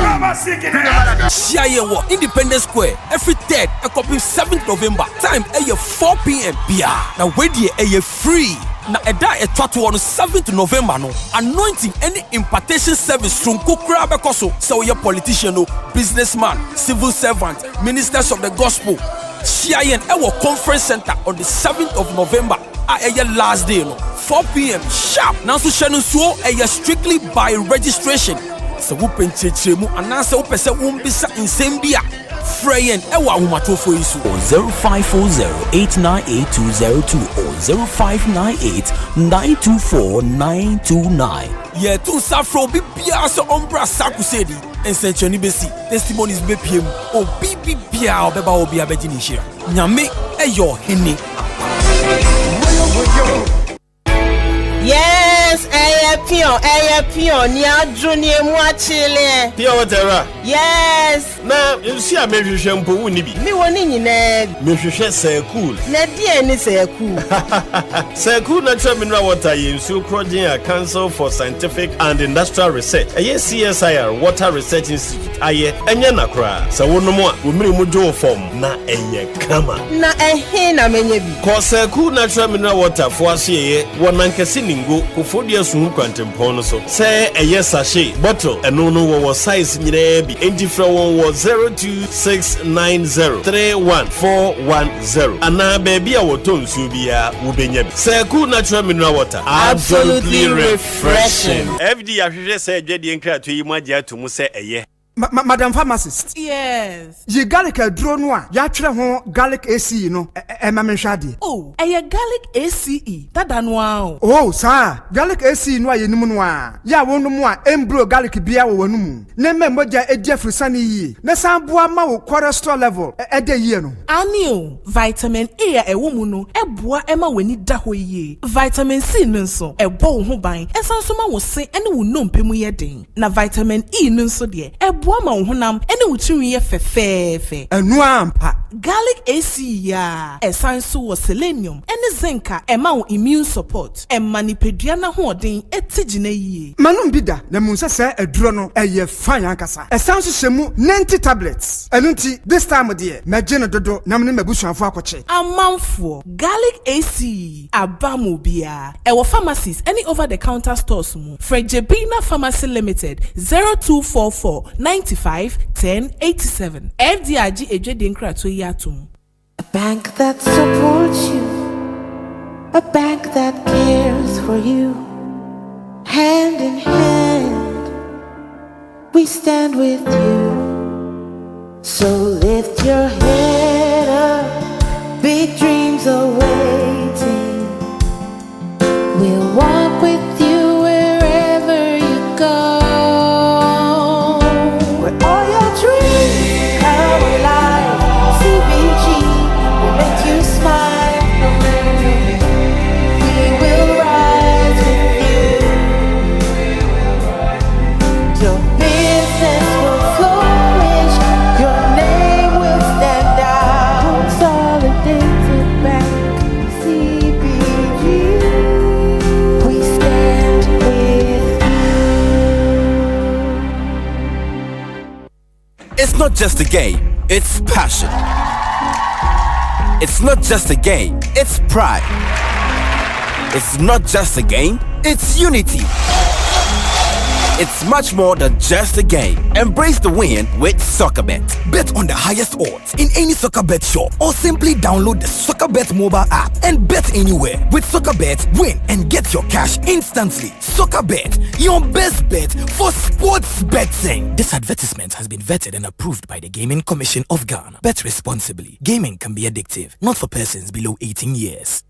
No more sickness. Shia Independence Square every 3rd a copy 7th November. Time 4 p.m. Bia. Now where the free. Na eda etwato on 7th November no anointing any impartation service from kokra bekoso so your politician no businessman civil servant ministers of the gospel Shiayen ewo conference center on the 7th of November a last day no 4 p.m. sharp now so shenu so strictly by registration so wo penchechemu anase wo pese wo mbisa insembia Freyen ewa humatofo isu 0540-898-202 or 0598-924-929. Yeah, to safro bi bia so ombra sakusedi ensenchani besi testimonies be piem o bibi bia obeba obi abegini hira nyame eyo hene. Yes, pion, ni adruni emu achile. Pion whatever. Yes. Na, you see a measure mpo wuni bi. Mi woni nyine. Mehwehwe say cool. Na die ni say cool. Say cool natural mineral water ye nsu project a Council for Scientific and Industrial Research. Aye CSIR Water Research Institute. Aye enye na kra. Sa wonomo a omiri mu jo form na enye kama. Na ehe na menye bi. Ko say cool natural mineral water for asiye wonankese ningo kofodia su kwantempon so. Say eye sachet bottle eno no wo size nyina bi. Enti fra won wo 02690314110 ana baby a woton su bia wo benya bi. Say cool natural mineral water absolutely refreshing. FD ahwehwe say adwade nkrato yi mu agya to mu say eye. Madam Pharmacist. Yes. Ye garlic adro no a ya twere ho garlic ACE no ma menhwade. Oh, garlic ACE. Tada no a. Oh, sir. Garlic ACE no a yenim no a. Ya wonu mu a embro garlic bia wo wanu mu. Ne memmoja edia frusane yi. Ne sanboa ma wo cholesterol level ede yi no. Ani vitamin A ewo mu no eboa ema wani da ho yi. Vitamin C no nso ebo wo ho ban. Esanso ma wo se ene wo nompemu ye den. Na vitamin E no nso de boama honam ene wutumi ye fefefe enu ampa garlic ACE ya esanso wo selenium ene zinc ema wo immune support emanipedua na hoden etigina yie manum bida na munsese aduro no eye fan ankasa esanso shemu 90 tablets enunti this time there magene dodo na me mabusuafo akoche amanfo garlic ACE abamu bia e wo pharmacies any over the counter stores mu Frejebina Pharmacy Limited 0244 95 10 87 FDRG ejede nkrato yi atum bank that supports you, a bank that cares for you. Hand in hand, we stand with you. So lift your head up, big dreams are waiting. We'll walk with you wherever you go. Where all your dreams come alive, CBG will make you smile. We will rise with you. Your business will flourish, your name will stand out. Consolidated Bank, CBG. We stand with you. It's not just a game, it's passion. It's not just a game, it's pride. It's not just a game, it's unity. It's much more than just a game. Embrace the win with SoccerBet. Bet on the highest odds in any SoccerBet shop or simply download the SoccerBet mobile app and bet anywhere. With SoccerBet, win and get your cash instantly. SoccerBet, your best bet for sports betting. This advertisement has been vetted and approved by the Gaming Commission of Ghana. Bet responsibly. Gaming can be addictive, not for persons below 18 years.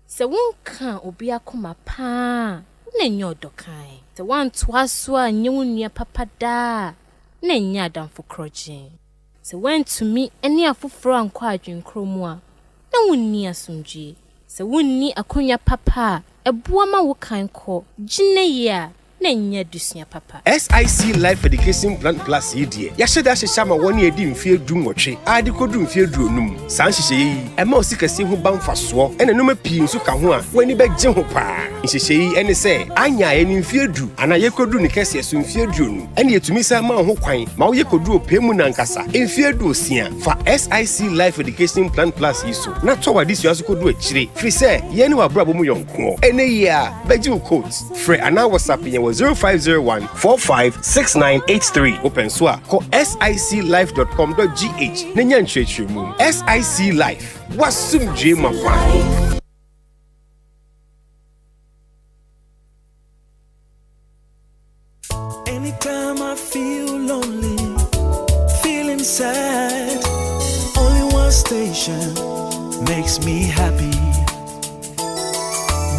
So one can obia kuma pa nenyo dokai. The one twaswa nyunya papada nenya dan for crochin. So went to me any afufro and quadrin cromwa. No one near sumji. So one ni akunya papa a buama wukan ko jine ya nenya dusia papa. SIC Life Education Plan Plus idea. Yashada shama 1 year dim fear doom watching. I decodum fear drum. Sanshi, a mouse see who bound for swore, and a number pin so kahua when he begged Jim Hopa. She and say, Anya and in fear do, and I could do Nicasia soon fear drum. And yet to miss a man who quine, Mauye could do Pemunankasa, in fear do sian for SIC Life Education Plan Plus iso. Not toward this you also could do a chili. Free say, Yenua Brabo Young, and a year, Beju coats. Free and I was up in 0501 456983. Open soa call siclife.com.gh. Nenyan church room. SIC Life. What's some dream of one? Anytime I feel lonely, feeling sad, only one station makes me happy.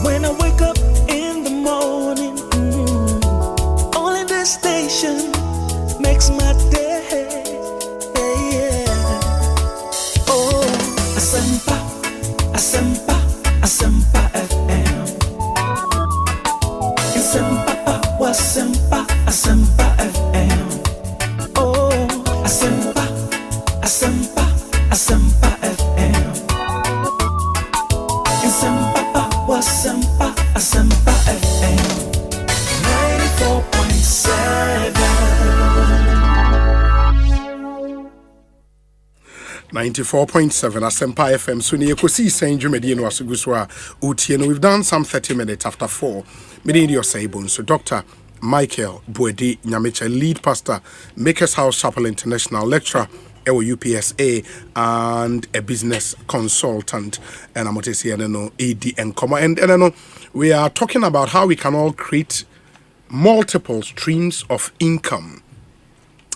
When I wake up in the morning, only this station makes my day. Oh, Asempa, Asempa, Asempa FM. Asempa, Asempa, Asempa FM. Oh, Asempa, Asempa, Asempa FM. Asempa, Asempa, Asempa FM. 94.7 Asempa FM. So ni Ekosiisen On Asempa no asuguswa utieno. We've done some 30 minutes after 4. Mede ndi Osei Bonsu. Dr. Michael Boedi Nyamecha, lead pastor, Makers House Chapel International, lecturer at UPSA, and a business consultant. And I'm going to say, AD and comma. And we are talking about how we can all create multiple streams of income.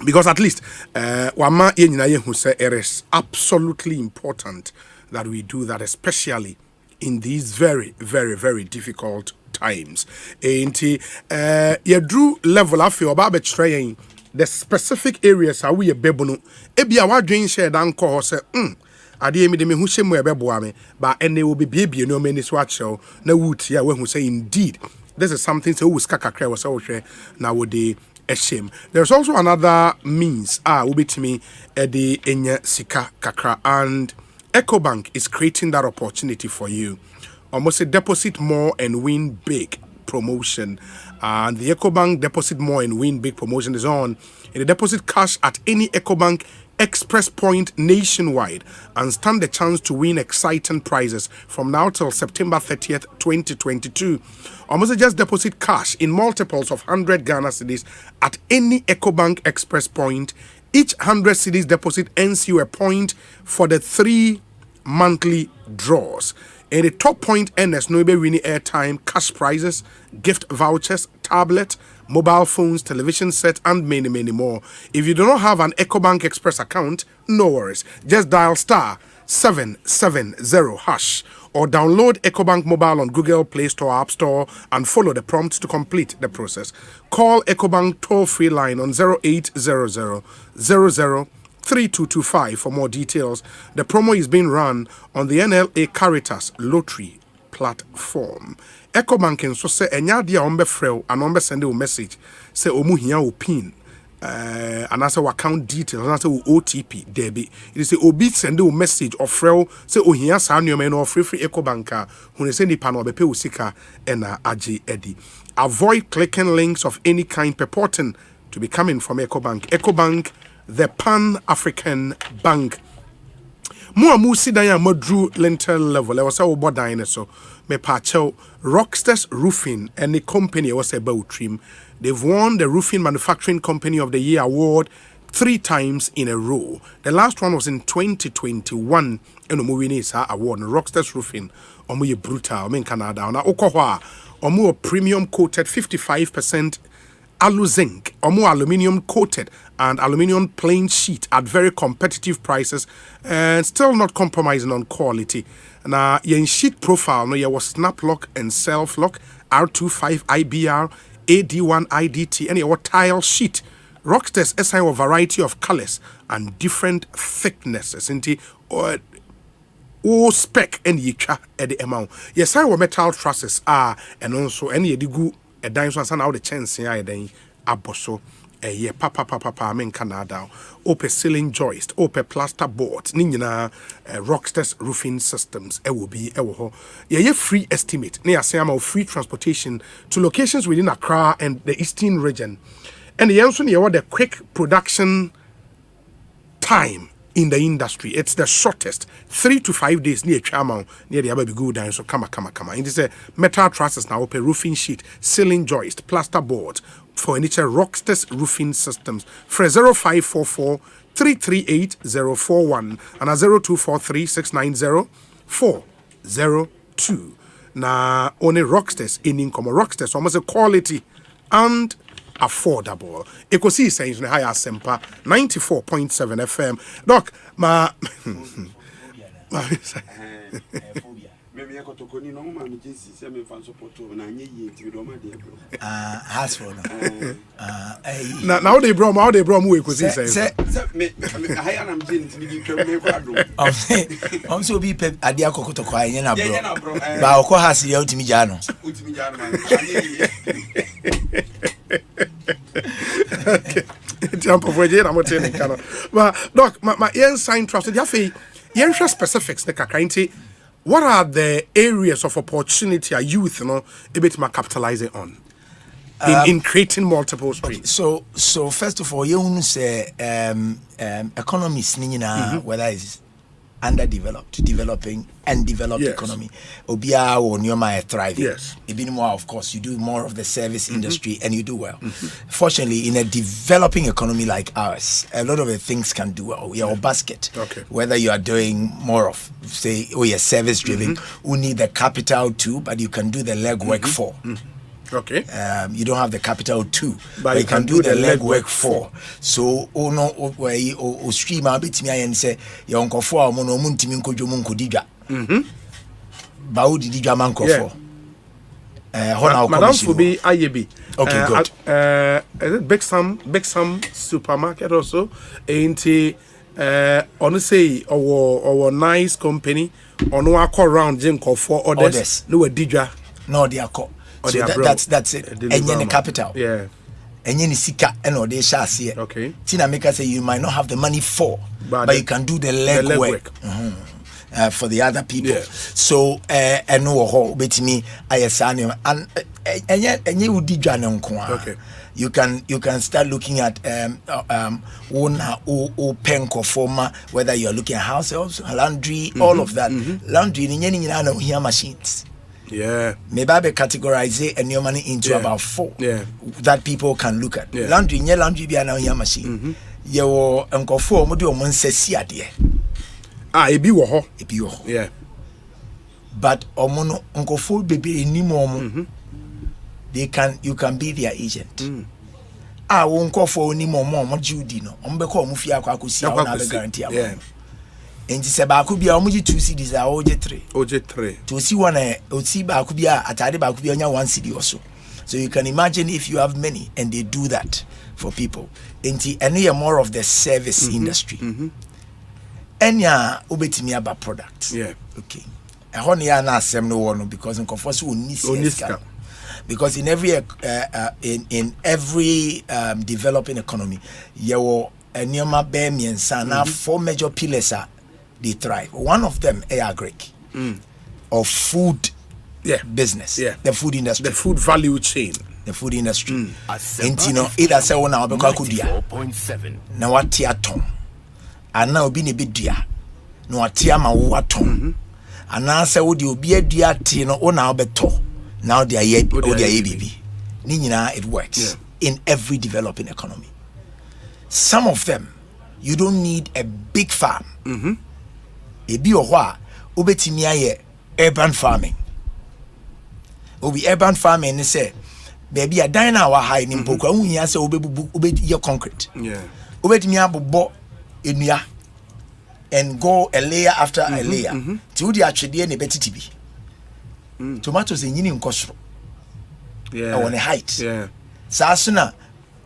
Because at least, it is absolutely important that we do that, especially in these very, very, very difficult times. And you drew level of your babbage trying the specific areas are we a bebono. Ebia wa drain share dan call say, Adi me de me who shame we beboame, but and they will be baby no many swatch show, no wood, yeah, when who say indeed. This is something so who skaka was so share now would they a shame. There's also another means will be to me the enya sika kakra, and EcoBank is creating that opportunity for you. Almost a deposit more and win big promotion. And the EcoBank deposit more and win big promotion is on. You deposit cash at any EcoBank Express Point nationwide and stand the chance to win exciting prizes from now till September 30th, 2022. Almost just deposit cash in multiples of 100 Ghana cedis at any EcoBank Express Point Each 100 cedis deposit earns you a point for the 3 monthly draws. And the top point earners no be winning airtime, cash prizes, gift vouchers, tablet, mobile phones, television set, and many, many more. If you do not have an EcoBank Express account, no worries. Just dial *770# or download EcoBank Mobile on Google Play Store, App Store, and follow the prompts to complete the process. Call EcoBank toll-free line on 0800 3225 for more details. The promo is being run on the NLA Caritas Lottery platform. EcoBank nso say enya dia ombe frel and ombe send a message say omu hia o pin and as our account details and as OTP debi. It is say obi send a message or frel say o hia sa nneoma no free EcoBank hu say nipa no bepe usika na age edi. Avoid clicking links of any kind purporting to be coming from EcoBank. EcoBank, the Pan-African Bank. Mu si dan ya madru lintel level. I was say obo dan so me pacho Rockstars Roofing and the company was about trim. They've won the Roofing Manufacturing Company of the Year award 3 times in a row. The last one was in 2021 and Omuwinisa award Rockstars Roofing. Omu brutal in Canada. Na okohwa omu premium coated 55% alu zinc, omu aluminium coated and aluminium plain sheet at very competitive prices and still not compromising on quality. Now, yen sheet profile, no, there was snap lock and self lock, R25 IBR, AD1 IDT, and your tile sheet. Rockstars assign a variety of colors and different thicknesses. Inti or spec and yicha at the amount. Yes, I metal trusses are and also any digu a dime so now the chance here then aboso. Yeah, papa men Canada. Ope ceiling joist, ope plaster board, Nina Rockstars Roofing Systems. It will be yeah, free estimate. Near Siam free transportation to locations within Accra and the Eastern region. And the answer near the quick production time in the industry. It's the shortest 3 to 5 days near Chamau, near the Ababy Good down. So come. It is a metal trusses now, open roofing sheet, ceiling joist, plaster board for furniture, Rockstars Roofing Systems. For 0544 338 041 and 0243 690 402. Now, only Rockstars in income. Rockstars almost a quality and affordable. Ekosiisen On Asempa 94.7 FM. Doc, now they brought me Ekosiisen. I'm so be adia kokoto kwa yena bro. Ba okọ hasi ya utimi jano. Okay. Jump over here, I'm telling you. But Doc, my yen sign trusted. Yafi, yen specifics the kakranti. What are the areas of opportunity a youth, a bit more capitalizing on in creating multiple streams? Okay, so first of all, you say economies, whether it's underdeveloped, developing, and developed economy. Obia or Nyoma thriving. Yes. Even more, of course, you do more of the service industry and you do well. Fortunately, in a developing economy like ours, a lot of the things can do well. We are a basket. Okay. Whether you are doing more of, say, you're service driven, who need the capital too, but you can do the legwork for. Okay. You don't have the capital too, but you can do the legwork for. So, o stream a bit me and say, your uncle for mono muntimi nkojomu nkodidwa. Ba o dididwa man kofo. Madam Fubi Ayebi. Okay, good. Is it Big Sam supermarket also? Ain't honestly our nice company on walk around Jim for others. No didwa. No they are called. So that's it. And the capital. Yeah. And you sika and or they shall see it. Okay. Tina Maker say you might not have the money for, but you can do the legwork. For the other people. Yeah. So and no bet me and you did okay. You can start looking at penko forma, whether you're looking at house helps, laundry, all of that. Laundry in here machines. Yeah. Maybe I categorize it and your money into about 4 that people can look at. Yeah. Laundry be an here machine. Yewo nkofo mo de o nsasi ade. Ebi wo ho. Yeah. But omono nkofo bebe ni mo you can be their agent. Wo nkofo ni mo Judy no. Ombe ko mo fie akwa akosi a na be guarantee am. Yeah. Enti se ba ko bia o mo ji 2 cedis a o je 3. To see one o see ba ko bia atade ba ko bia nya 1 cedi also. So you can imagine if you have many and they do that for people. Enti any more of the service industry. Enya obetimi aba product. Yeah. Okay. Ehon ya na asem no one because nkofo so oniska. Because in every developing economy, you enyoma be miensa na 4 major pillars they thrive. One of them agric or food business. The food industry. The food value chain. The food industry. And you know, either say one or 94.7. Na wati atom. Ana obi ne bedia. No wati ama wo atom. Ana say wo de obi adua ti no ona obeto. Now they are baby. It works in every developing economy. Some of them, you don't need a big farm. Ebi ohwa obetimi aye urban farming. Obi urban farming say baby a dina wa high ni mpokwa unhia say obebu concrete. Obetimi abobo enua and go a layer after a layer. Ti udi atwede na betitibi. Tomatoes enyini nkosro. On a height. Sasuna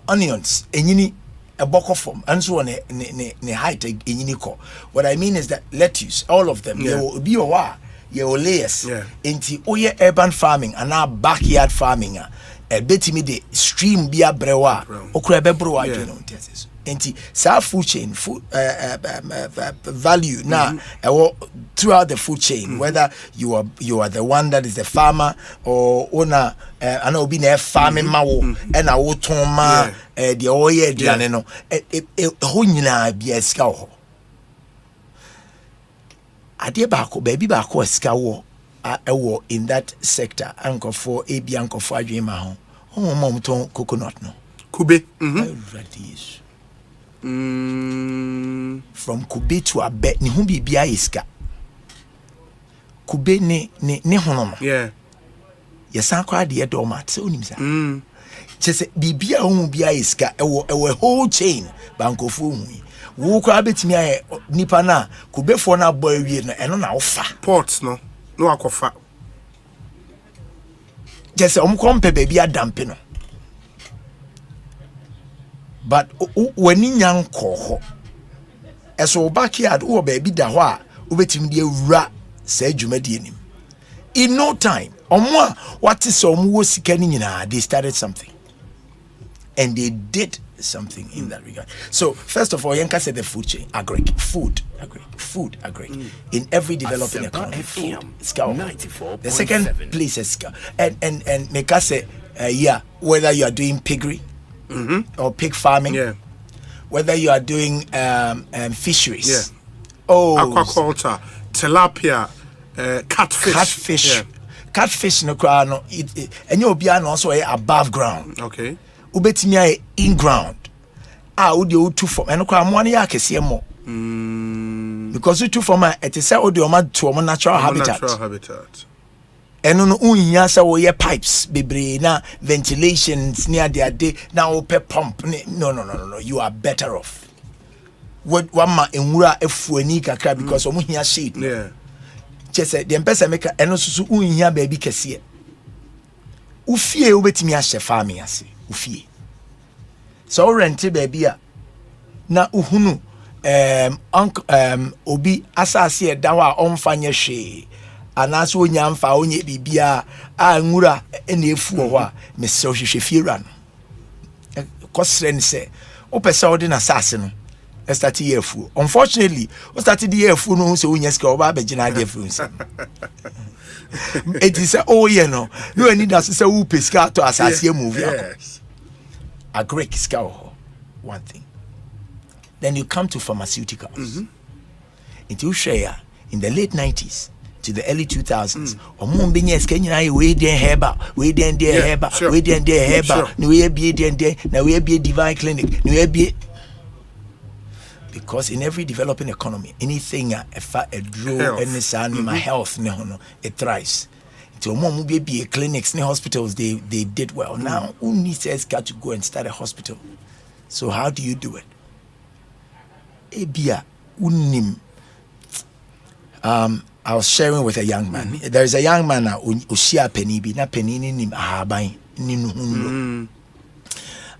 onions enyini eboko form and so on a height enyini ko. What I mean is that lettuce, all of them, they will be layers. Enti oye urban farming and now backyard farming betimi the stream bia brewa okura bebro adweno ntiaseso. Enti food chain value now throughout the food chain, whether you are the one that is the farmer or owner and obi na farming mawo and a wotoma the oye diane no ho nyina bia ska ho ade ba ko baby ba ko ska wo in that sector anko for ebi anko for adwema ho mom ton coconut no kube from kube to abe ni hu bibia iska kube ne hono no yes akwa de domat so onim sa chese bibia hu bia iska ewo whole chain bankofu hu wo kwa betimi aye nipa na kubefo na agbo awie no eno na ofa ports no akofa chese omkompe bibia dampe no. But when young coho, as o backyard or baby da wa, ubetim de ra, said you made him. In no time, or more, what is so was scanning they started something. And they did something in that regard. So, first of all, Yanka said the food chain, food. In every developing economy, food. The second place is and make us say, whether you are doing piggery, or pig farming, whether you are doing fisheries, aquaculture, tilapia, catfish no kwa no and you be also above ground. Okay, ubetimi in ground. Udi utu from and kwa mwani ya kesi mo. Because utu from it is say odi oma to natural habitat. Eno no unya sa wo ye pipes bebre na ventilations near their day na open pump no you are better off what one ma enwura efuani kakra because omo hia shade chese the person make eno susu unya baby kese ufie obetimi ahye farming ase ufie so rent baby a na uhunu obi asase e dawa omfanye hwe anaso onyamfa onye bibia nwura ene efu ho a mese ohwehwe fiera no kosre ne se opese odi na sase no start yefu unfortunately o start the yefu no so onya ska oba abegina de efu nse it is no need us say who pesca to asase move a great skill one thing. Then you come to pharmaceuticals. Into share in the late 90s to the early 2000s. Omon binyes Kenya we den herba, we den there herba, we den there herba, no we be den there, now we be divine clinic, no we be because in every developing economy, anything a draw any health it thrives. So more be clinics, hospitals, they did well. Now who needs got to go and start a hospital? So how do you do it? Ebia unim. I was sharing with a young man. There is a young man na ushia penny bi na penny ni ahaban ni nuhunlo.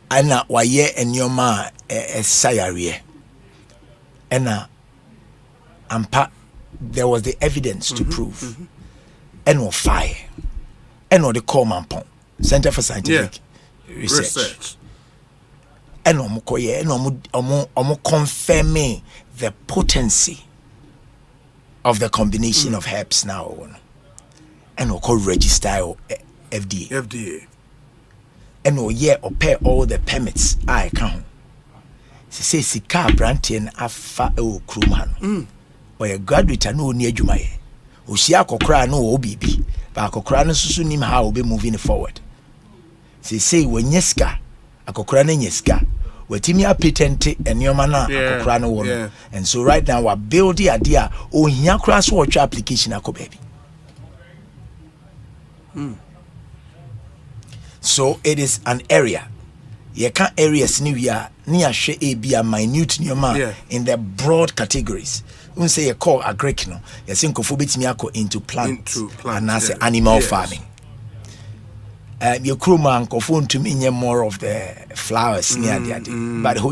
Ana waye enyoma sayare. Ena ampa there was the evidence to prove. Eno fire. Eno the call mampon Center for Scientific Research. Eno mukoye eno confirming the potency of the combination of herbs now. And we'll register FDA. And we'll pay all the permits I count. Say Sika Brantin afa Kruman. Or a graduate and no near Jumaye. Usia Kokra no OBB. But Kokra no Susunim how will be moving forward. Say when Yeska, a Kokra Yeska. Wetimia patent and your mana and so right now we're building idea here cross watch application baby. So it is an area. You can't areas near she be a minute in the broad categories. We say you call agric no. You think of into plant and as animal farming. Your crew man phone to me more of the flowers near the but who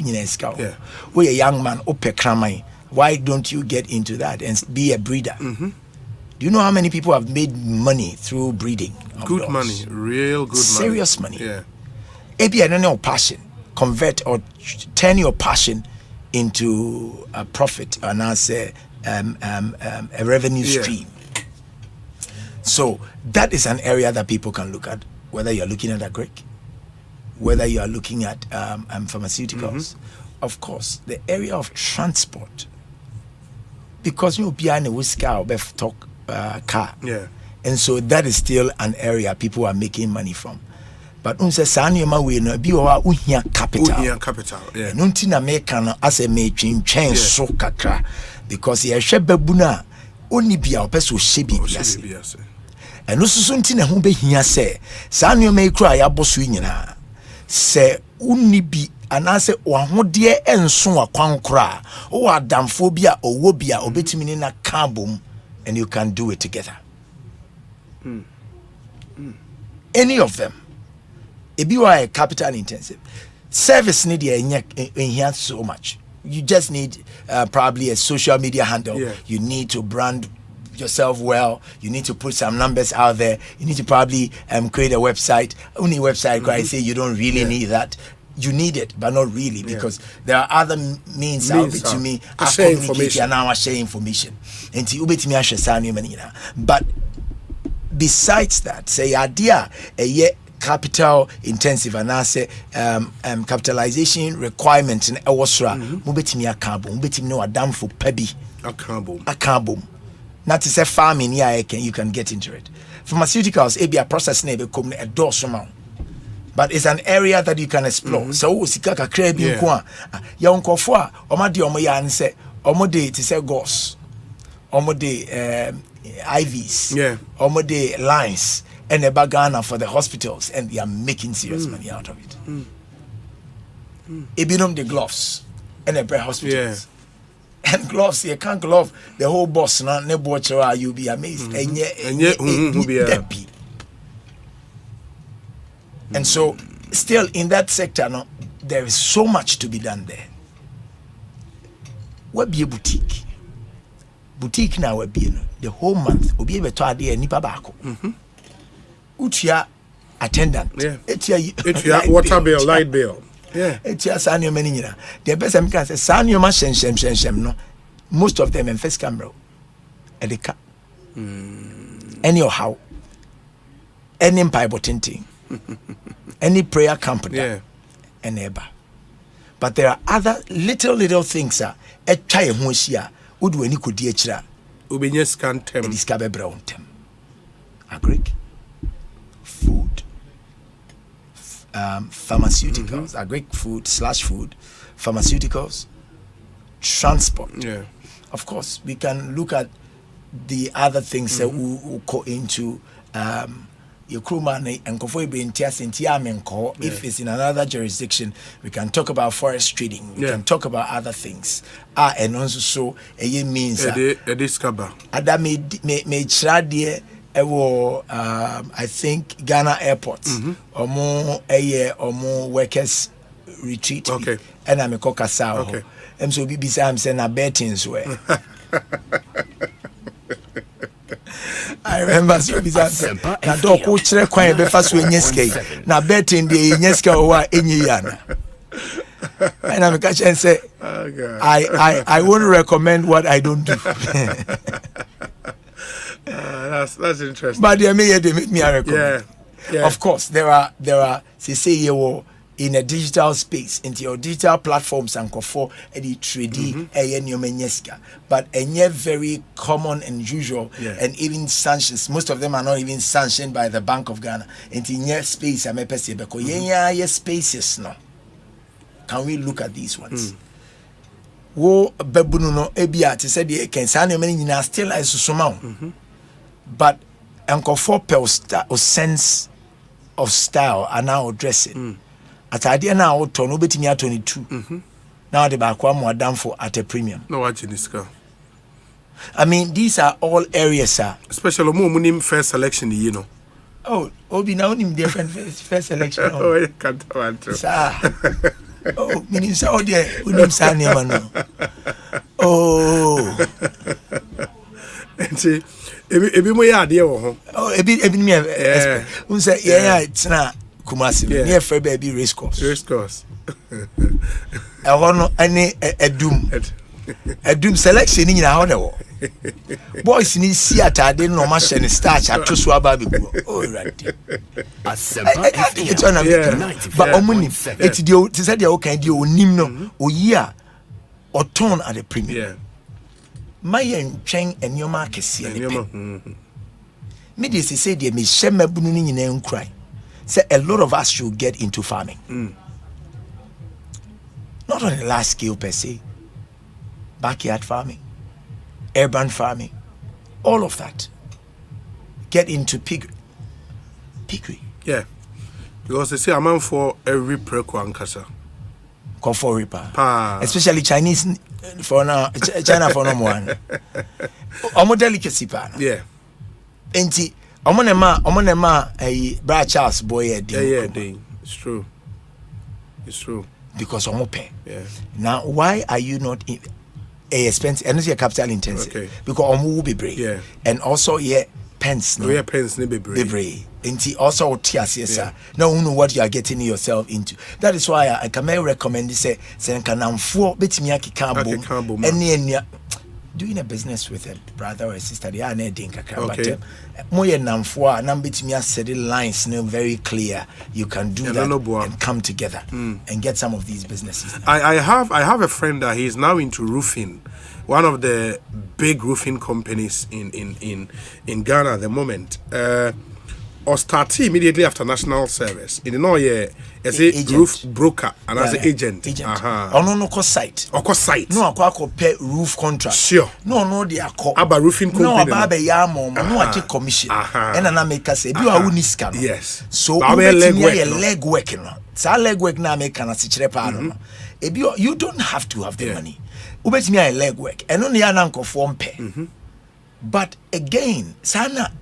we a young man kramai. Why don't you get into that and be a breeder? Do you know how many people have made money through breeding? Good money, real good serious money. Yeah. Maybe your passion, convert or turn your passion into a profit and a revenue stream. So that is an area that people can look at. Whether you're looking at agric, whether you are looking at pharmaceuticals, of course, the area of transport, because you behind a whisker or talk car, and so that is still an area people are making money from. But unse sanyoma we no bi wa uhia capital, yeah. Nunti na make no as a me twintwen so kakra because ye hwe babuna oni bia opeso hye biase. Eno susu nti na ho behia se saa nneoma ekura ya boso nyina se unni bi anase wahode enso akwankora o adamfo bi a owo bi a obetimi ni na kabom and you can do it together. Any of them ebi wa capital intensive service need here so much. You just need probably a social media handle. You need to brand yourself well. You need to put some numbers out there. You need to probably create a website. Only website I say you don't really need that. You need it, but not really, because there are other means out there to me. I share information and now I share information. And but besides that, say idea a year capital intensive and I say capitalization requirement in Ewosra mubetimi akabo mubetimi no adam for pebi akabo. Not to say farming, you can get into it. Pharmaceuticals, a process name become a dorsum. But it's an area that you can explore. So, Sikaka Krabi, Young Kofua, Omadi Omoyan say, Omode to say gauze, Omode IVs, Omode lines, and a bagana for the hospitals, and they are making serious money out of it. Ebinum the gloves, and the hospitals. And gloves, you can't glove the whole boss. Now, you'll be amazed. And so, still in that sector, no, there is so much to be done there. What be a boutique? Boutique now will be the whole month. Will be able to add a nipa bako. Utia attendant. Utia water bill, light bill. It's just annual many. The best I can say, Sanyo Shem, no. Most of them in first camera. Edeka. Anyhow, any Bible tinting, any prayer company, and neighbor. But there are other little things. A child who is here would do any good dear. Ubinyes can tem. Discover brown tem. Agric. Food. Pharmaceuticals, agric food / food, pharmaceuticals, transport. Yeah. Of course, we can look at the other things that we go into your crew money and if it's in another jurisdiction, we can talk about forest trading, we can talk about other things. And also so it means that I think Ghana Airport or more workers retreat. Okay. And I'm a kokasa. Okay. And so I'm saying a betting way. I remember so Asempa na do ko kire kwan be fa so enyeske na betting the enyeske o wa enyiyana. And I'm catch and say I won't recommend what I don't do. That's interesting. But they make me recommend. Yeah. Of course, there are say you in a digital space into your digital platforms and for the 3D but very common and usual and even sanctions. Most of them are not even sanctioned by the Bank of Ghana. Into your space I may say because spaces no. Can we look at these ones? Wo bebuno no ebia te say the can say na still as sumau. But Uncle for sense of style are now dressing. At idea now turn over to me at 22. Now the back one more down for at a premium. No watching this car. I mean, these are all areas, sir. Especially more money first selection, you know. Oh, Obi now in different first selection. Oh, you can't want to. Sir. Oh, meaning so there, we don't sign him now. Oh. And see, ebi mo ya ade wo ho. Oh, ebi me expect. We say it's na Kumasi. Near Fair Baby Race Course. Race Course. I want any a doom selection in our level. Boys need see at I didn't know much and starch at Tuswa Baby. Oh, right. It's on a but Omuni, it's the said you can do Nimno or year or tone at a premium. My young Cheng and your market see any Media say they may share my bunny in and cry. Say a lot of us should get into farming. Not on a large scale per se. Backyard farming, urban farming, all of that. Get into piggery. Yeah. Because they say a man for every preko and kasa. Call for reaper. Especially Chinese for now, China for no one. Omo delicacy pan. Yeah. Enti omonema a Brad Charles boy a day. Yeah, it's true. It's true. Because omo pay. Yeah. Now why are you not expensive and it's capital intensive? Okay. Because omo will be brave. Yeah. And also pence. No, yeah, pence ne be brave. Enti also tias now you know what you are getting yourself into. That is why I can recommend say kanamfo betimi akika bom any doing a business with a brother or a sister, they are not doing but more namfo na betimi set the lines very clear. You can do that and come together and get some of these businesses. I have a friend that he's now into roofing. One of the big roofing companies in Ghana at the moment. Or start immediately after national service. In the as a roof broker and as an agent. No cost site. Or cost site. No, I pay roof contract. Sure. No, they are called. Aba roofing company. No, Baba Yamo. No, I take commission. And then I make us say, you are uniscan. Yes. So, leg work. So, leg work now make an you don't have to have the money. Ubet me a leg work. And only an uncle form pay. But again, sana.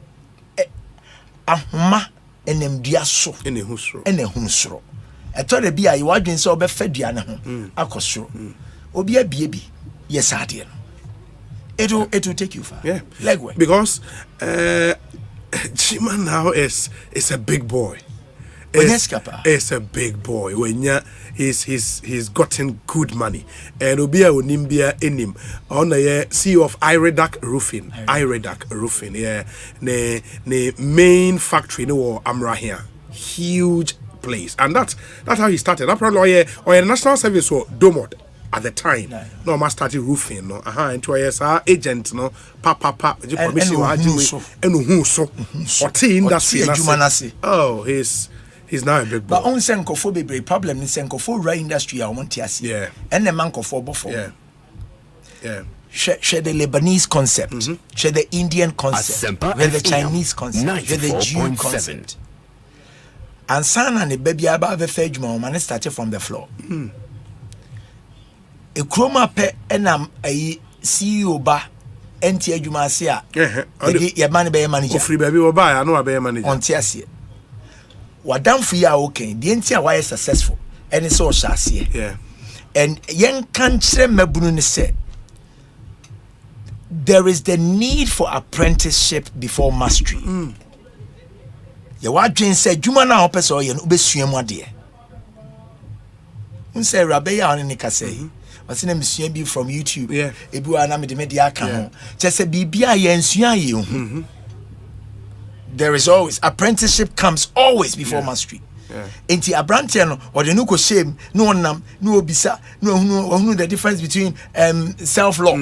Ahuma enemdua so ene hunsro etore bia ye wadwen se obefadua ne ho akosro obi abie bi yes ade no it will take you far. Yeah, legwork because Chima now is a big boy. It's a big boy. When he's gotten good money. And Obia Onimbia Enim on the CEO of Iredac Roofing. Yeah. Ne main factory no Amra here. Huge place. And that's how he started. Apparently or a national service or Domod at the time. No man started roofing no. Into a agent no papa permission and so industry. Oh, he's now a big boy. But on Senkofo be problem in Senkofo ra industry I want to see. Yeah. And the man for before. Yeah. Share the Lebanese concept, share the Indian concept, share the Chinese concept, share the Jew concept. And Sana and the baby above the fedjuma man started from the floor. A chroma pe enam a CEO ba enti adwuma ase a ye man be manager. Free baby wo ba I know be manager. On tiase. Wadam free a okay. The enti a why successful. And so shase. Yeah. And yen kan kire mabunu ne say there is the need for apprenticeship before mastery. You what Jane said, Juma na opeso ye no besua mu ade. Unse rabeya on nika say. What's in a be from YouTube? Yeah. Ebu ana me de media kan. Just a bibia ye nsua ye. There is always apprenticeship comes always before mastery. Enti abrantia no or the no ko shame no nam no obisa no the difference between self lock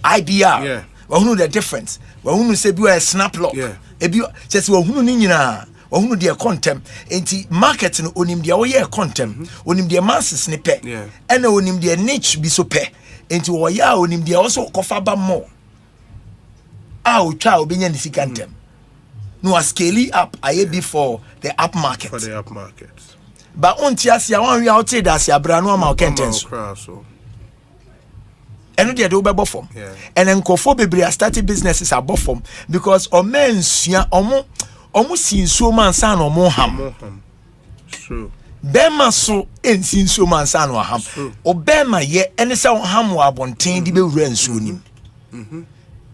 IBR who the difference who say be a snap lock ebi just who ni nyina who the content enti market no onim dia wo content onim dia masses ne pe and onim dia niche bi so pe enti wo ya onim dia also kofa ba more o twa obenya ni sikantem no a scale up aye before the up market. For the up market. But on tiasia one we out that sia bra no ma kentens. Eno de do be bofom. And enkofo bebre start businesses are bofom because o men sua omo sinsuo man san no mo ham. True. Bema so en sinsuo man san no ham. O bema ye ene se ham wa abonten di be wura nsuo nim.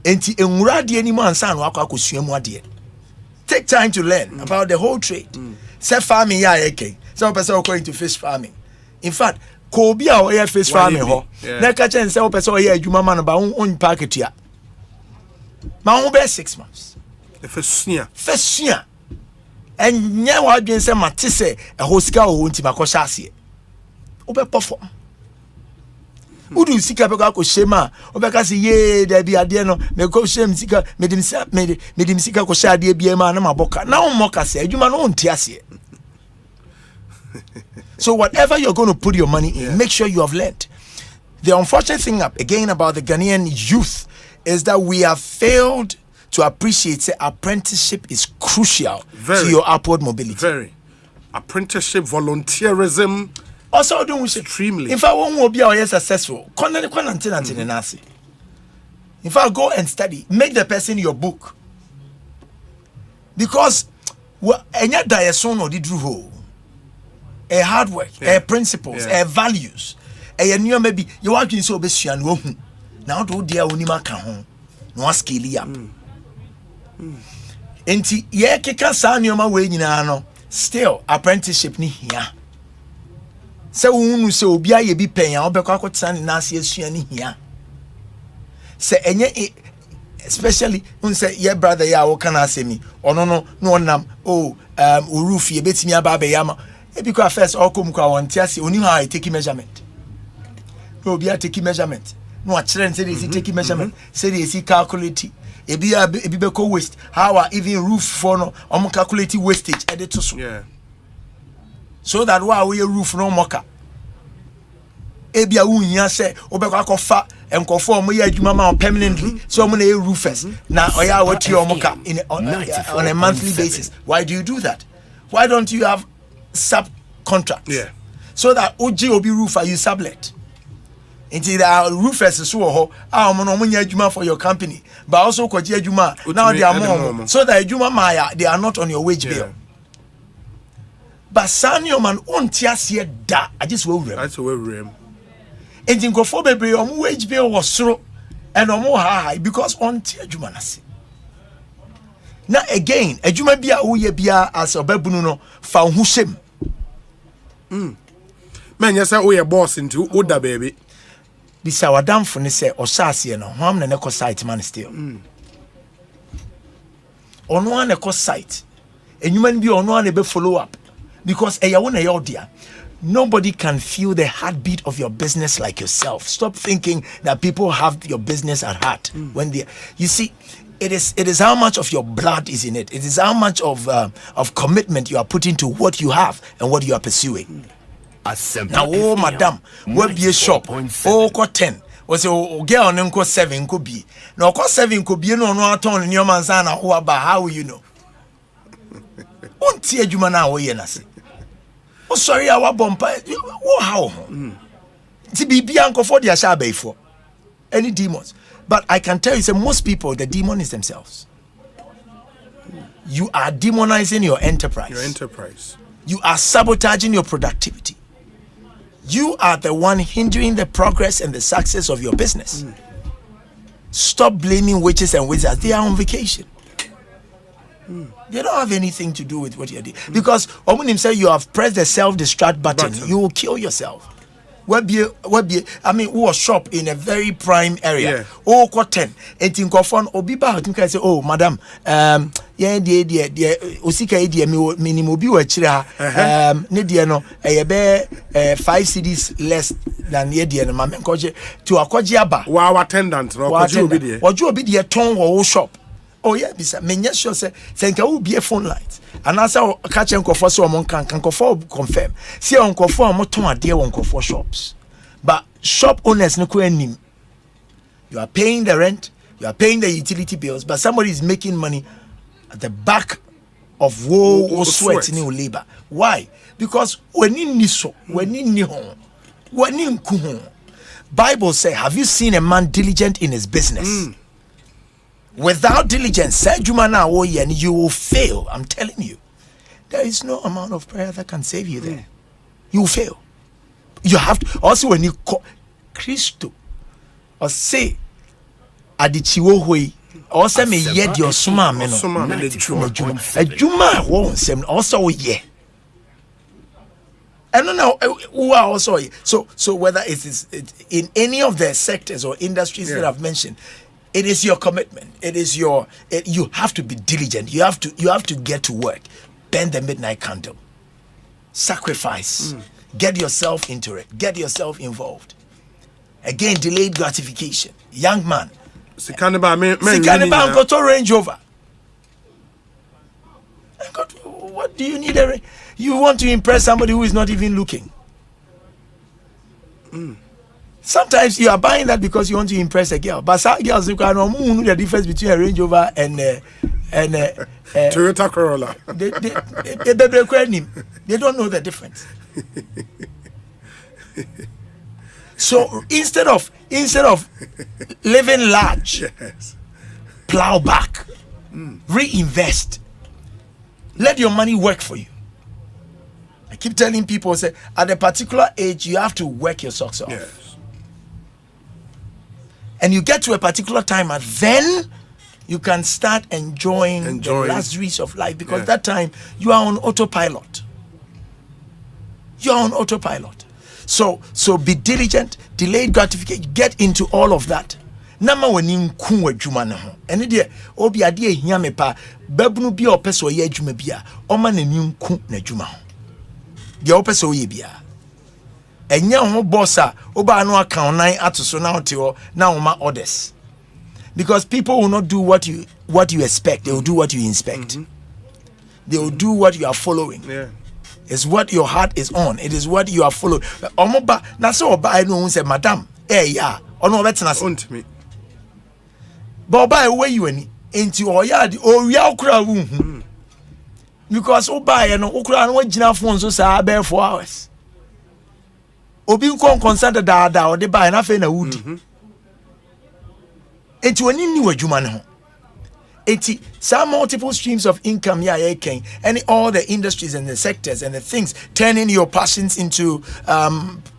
Enti enwura de ani man san no akosua mu ade. Take time to learn about the whole trade. Say farming ya eke. Some person are going to fish farming. In fact, Kobe or fish farming ho. Na ka chen say person here adwuma man ba on packet ya. Ma on be 6 months. First year. And nya wa dwen say mate say e ho sika o nti makosha ase. Obe perform. Udu sika pe ko shema obeka se ye da bi ade no me ko shem sika medim sika ko sha ade bi ma na maboka na ummoka se adwuma no nti ase. So whatever you're going to put your money in, make sure you have learned. The unfortunate thing again about the Ghanaian youth is that we have failed to appreciate that apprenticeship is crucial to your upward mobility. Very. Apprenticeship, volunteerism. Also, don't extremely. If I won't be successful, if I go and study, make the person your book. Because any diason or the a hard work, a principles, a values, a new maybe you want to so be now do dear unima can no skill up. Enti ye keka sa nyoma we nyina no still apprenticeship ni here. Se wonu se obi aye bi pen ya obekwa kwotsa na ase asua ni hia se enye especially unse your brother ya wo kana asemi ono no onam roof ye betimi aba ba ya ma e bi kwa first okom kwa wonte ase oni how I take measurement no obi a take measurement no a kire nse dey take measurement say dey see calculate e bi be ko waste how are even roof for no calculate wastage e dey to so so that we roof no moka ebia wunya se obekwa kofa enkofo omo ye adwuma ma permanently so omo na roofers na oya what you omoka on a monthly basis. Why do you do that? Why don't you have subcontracts so that oji obi roofer you sublet into the roofers so ho omo no nya adwuma for your company but also koji adwuma now they are more so that adwuma maya they are not on your wage bill. But Sanyo man on tiasie da I just will rem. That's where rem. And in go for baby wage bill was so and high because on tia jumanasi. Now again, a juma bia uye bia as a babunu no fa husem. Man, yes, we are boss into Oda baby. This our damn for say or sassy no harm na neko site man still. On one eco site. And you man be on one be follow up. Because nobody can feel the heartbeat of your business like yourself. Stop thinking that people have your business at heart when they. You see, it is how much of your blood is in it. It is how much of commitment you are putting to what you have and what you are pursuing. Now, madam, what be a shop? 10. o se o girl no nko 7 nko bi na okọ 7 nko bi no no aton ne man san na ho aba how will you know unti adwuma na wo ye na se o sorry awa bompa wo how ti bibia nko for dia sha abaifo any demons. But I can tell you, say most people, the demon is themselves. You are demonizing your enterprise. Your enterprise. You are sabotaging your productivity. You are the one hindering the progress and the success of your business. Stop blaming witches and wizards. They are on vacation. They don't have anything to do with what you're doing. Because Omunim said you have pressed the self-destruct button. You will kill yourself. I mean, who was shop in a very prime area. Yeah. Oh, cotton. And think of one Obiba. I think I say, oh, madam, yeah, dear, Osika, dear, minimobi, Nidia, no, a bear 5 CDs less than Yedian, Mamma Koje to a Kojiaba. Wow, attendant, no, what you be the tongue or shop. Oh, yeah, bisa. Menyes sure say, thank you, be a phone light. And as I catch and for so among can confirm. See on conform moton a dear on for shops. But shop owners no nim. You are paying the rent, you are paying the utility bills, but somebody is making money at the back of woe or sweat in your labor. Why? Because when in niso, when in nihon, when in kuhon. Bible say, have you seen a man diligent in his business? Without diligence, you will fail. I'm telling you. There is no amount of prayer that can save you there. You will fail. You have to. Also, when you call Christo, or say, Adichiwohui, or say me yet your suma meno. A juma won't say also ye. I don't know who are also. So whether it is in any of the sectors or industries that I've mentioned, it is your commitment. It is your. You have to be diligent. You have to get to work. Bend the midnight candle. Sacrifice. Get yourself into it. Get yourself involved. Again, delayed gratification. Young man. Sikaniba got to Range Rover. What do you need? You want to impress somebody who is not even looking. Sometimes you are buying that because you want to impress a girl. But some girls, you can know the difference between a Range Rover and Toyota Corolla. They don't know the difference. So instead of living large, plow back, reinvest. Let your money work for you. I keep telling people, say at a particular age you have to work your socks off. Yes. And you get to a particular time, and then you can start enjoying the luxuries of life, because that time you are on autopilot. You are on autopilot. So be diligent, delayed gratification, get into all of that. Nama wani nku adwuma ne ho. Ene de obi ade ehia me pa babunu bi opeso ye adwuma bia o ma nani nku na adwuma ho. De opeso ye bia. Enya ho boss a oba no aka onan atoso na hote ho na oma orders. Because people will not do what you expect, they will do what you inspect. They will do what you are following. Yeah. It's what your heart is on. It is what you are following. Omoba na so oba I know say madam yeah ono obetena se. Me. But oba where you any into oyard o ria okura wu. Because oba no okura no wagina phone so say about 4 hours. Obi nko concerned da o de buy na fe na wudi. Enti wani ni wadwuma ne ho. Enti some multiple streams of income and all the industries and the sectors and the things, turning your passions into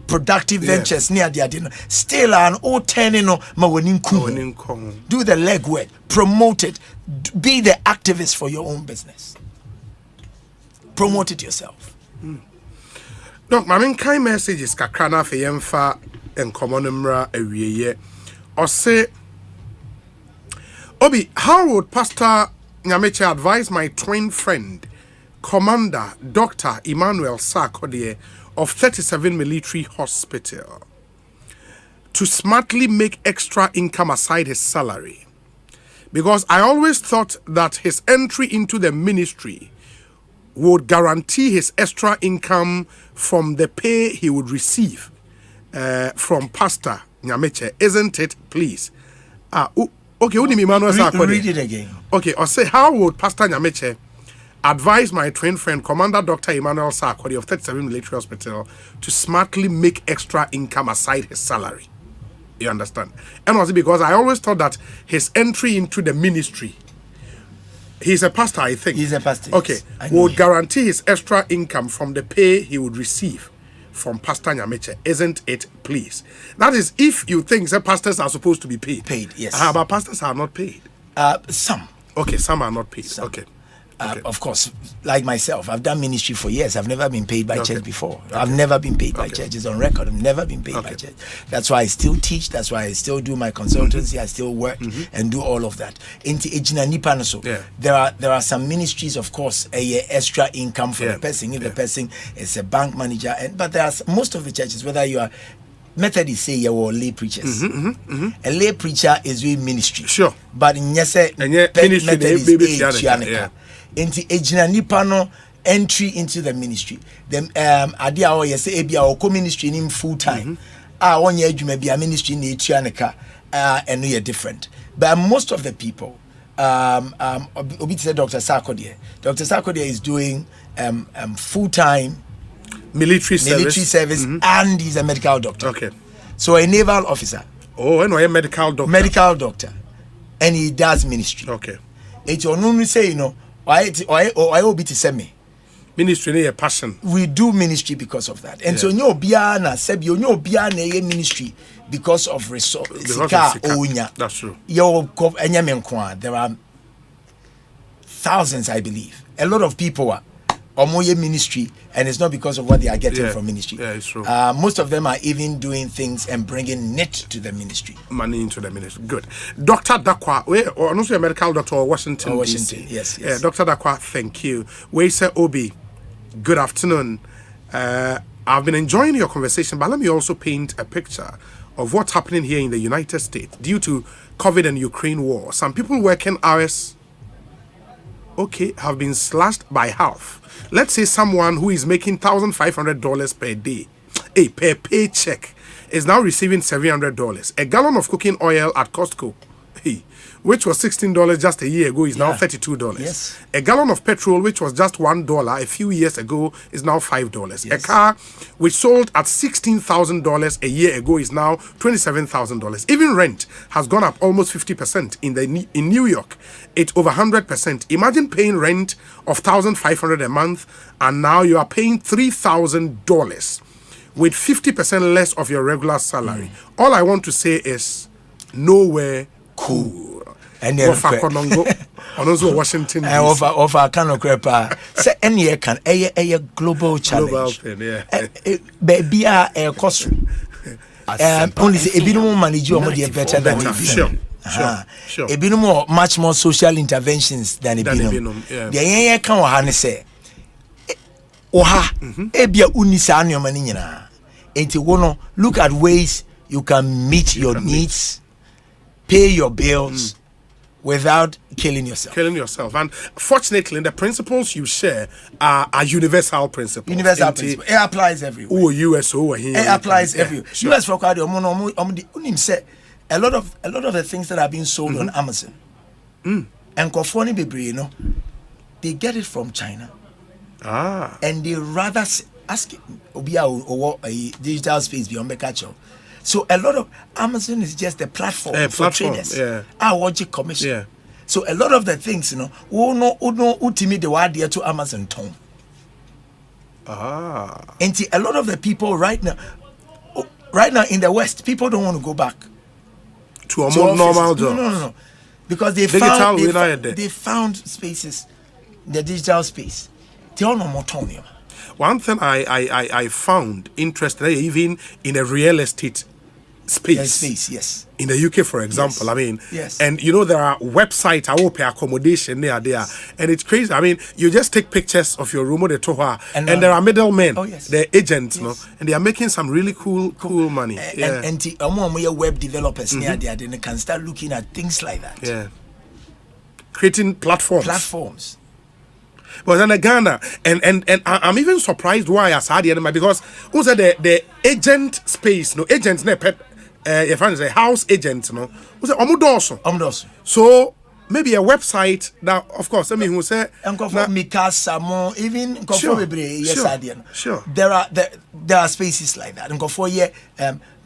productive ventures near the adino. Still an old turning no mawaninkum. Do the legwork, promote it, be the activist for your own business. Promote it yourself. Doc, my main kind message is kakrana fe yemfa en commonumra awieye. Or say Obi, how would Pastor Nyameche advise my twin friend, Commander Dr. Emmanuel Sarkodie of 37 Military Hospital, to smartly make extra income aside his salary? Because I always thought that his entry into the ministry would guarantee his extra income from the pay he would receive from Pastor Nyameche, isn't it, please? Okay, read it again. Okay, or say, how would Pastor Nyameche advise my trained friend, Commander Dr. Emmanuel Sarkodie of 37 Military Hospital, to smartly make extra income aside his salary? You understand? And also because I always thought that his entry into the ministry, he's a pastor, I think. He's a pastor. Okay, would guarantee his extra income from the pay he would receive from Pastor Nyameche, isn't it, please? That is, if you think that pastors are supposed to be paid. Paid, yes. But pastors are not paid. Some. Okay, some are not paid. Some. Okay. Of course, like myself, I've done ministry for years. I've never been paid by church before. I've never been paid by church. It's on record. I've never been paid by church. That's why I still teach. That's why I still do my consultancy. I still work and do all of that. There are some ministries, of course, extra income for the person. If the person is a bank manager, but there are most of the churches, whether you are Methodists say you are lay preachers. A lay preacher is doing ministry. Sure. But in ministry, into ejina nipa no entry into the ministry. Them ade a you say ebia o ministry in full time. One year adwuma bia ministry na etuaneka and no different. But most of the people obi say Dr. Sarkodie. Dr. Sarkodie is doing full time military service and he's a medical doctor. Okay. So a naval officer. Oh, and a medical doctor. Medical doctor. And he does ministry. Okay. It's only say, you know, I will be to send me. Ministry a passion. We do ministry because of that. And so no biana sebi no biana ministry because of resource. That's true. There are thousands, I believe. A lot of people are Omoye ministry, and it's not because of what they are getting from ministry. Yeah, it's true. Most of them are even doing things and bringing net to the ministry. Money into the ministry. Good. Dr. Dakwa, or also a medical doctor of Washington, DC. Yes. Dr. Dakwa, thank you. We say Obi, good afternoon. I've been enjoying your conversation, but let me also paint a picture of what's happening here in the United States due to COVID and Ukraine war. Some people working hours, have been slashed by half. Let's say someone who is making $1,500 per day, per paycheck, is now receiving $700. A gallon of cooking oil at Costco, which was $16 just a year ago, is now $32. Yes. A gallon of petrol, which was just $1 a few years ago, is now $5. Yes. A car which sold at $16,000 a year ago is now $27,000. Even rent has gone up almost 50% in New York. It's over 100%. Imagine paying rent of $1,500 a month, and now you are paying $3,000 with 50% less of your regular salary. All I want to say is nowhere cool. And then Washington DC. Of kind of crepa. Say any can a global challenge. Baby a cost. Only say a bit more manage your money better than Sure. A bit more, much more social interventions than a bit. The yen can wahane say. Oha, ebia unisa anyo manina. Enti wono look at ways you can meet your needs, pay your bills without killing yourself. And fortunately, the principles you share are universal principles. It applies everywhere. Oh, US over here. It applies everywhere. US for quite a lot of the things that are being sold on Amazon. And Kofoni Bibri, they get it from China. And they rather ask it or a digital space beyond the catch. So a lot of Amazon is just a platform for traders. I watch it commission. So a lot of the things, ultimately the word to Amazon tone. And a lot of the people right now in the West, people don't want to go back to a more normal job. No. Because they found spaces, the digital space. They all know more tone. One thing I found interesting, even in a real estate space, yes. In the UK, for example, yes. And there are websites I will pay accommodation there, and it's crazy. You just take pictures of your room or the toha, and there are middlemen, they're agents, and they are making some really cool money. And web developers there, they can start looking at things like that. Yeah, creating platforms. But then Ghana, and I'm even surprised why I said because also the agent space, agents ne pet your friends say house agent, no. We say omudoso. So maybe a website that, of course, I mean, who say Mikasa more even sure. There are spaces like that.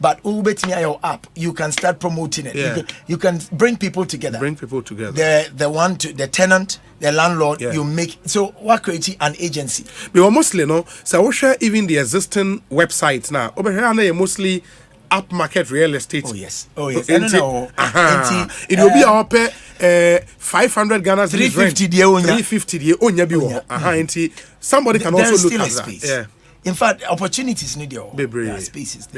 But your app, you can start promoting it. Yeah. You can bring people together. The tenant, the landlord. You make so what creating an agency. But mostly no. So we share even the existing websites now. Over here, mostly up market real estate. Oh yes. It will be our 500 Ghana 350 somebody can also look at that. Yeah. In fact, opportunities need your spaces.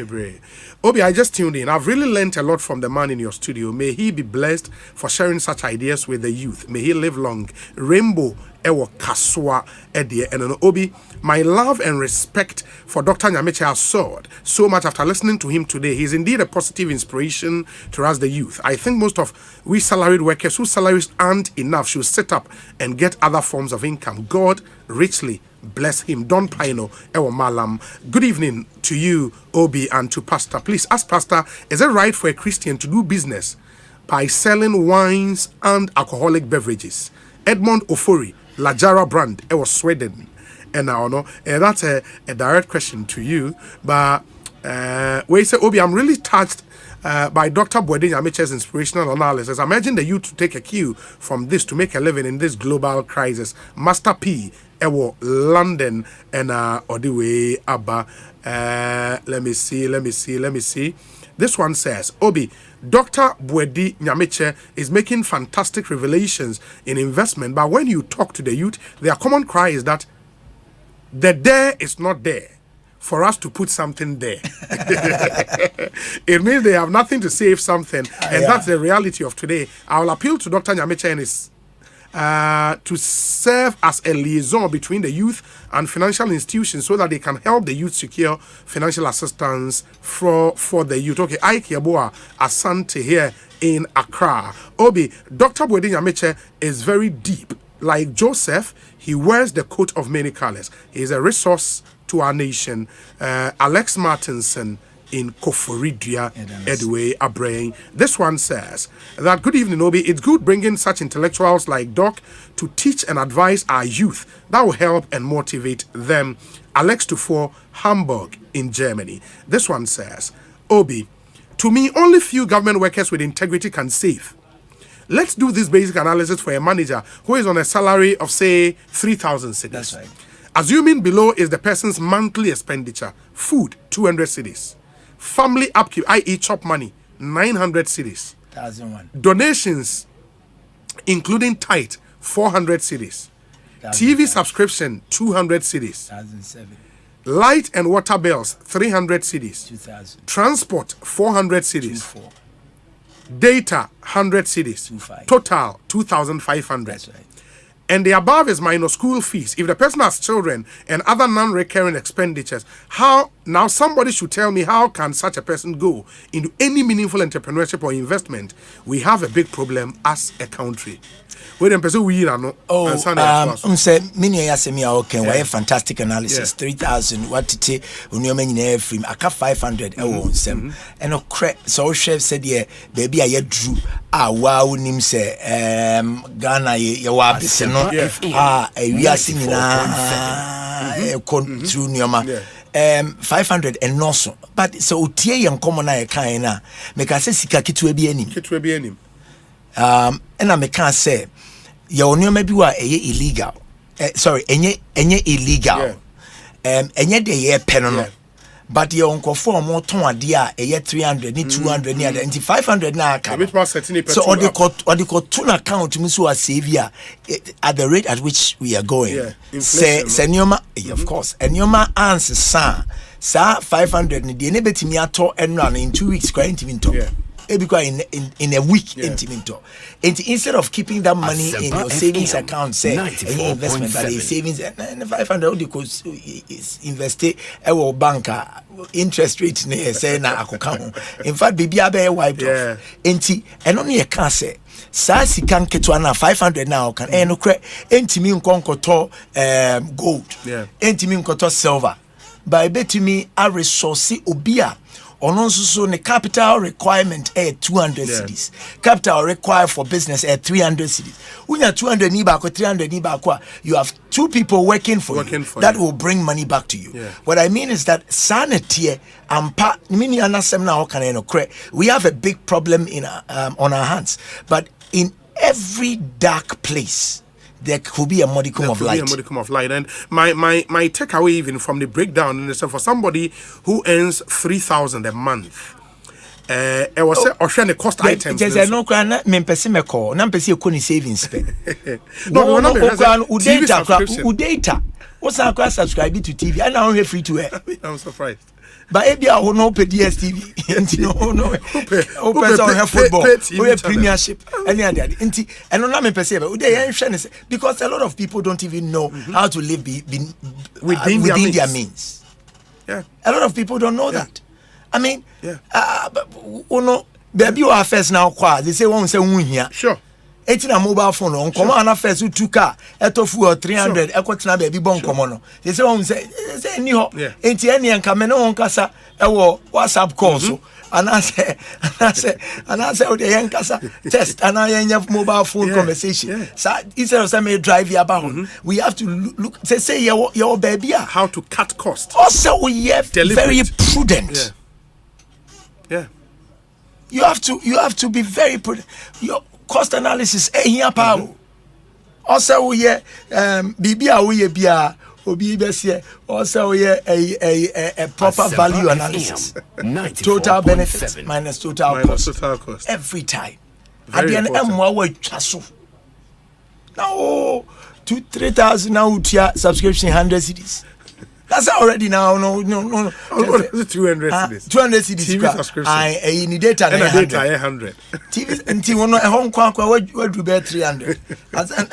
Obi, I just tuned in. I've really learned a lot from the man in your studio. May he be blessed for sharing such ideas with the youth. May he live long. Rainbow Ewo Kaswa Edie. And Obi, my love and respect for Dr. Nyameche has soared so much after listening to him today. He's indeed a positive inspiration to us, the youth. I think most of we salaried workers whose salaries aren't enough should sit up and get other forms of income. God richly bless him. Don Pino Ewo Malam. Good evening to you, Obi, and to Pastor. Please ask Pastor, is it right for a Christian to do business by selling wines and alcoholic beverages? Edmond Ofori, Lajara brand, Ewo Sweden. And now, no, that's a direct question to you. But we say, Obi, I'm really touched by Dr. Boede Nyameche's inspirational analysis. Imagine the youth to take a cue from this to make a living in this global crisis. Master P, Ewo, London, and Odiwe Abba. Let me see. This one says, Obi, Dr. Boede Nyameche is making fantastic revelations in investment, but when you talk to the youth, their common cry is that the there is not there for us to put something there. It means they have nothing to save something, and that's the reality of today. I will appeal to Dr. Nyameche and his to serve as a liaison between the youth and financial institutions so that they can help the youth secure financial assistance for the youth. Okay, Ike Yaboa Asante here in Accra. Obi, Dr. Boede Nyameche is very deep. Like Joseph, he wears the coat of many colors. He is a resource to our nation. Alex Martinson in Koforidua, Edway Abrain. This one says that, good evening, Obi. It's good bringing such intellectuals like Doc to teach and advise our youth. That will help and motivate them. Alex Tufor, Hamburg in Germany. This one says, Obi, to me, only few government workers with integrity can save. Let's do this basic analysis for a manager who is on a salary of, say, 3,000 cedis. That's right. Assuming below is the person's monthly expenditure. Food, 200 cedis. Family upkeep, i.e. chop money, 900 cedis. 1,001. Donations, including tithe, 400 cedis. TV subscription, 200 cedis. 1,007. Light and water bills, 300 cedis. 2,000. Transport, 400 cedis. 2,400. Data, 100 cedis. 2,500. Total, 2,500. That's right. And the above is minus school fees. If the person has children and other non-recurring expenditures, how now somebody should tell me how can such a person go into any meaningful entrepreneurship or investment? We have a big problem as a country. Fantastic analysis. 3,000 what to take frame. I got 500 and so chef said, yeah, baby, I drew. Wow, nim say Ghana you are we are singing through Nioma 500 and also, but so tie and common I kind na make I say sika kitwe bi anim and I make can say your Nioma bi wa illegal sorry enye illegal enye de ye pen no. But your uncle for more ton a dear a year 300 ni 200 ni 500 na aka. So or the got account to so a savior at the rate at which we are going. Say Nyoma, of course. And Nyoma answer sa 500 ni de betimi ato and run in 2 weeks kwa intiminto. Because in a week intiminto. Instead of keeping that money in your savings account, say any investment that is savings and 500 because invest a banker interest rate near say na akokamo. In fact, baby abe wiped off. And only a can say sa sikan ketu na 500 now can no cre entimi nkonkoto gold. Entimi nkonto silver. By bet me a resource obia ono so ne capital requirement 200 cedis. Capital required for business 300 cedis. Unya 200 ni ba ko 300 ni ba ko, you have two people working for you. That will bring money back to you. What I mean is that sanity ampa mini anasem na okana no kre. We have a big problem in on our hands. But in every dark place there could be a modicum of light. And my takeaway even from the breakdown is for somebody who earns 3,000 a month. It was the cost items. There's no crana me pese me call. Na pese ko ni savings pe. No, data. What's our class subscribe to TV? And now we're free to air. I'm surprised. But if you are no pay DSTV, and no, open on football, we premiership, any other. And on me perceive because a lot of people don't even know how to live within their means. Yeah, a lot of people don't know that. I mean, baby, you are first now. They say one say here. Sure. It's a mobile phone on command affairs with 2 etofu or 300 ekwatina baby bon komono they say on say any ho enti any anka me no nkasa ewo WhatsApp call so and I say o dey nkasa test and I have mobile phone conversation so instead of say me drive here about we have to look say your baby how to cut costs also we have very prudent you have to be very prudent. Your cost analysis here power also we bibia we bia obi besie also we a proper value analysis total benefits minus total cost every time at the end emwa we twaso now 2,000-3,000 now subscription 100 cedis. That's already now. No. 200 cedis. 200 cedis. TV subscription. I need data. And data 100. TV until one a home kwa we do be 300.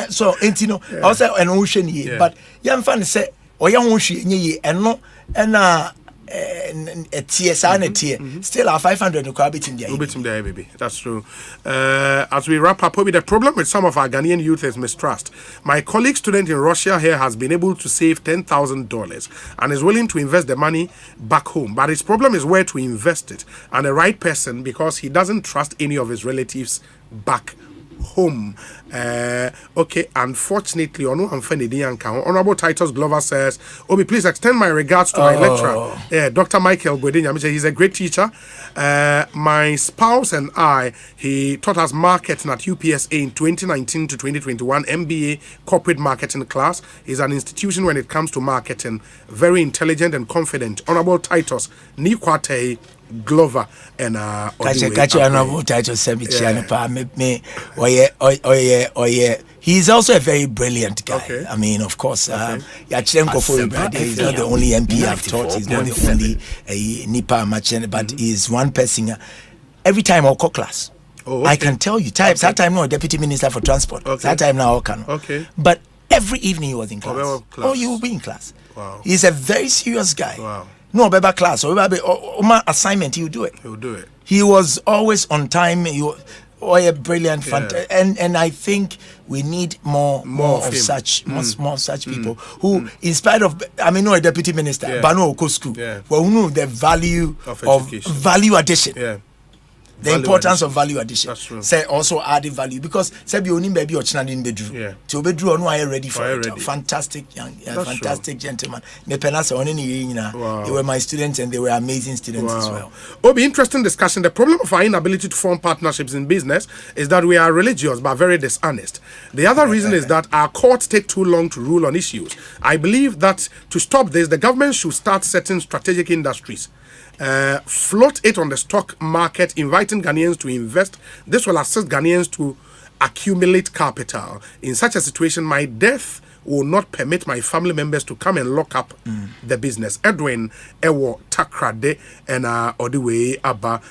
So until also an ocean ye. But young fan say or young ocean ye and no and a TSA and a tier. Still our 500 no crab in there. Baby. That's true. As we wrap up, the problem with some of our Ghanaian youth is mistrust. My colleague student in Russia here has been able to save $10,000 and is willing to invest the money back home. But his problem is where to invest it and the right person because he doesn't trust any of his relatives back home. Okay, unfortunately, Honorable Titus Glover says, Obi, please extend my regards to my lecturer, Dr. Michael Gwedinya. He's a great teacher. My spouse and I, he taught us marketing at UPSA in 2019 to 2021, MBA corporate marketing class. He's an institution when it comes to marketing, very intelligent and confident. Honorable Titus Nikwate Glover and honorable Titus he's also a very brilliant guy. I mean, of course, Yachenko he's not the only MP I've taught. He's not the only Nipa Machen, but he's one person. Every time I'll call class, I can tell you types. That time, no deputy minister for transport. That time now, okay. But every evening he was in class. Oh, you will be in class. Wow. He's a very serious guy. Wow. No better class or my assignment. He'll do it. He was always on time. A brilliant, and I think we need more of such people who, in spite of, I mean, no a deputy minister, but no school, well, who know the value of value addition. The importance of value addition. Say also adding value because say be only baby or china in bedroom. To bedroom no are ready for it. Fantastic gentleman. Me penasa on any they were my students and they were amazing students as well. Be interesting discussion. The problem of our inability to form partnerships in business is that we are religious but very dishonest. The other reason is that our courts take too long to rule on issues. I believe that to stop this, the government should start setting strategic industries. Float it on the stock market, inviting Ghanaians to invest. This will assist Ghanaians to accumulate capital. In such a situation, my death will not permit my family members to come and lock up the business. Edwin Ewo Takrade and Odiwe Abba.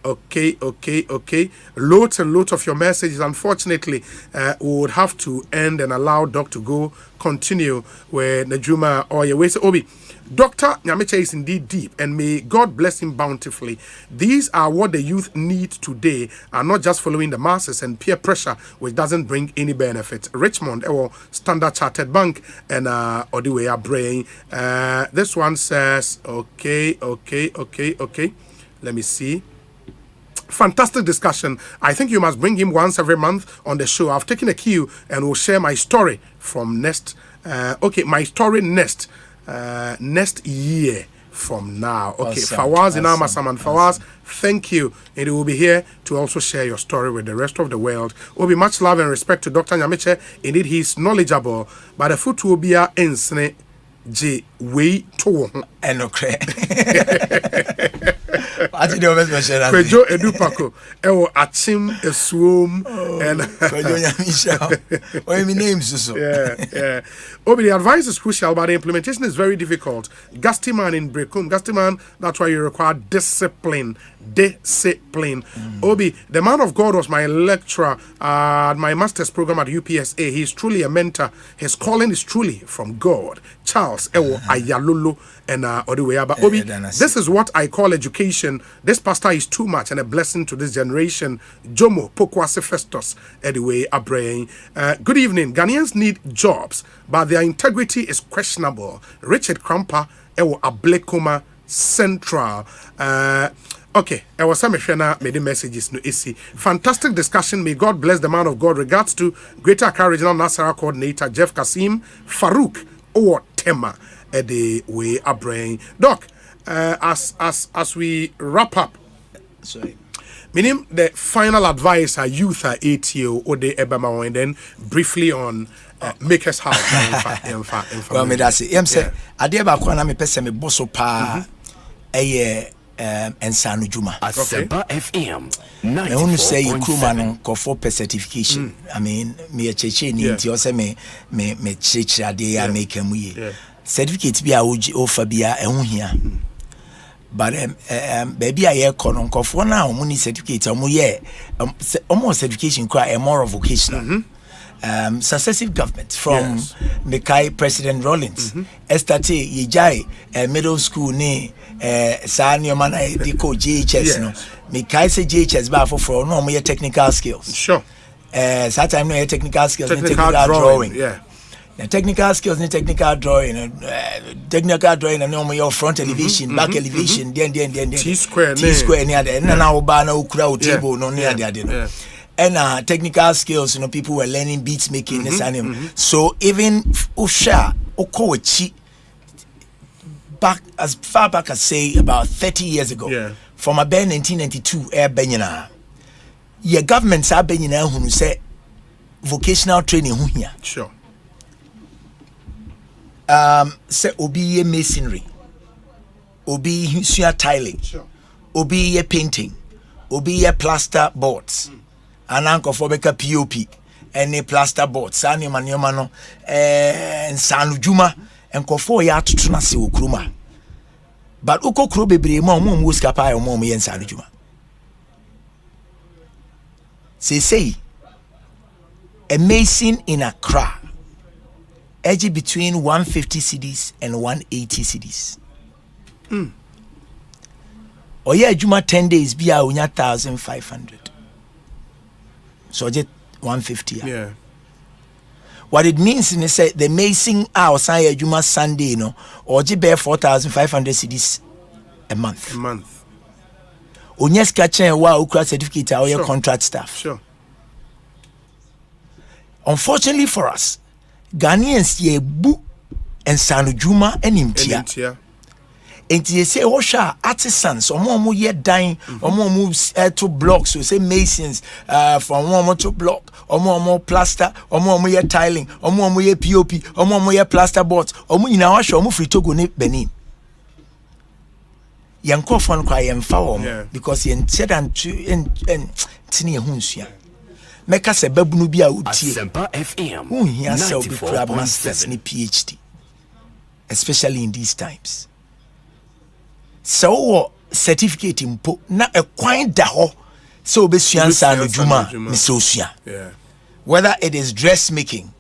Okay. Loads and loads of your messages. Unfortunately, we would have to end and allow Doc to go continue where Najuma or Yawese Obi. Dr. Nyameche is indeed deep, and may God bless him bountifully. These are what the youth need today, and not just following the masses and peer pressure, which doesn't bring any benefit. Richmond, Standard Chartered Bank, and Odiwe Abrain. This one says, Okay. Let me see. Fantastic discussion. I think you must bring him once every month on the show. I've taken a cue and will share my story from next year from now. Okay, awesome. Fawaz in Amasaman. Fawaz, thank you. And you will be here to also share your story with the rest of the world. Will be much love and respect to Dr. Nyameche. Indeed, he's knowledgeable, but the foot will be a insane J way to Kwejo Edupako Ewo Achim Eswom and Kwejo Nyamisha. What are names so? Yeah. Obi, the advice is crucial, but the implementation is very difficult. Gastiman in Brekum. Gastiman, that's why you require discipline. Obi, the man of God was my lecturer at my master's program at UPSA. He's truly a mentor. His calling is truly from God. Charles Ewo Ayalulu and Odiweyaba. Obi, this is what I call education. This pastor is too much and a blessing to this generation. Jomo Pokwase Festus Ediwe Abraying. Good evening. Ghanaians need jobs, but their integrity is questionable. Richard Krampa Ewo Ablekuma Central. Okay, I was some made messages no AC. Fantastic discussion. May God bless the man of God. Regards to Greater Accra Regional Nasara Coordinator Jeff Kasim Farouk or Tema the way a brain. Doc, as we wrap up, sorry. Meaning the final advice our youth are ATO or the Ebama and then briefly on Maker's House. Well, me that's it. Say Adeba Kwana me pese me boso pa Ensanu Juma. Asempa FM 94.7. I want to say you crewman ko for certification. I mean, me a cheche ni nti o say me cheche ade ya make am ye. Certificate bi a offer bia ehun hia. But baby I hear kono nkofo na omo ni certificate omo ye omo certification kwa a more vocational. Successive government from Mekai President Rollins estate yejai middle school ni Sanyo man they call JHS no Mekai say JHS ba for no more technical skills sure that time no technical skills technical drawing the technical skills ni technical drawing and no more front elevation back elevation then T square ni ade na oba na okura o table no ni ade no and technical skills, people were learning beats making this and so even Usha Okowachi back as far back as say about 30 years ago, from a band 1992 air Benyana. Your governments are Benyana who say vocational training here. Sure. Say obi masonry, obi tiling, obi painting, obi plaster boards. Ananko for beka POP any plaster board sani manioma no nsanu juma enko for ya tutuna se okruma but uko kro bebre ma omo skapa ya omo ye nsanu juma say amazing in Accra edge between 150 cedis and 180 cedis oya juma 10 days bia onya 1500. So just 150. Yeah. What it means is say the mason outside Juma Sunday, or bear 4,500 cedis a month. Onyes catching wa ukra certificate or your contract staff. Sure. Unfortunately for us, Ghanaians ye bu and Sanu Juma and Imtia. And you say, Osha artisans, or more yet dying, or more moves to blocks, so say masons from one to block, or more plaster, or more yet tiling, or more POP, or more yet plaster boards, or more in our show, more free to go nip Benin. Yanko fun cry and foul because he said and Tini Hunsia. Make us a babunubia Asempa FM who here shall be crab masters ni PhD, especially in these times. So certificate impo na ekwan da ho so obesua nsa no juma misosua whether it is dressmaking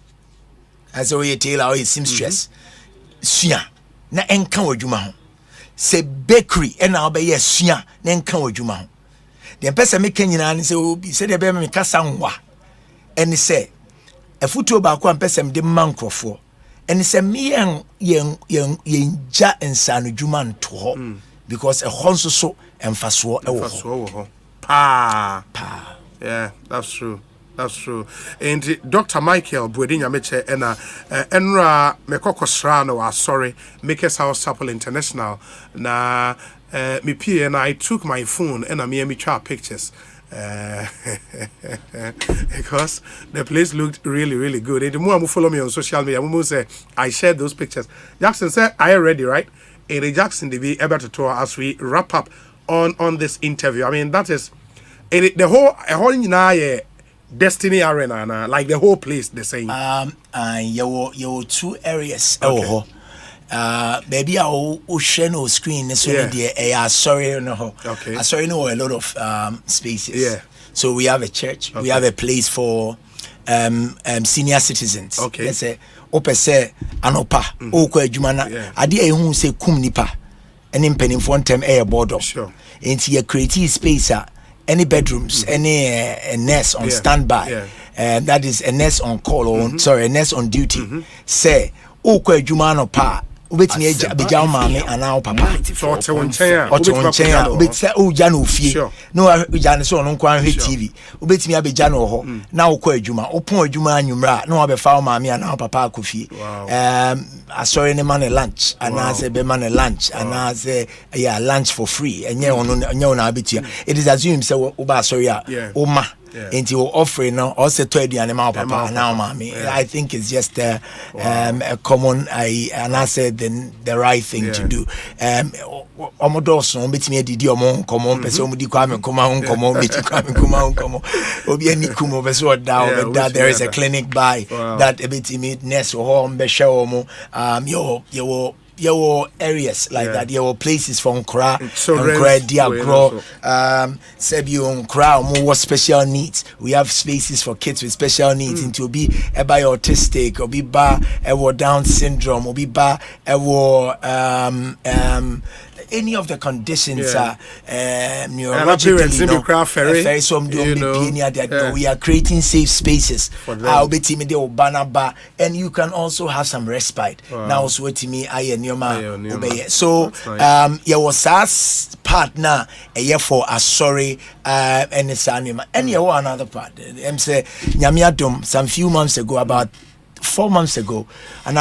as we tailor or seamstress sua na enka wadwuma ho se bakery and na obeye sua na enka wadwuma ho the person make nyina ne se obi se de be me kasa nwa eni se afutuo ba ko person de mankrofo and it's a me yen ja nsanu juma nto ho because a honso so emfaso e wo ho pa yeah, that's true. And Dr. Michael Buedinya Meche ena enra mekokosra no sorry Makers House Chapel International na me pie and I took my phone and I me try pictures because the place looked really good. And the more you follow me on social media, I say I shared those pictures. Jackson said, "Are you ready?" Right? And Jackson to be able to tour as we wrap up on this interview. I mean, that is the whole Destiny Arena, like the whole place, the same. You two areas. Okay. Maybe I'll share no screen. So sorry, no. Okay. Sorry, no, a lot of spaces. Yeah. So we have a church. Okay. We have a place for senior citizens. Okay. Let's say ope se anopa. Oko ejumana. Adi ehun se kum nipa. Any penny for them air board. Sure. Into your creative space. Any bedrooms, any nurse on standby, that is a nurse on call or sorry, a nurse on duty. Say, "Okwe jumano pa." Ubet me abijao mame anao papa. So ote wonchen ubet say o jano fie. No ujane so no nkwan hwe TV. Ubet me abijano ho na okwa adwuma. Opon adwuma anwumra na obefa mame anao papa akofie. Asori ne man lunch and I say be man lunch and I say lunch for free and it is assumed say oba sorry oma into offering now also to the animal papa now mommy. I think it's just a common and I said the right thing to do. Omodoso betimi didi omo komo pese omudi kwa me koma on komo beti kwa me koma on komo obi ani kumo pese oda that there is a clinic by that betimi nurse ho mbe hwe omo your areas like that your places from Nkra Diagro Sebio Nkra more special needs. We have spaces for kids with special needs into be by autistic or be ba Down syndrome or be ba any of the conditions are neurologically we are creating safe spaces and you can also have some respite. Now so to me so there was us partner a year for a sorry and it's anima and you another part say nyamiadum some few months ago about 4 months ago and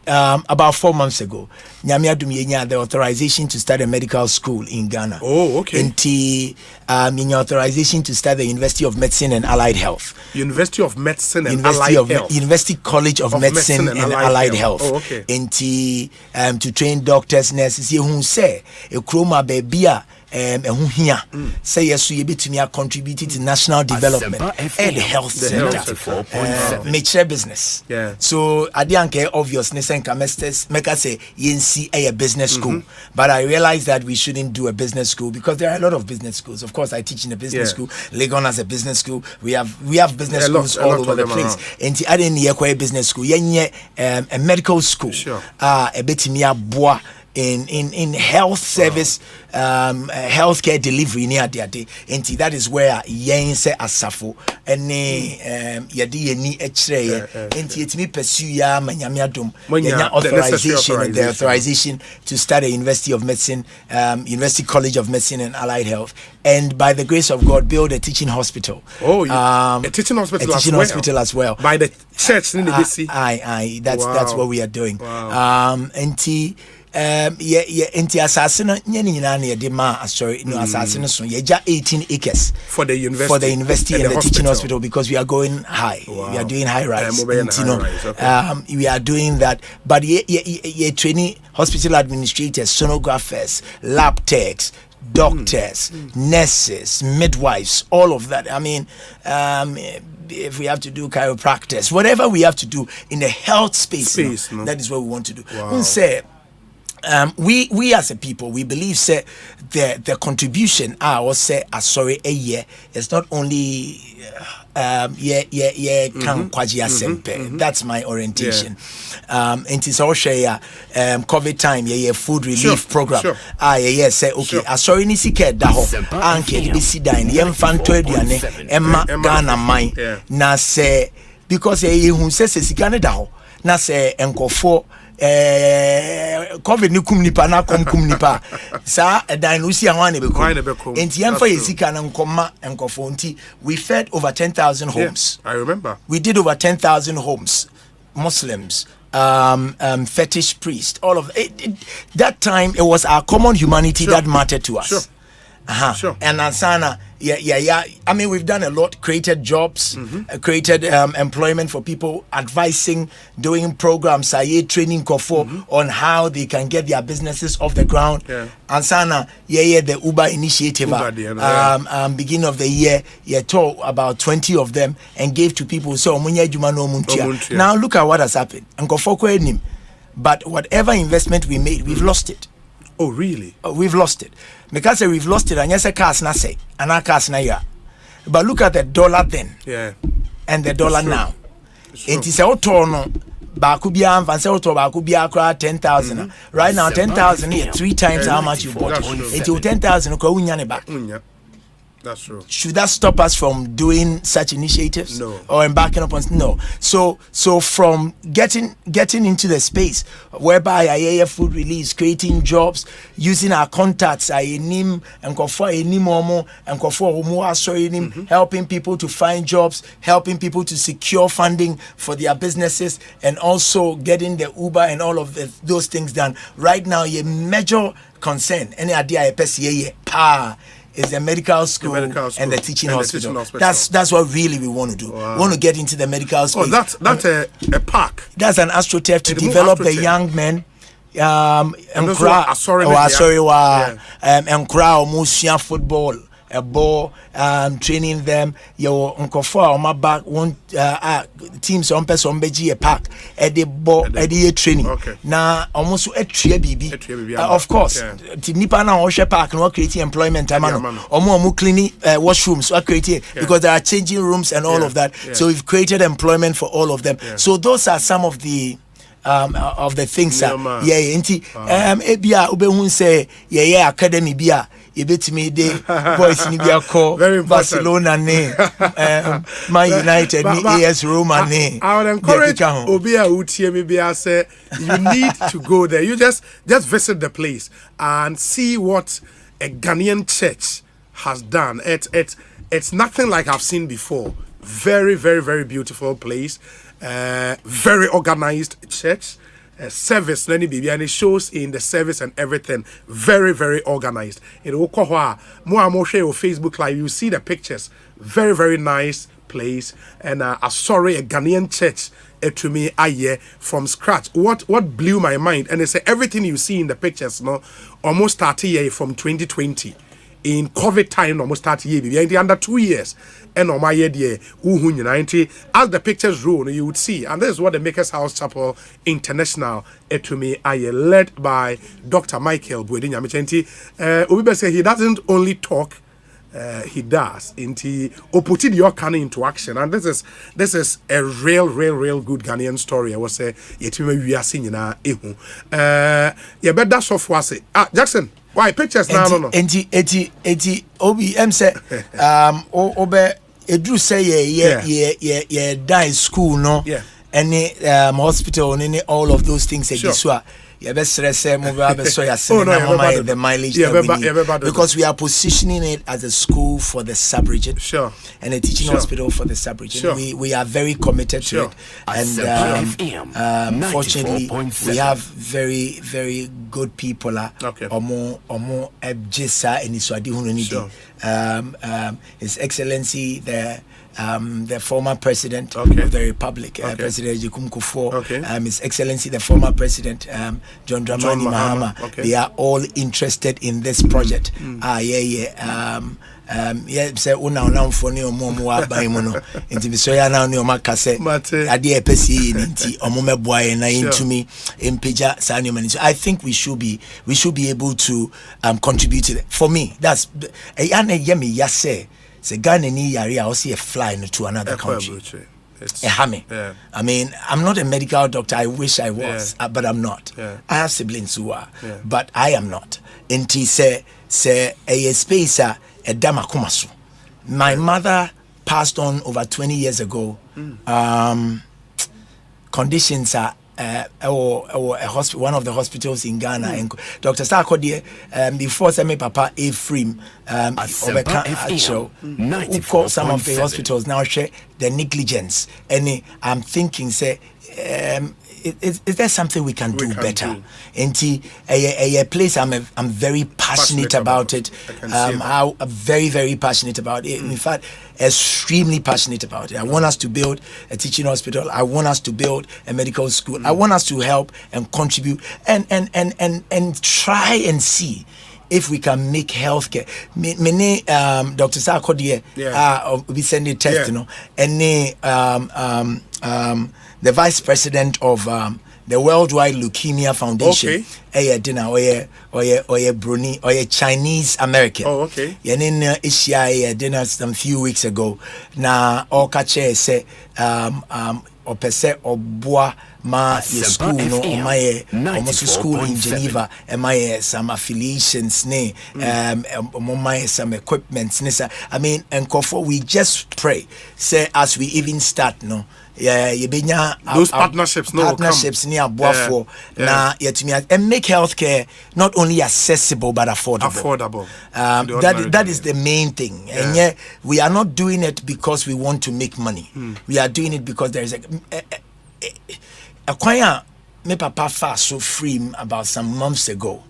about 4 months ago, Nyamiadum yenya the authorization to start a medical school in Ghana. Oh, okay. And authorization to start the University of Medicine and Allied Health. University of Medicine and Allied Health. University College of Medicine and Allied Health. Oh, okay. And to train doctors, nurses. Who say a chroma babia. Say yes, you betumi contributed to national development and health center. Make sure business. Yeah. So I didn't care obviousness and camesters make us say YNC a business school. But I realized that we shouldn't do a business school because there are a lot of business schools. Of course, I teach in a business school. Legon has a business school. We have business schools all over the place. And I didn't hear a business school. A medical school. Sure. A betimia bois. In health service, healthcare delivery near the day, and that is where yen say asafo any yadi ni x-ray and it me pursue ya manyamiadum authorization the authorization to start a University of Medicine, University College of Medicine and Allied Health, and by the grace of God build a teaching hospital. A teaching hospital as well by the church in the BC. That's what we are doing. Wow. Enti asasino nyeni nyina na yede ma sorry no asasino so yeja 18 acres for the university and the teaching hospital because we are going high. Wow. We are doing high rise. We are doing that, but ye training hospital administrators, sonographers, lab techs, doctors, nurses, midwives, all of that. I mean, if we have to do chiropractors, whatever we have to do in the health space that is what we want to do. Wow. We as a people, we believe say the contribution sorry a year is not only can kwaji asempe. That's my orientation. And it's also COVID time food relief program. Say okay sorry ni sike da ho anke bi sidan yem fanto aduane emma Ghana mine na say because hu say sika ne da ho na say enkofo COVID ni kum nipa na kum nipa sa dan no si anwa na bekom enti yemfa yesika na nkoma enkofo nti we fed over 10,000 homes. I remember we did over 10,000 homes, Muslims, fetish priest, all of it. That time it was our common humanity that mattered to us. Sure. And Ansana, yeah. I mean, we've done a lot, created jobs, created employment for people, advising, doing programs, training Kofo on how they can get their businesses off the ground. Ansana, the Uber initiative, beginning of the year, told about 20 of them and gave to people. So, now look at what has happened. But whatever investment we made, we've lost it. Oh, really? We've lost it. Because we've lost it, and yes, a cast na say, and a cast na ya. But look at the dollar then, and the dollar now. It is a tono. Bakubia and Auto Bakubia cry 10,000. Right now, 10,000 here, 3 times how much you bought it. It's 10,000 back. That's true. Should that stop us from doing such initiatives? No. Or embarking upon no. So from getting into the space whereby I food release, creating jobs, using our contacts, helping people to find jobs, helping people to secure funding for their businesses, and also getting the Uber and all of those things done. Right now, your major concern, any idea is the medical school, and the teaching hospital. That's what really we want to do. Wow. We want to get into the medical space. Oh, that's a park. That's an astroturf to develop the young men. Football. A ball, training them. Your uncle for my back one teams on person beji a park at the ball at the training. Now almost a tree BB. Of course, Nipa na Oshe Park no creating employment. Omo cleaning washrooms are creating because there are changing rooms and all of that. So we've created employment for all of them. So those are some of the things. Ebia ubehun say academy bia. You bet me the boys in the Barcelona name, Man United, AS Roma name. I would encourage Obia Utie say you need to go there. You just visit the place and see what a Ghanaian church has done. It's nothing like I've seen before. Very, very, very beautiful place. Very organized church. Service and it shows in the service and everything very, very organized. It will call more share on Facebook Live. You see the pictures. Very, very nice place. And a Ghanaian church to me from scratch. What blew my mind, and it's everything you see in the pictures almost 30 years from 2020 in COVID time, almost 30 years under 2 years. And on my idea, as the pictures roll, you would see, and this is what the Makers House Chapel International to me led by Dr. Michael Buedinyamichenti. Ubibe say he doesn't only talk, he does. He put your Ghana into action, and this is a real good Ghanaian story. I was say we are seeing na ehu. Yeah, but that's off was it. Jackson. Why pictures now? No. Eti OBM say obe edru say yeah die school no. Yeah. Any hospital any all of those things sure. The mileage that we need. Because we are positioning it as a school for the sub-region and a teaching hospital for the sub-region. We are very committed to it, and fortunately we have very, very good people. His Excellency the former president of the Republic, President Jikum Kufuor, His Excellency the former president John Dramani Mahama. They are all interested in this project. Say una for new momo abaimono nti bisoya na ne o makase ade epesi nti omome boaye na into me impeja sanyo mani. I think we should be able to contribute to that. For me, that's ane yemi yase se Ghana ni yari I see a fly to another country. I mean, I'm not a medical doctor. I wish I was, but I'm not. I have siblings who are, but I am not. Nti se a space a dama kumasu. My mother passed on over 20 years ago. conditions are or a hospital, one of the hospitals in Ghana, and Dr. Sarkodie, before Semi Papa Ephraim, who called some of the hospitals now share the negligence, and I'm thinking, say, is there something we can do better? And a place I'm very passionate about it. I'm very, very passionate about it. In fact, extremely passionate about it. I want us to build a teaching hospital. I want us to build a medical school. I want us to help and contribute and try and see if we can make healthcare. Dr. Sarkodie, we send a test, you know, and the vice president of the Worldwide Leukemia Foundation, dinner or Bruni or Chinese American. Oh, okay. Asia dinner some few weeks ago. Na okache say or pese or bois ma school no my school in Geneva and my some affiliations ne my some equipments. I mean, and we just pray say as we even start no. Those partnerships near Boafo na and make healthcare not only accessible but affordable. That is the main thing. And yeah, we are not doing it because we want to make money. We are doing it because there is a choir me papa fast so free about some months ago.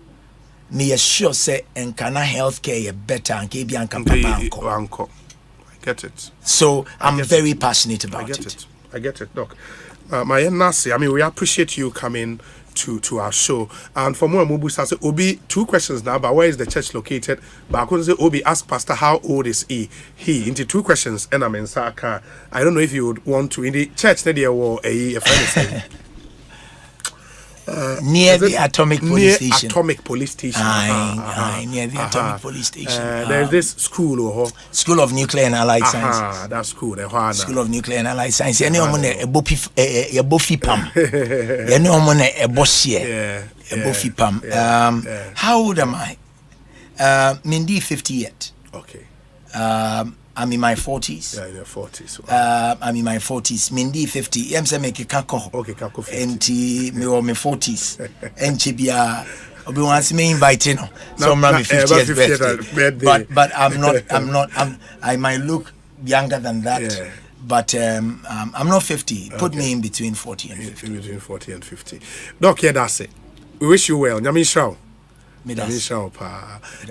Me sure say and can healthcare better and keep papa. I get it. So I'm very passionate about it. I get it, Doc. My Nasi, I mean, we appreciate you coming to our show. And for more Mubu say Obi, 2 questions now, but where is the church located? But I couldn't say Obi, ask Pastor how old is he? Into 2 questions, and I'm in Saka. I don't know if you would want to in the church there or a friend near the atomic police station. Atomic police station. Near the atomic police station. There's this school School of Nuclear and Allied Sciences. That's school. School of Nuclear and Allied Sciences. Any one a bofi pam. Any one a bossier. A bofi pam. How old am I? Mindy 50 yet. Okay. I'm in my 40s. Yeah, in your 40s. Wow. I'm in my 40s. Mindy 50. I'm saying make a kako. Okay, kako 50. And me or me 40s. And chibia. Obi wants me inviting. So I'm 50th birthday. But I might look younger than that. Yeah. But I'm not 50. Put me in between 40 and 50. In between 40 and 50. Doc, yeah, that's it. We wish you well. Nyami Shao.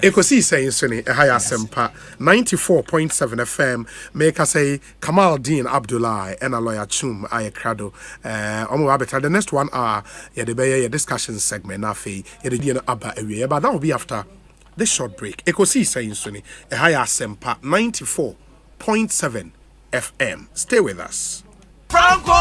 Ekosiisen On Asempa 94.7 FM. Make us say Kamal Dean Abdullah and a lawyer Chum Ayakrado. The next 1 hour, the discussion segment. But that will be after this short break. Ekosiisen On Asempa 94.7 FM. Stay with us. Franco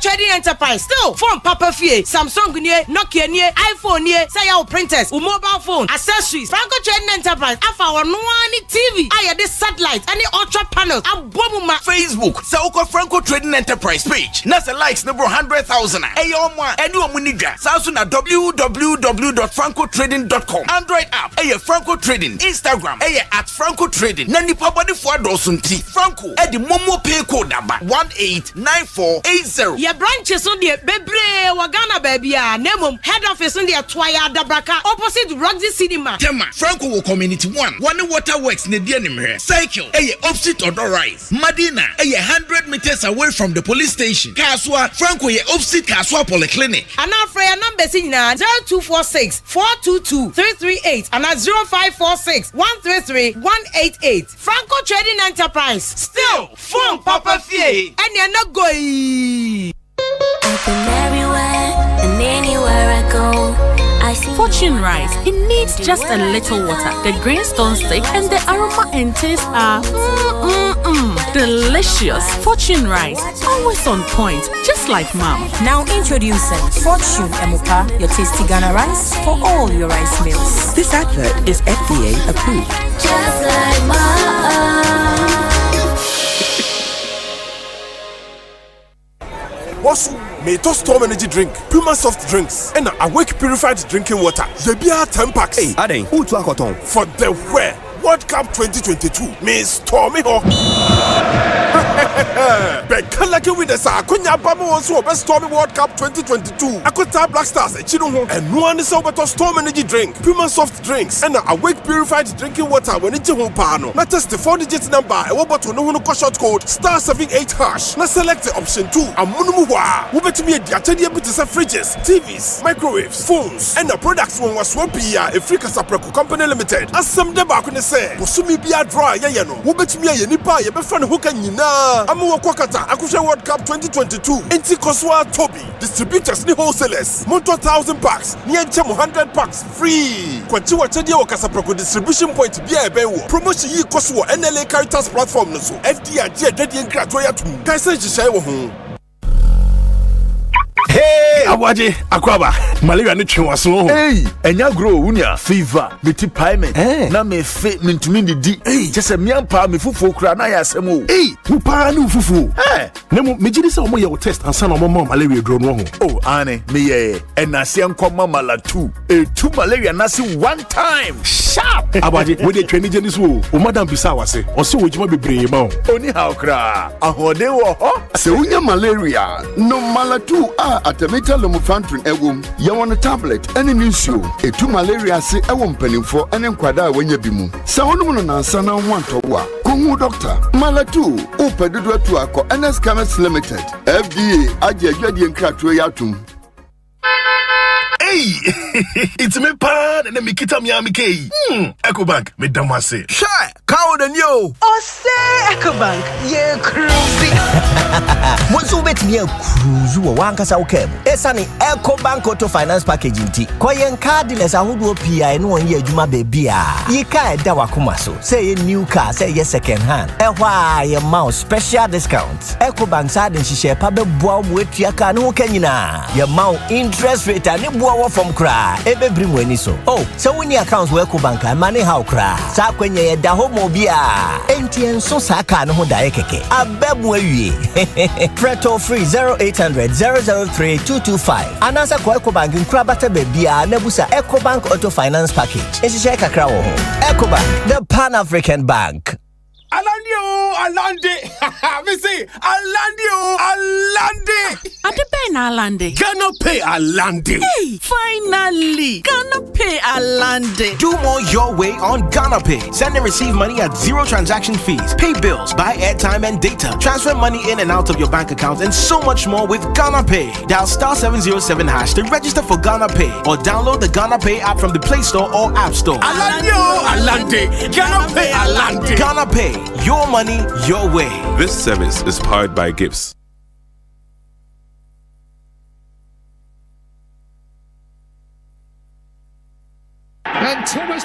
Trading Enterprise still phone Papa Fie Samsung near Nokia near iPhone near say our printers or mobile phone accessories Franco Trading Enterprise afa our no TV I this satellite any ultra panels abomuma Facebook so Franco Trading Enterprise page nasa likes number 100,000 any omunija so na www.francotrading.com Android app Franco Trading Instagram at Franco Trading na nipa body for dosunti Franco the momo pay code 189480. Your branches on the Bebre Wagana baby Nemum head office on the Twaya Dabraka opposite Roxy Cinema. Tema Franco Community 1 waterworks ne here. Cycle opposite Odor Rise. Madina 100 meters away from the police station. Kaswa Franco opposite Kaswa Polyclinic. And now for your numbers in 0246 422 338 and 0546 133 188. Franco Trading Enterprise. Still phone Papa Fie. And you're not going. I've been everywhere and anywhere I go. Fortune rice. It needs just a little water. The green stone stick and the aroma and taste are delicious. Fortune rice, always on point, just like mom. Now introducing Fortune Emupa, your tasty Ghana rice for all your rice meals. This advert is FDA approved. Just like mom. Bonsu, may to storm energy drink, Puma soft drinks, and Awake purified drinking water. The beer 10 packs. Hey, Ade, who to Akoton? For the World Cup 2022, may storm me ho. Bekalaki with the Sakunya Bama also best Stormy World Cup 2022. Akota Black Stars Chino and one is over to Storm Energy drink, Puma soft drinks, and awake purified drinking water when it's home pano. Not just the 4-digit number, a robot to no short code *78#. Now select the option 2. Amunumuwa. We bet me a diatedia bits of fridges, TVs, microwaves, phones, and the products one was swapia a free Casapreco Company Limited. As some debak when they say, Posumi be a dry, yano. We bet me a nipa, a befan hookanyina. Amu Kwakata, Akusha World Cup 2022. Inti Koswa Toby. Distributors ni wholesalers. Monto 1,000 packs. Nianchamo 100 packs. Free. Kwachiwa Chedia Casapreco distribution point. Bia Bewo. Promotion yi Koswa NLA Caritas platform no so. FDR Dedi and Kratoya too. Kaisa Jishawo home. Hey, Awaje, Akwaba, malaria ni chwaso. Hey, enya grow unya fever, meti payment. Na me fe mintumi di. Hey, just me ampa me fufu kra na ya asemo. Hey, mu pa ni fufu. Eh, nemu mejidi se omo ye wo test ansa na omo malaria dro no ho. Oh, ane, me ye. Enase nkoma mala 2. Two malaria nasi one time. Sharp. Awaje, we dey twani jeni so. O madam bisa wase. O se wo jima bebre ma o. Oni how kra. Ahode wo ho. Se unya malaria, no mala 2 Atemeta lomufantrin egum yawon tablet ene nsuo etu malaria se ewo mpanimfo ene nkwada a wanya bimu sa wonum no nansa na wanto wa kohu doctor malatu upedudu atu akọ NS Chemist Limited FDA aje adwade nkrato yatum. Hey, it's me pan and me kita mi amike. Ecobank me damase. Shy, cow the new. Osei Ecobank, ye cruising. Bonsu bet me cruise wo wankasa ukebo. Esani Ecobank Auto Finance Package nti. Koyen cardless ahodo PI no won ye adwuma bebia. Yi ka eda wakoma so. Say new car, say ye second hand. Ehwa ye mouse special discounts. Ecobank side nhihye pa beboa mo etua ka no kanyina. Ye mouse interest rate ani from cry, ebe bring when so. Oh, so when your accounts work bank and money how cry. Sa kwenye da homo bia. NTN so saka no da ekeke. Abebwe wi. Preto free 0800 003 225. Anasa kwa Ecobank nkrabata bebia nebusa Ecobank Auto Finance Package. Enshishe kakra wo ho. Ecobank, the Pan-African Bank. Alande. Me say Alande. Adepe na Alande. Gonna pay Alande. Hey, finally. Gonna pay Alande. Do more your way on Ghana Pay. Send and receive money at 0 transaction fees. Pay bills, buy airtime and data. Transfer money in and out of your bank account and so much more with Ghana Pay. Dial *707# to register for Ghana Pay or download the Ghana Pay app from the Play Store or App Store. Alande. Ghana Pay Alande. Ghana Pay. Your money, your way. This service is powered by Gibbs.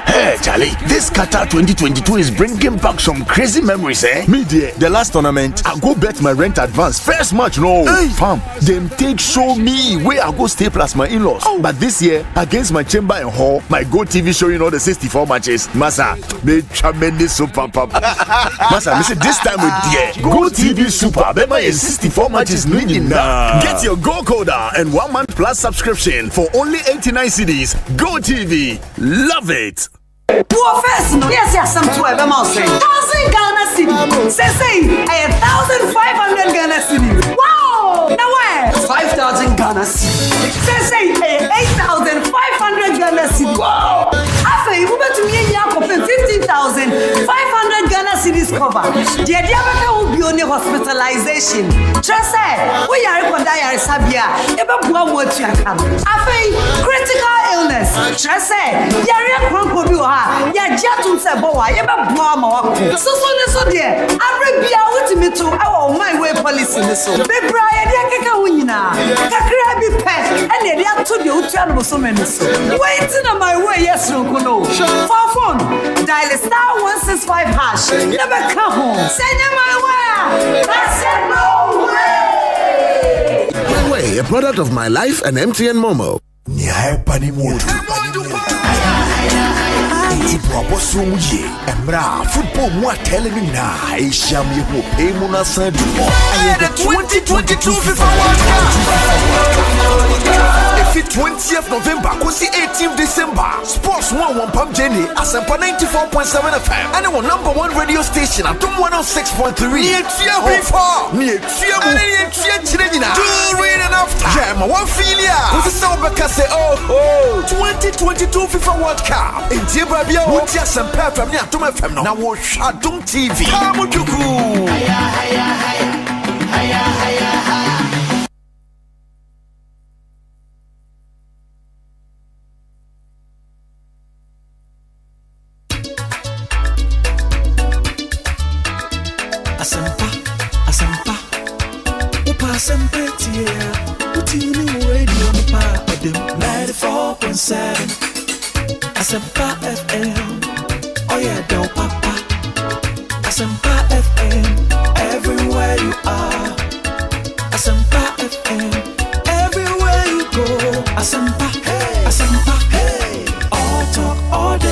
Hey, Charlie, this Qatar 2022 is bringing back some crazy memories, eh? Me dear, the last tournament, I go bet my rent advance. First match, no. Hey. Fam, them take show me where I go stay plus my in-laws. Oh. But this year, against my chamber and hall, my Go TV showing all the 64 matches. Masa, me tremendous super papa. Masa, me say this time with dear. Go TV Super, bema is 64 matches leading now. Get your Go Coder and 1 month plus subscription for only 89 cedis. Go TV. Love it. First, no, yes, some 12 amounts. 1,000 Ghana cedis. Say, 1,500 Ghana cedis. Wow! Now where? 5,000 Ghana cedis. Say, 8,500 Ghana cedis. Wow! After you move to me, you have 15,500 Ghana cedis cover. The idea will be only hospitalization. Just say, we are going to die at Sabia. Ever blow what you have. After critical illness. Just say, Yari Kronko. Ya jatum se bowa ye be boa ma wako so dear arabia wutimi to our my way policy ni so be bra ye de keka wunyina kakra bi pe ene de ato de utua no so meni so wait na my way yes no no for phone dial *165# never come home send my way that's it no way my way a product of my life and MTN Momo nya pani moto Ibrahim ye Emra football more telling na Asia me ho Emuna said the 2022 FIFA World Cup. If it 20th November, Kosi 18th December. Sports 1 Pump Jenny, Asempa 94.7 FM. And our #1 radio station at 106.3. Near before. Near during and after. Yeah, my one filia. Who's the Sobeka say, oh, 2022 FIFA World Cup. In Jibabia, what's your Asempa from near Tom FM now? Now, Shadum TV. Kamujuku. Asempa, Upa Asempa, Utini Radio, Upa, 94.7, Asempa FM, oh yeah, do Papa, Asempa FM, everywhere you are, Asempa FM, everywhere you go, Asempa, hey, Asempa, hey, all talk all day.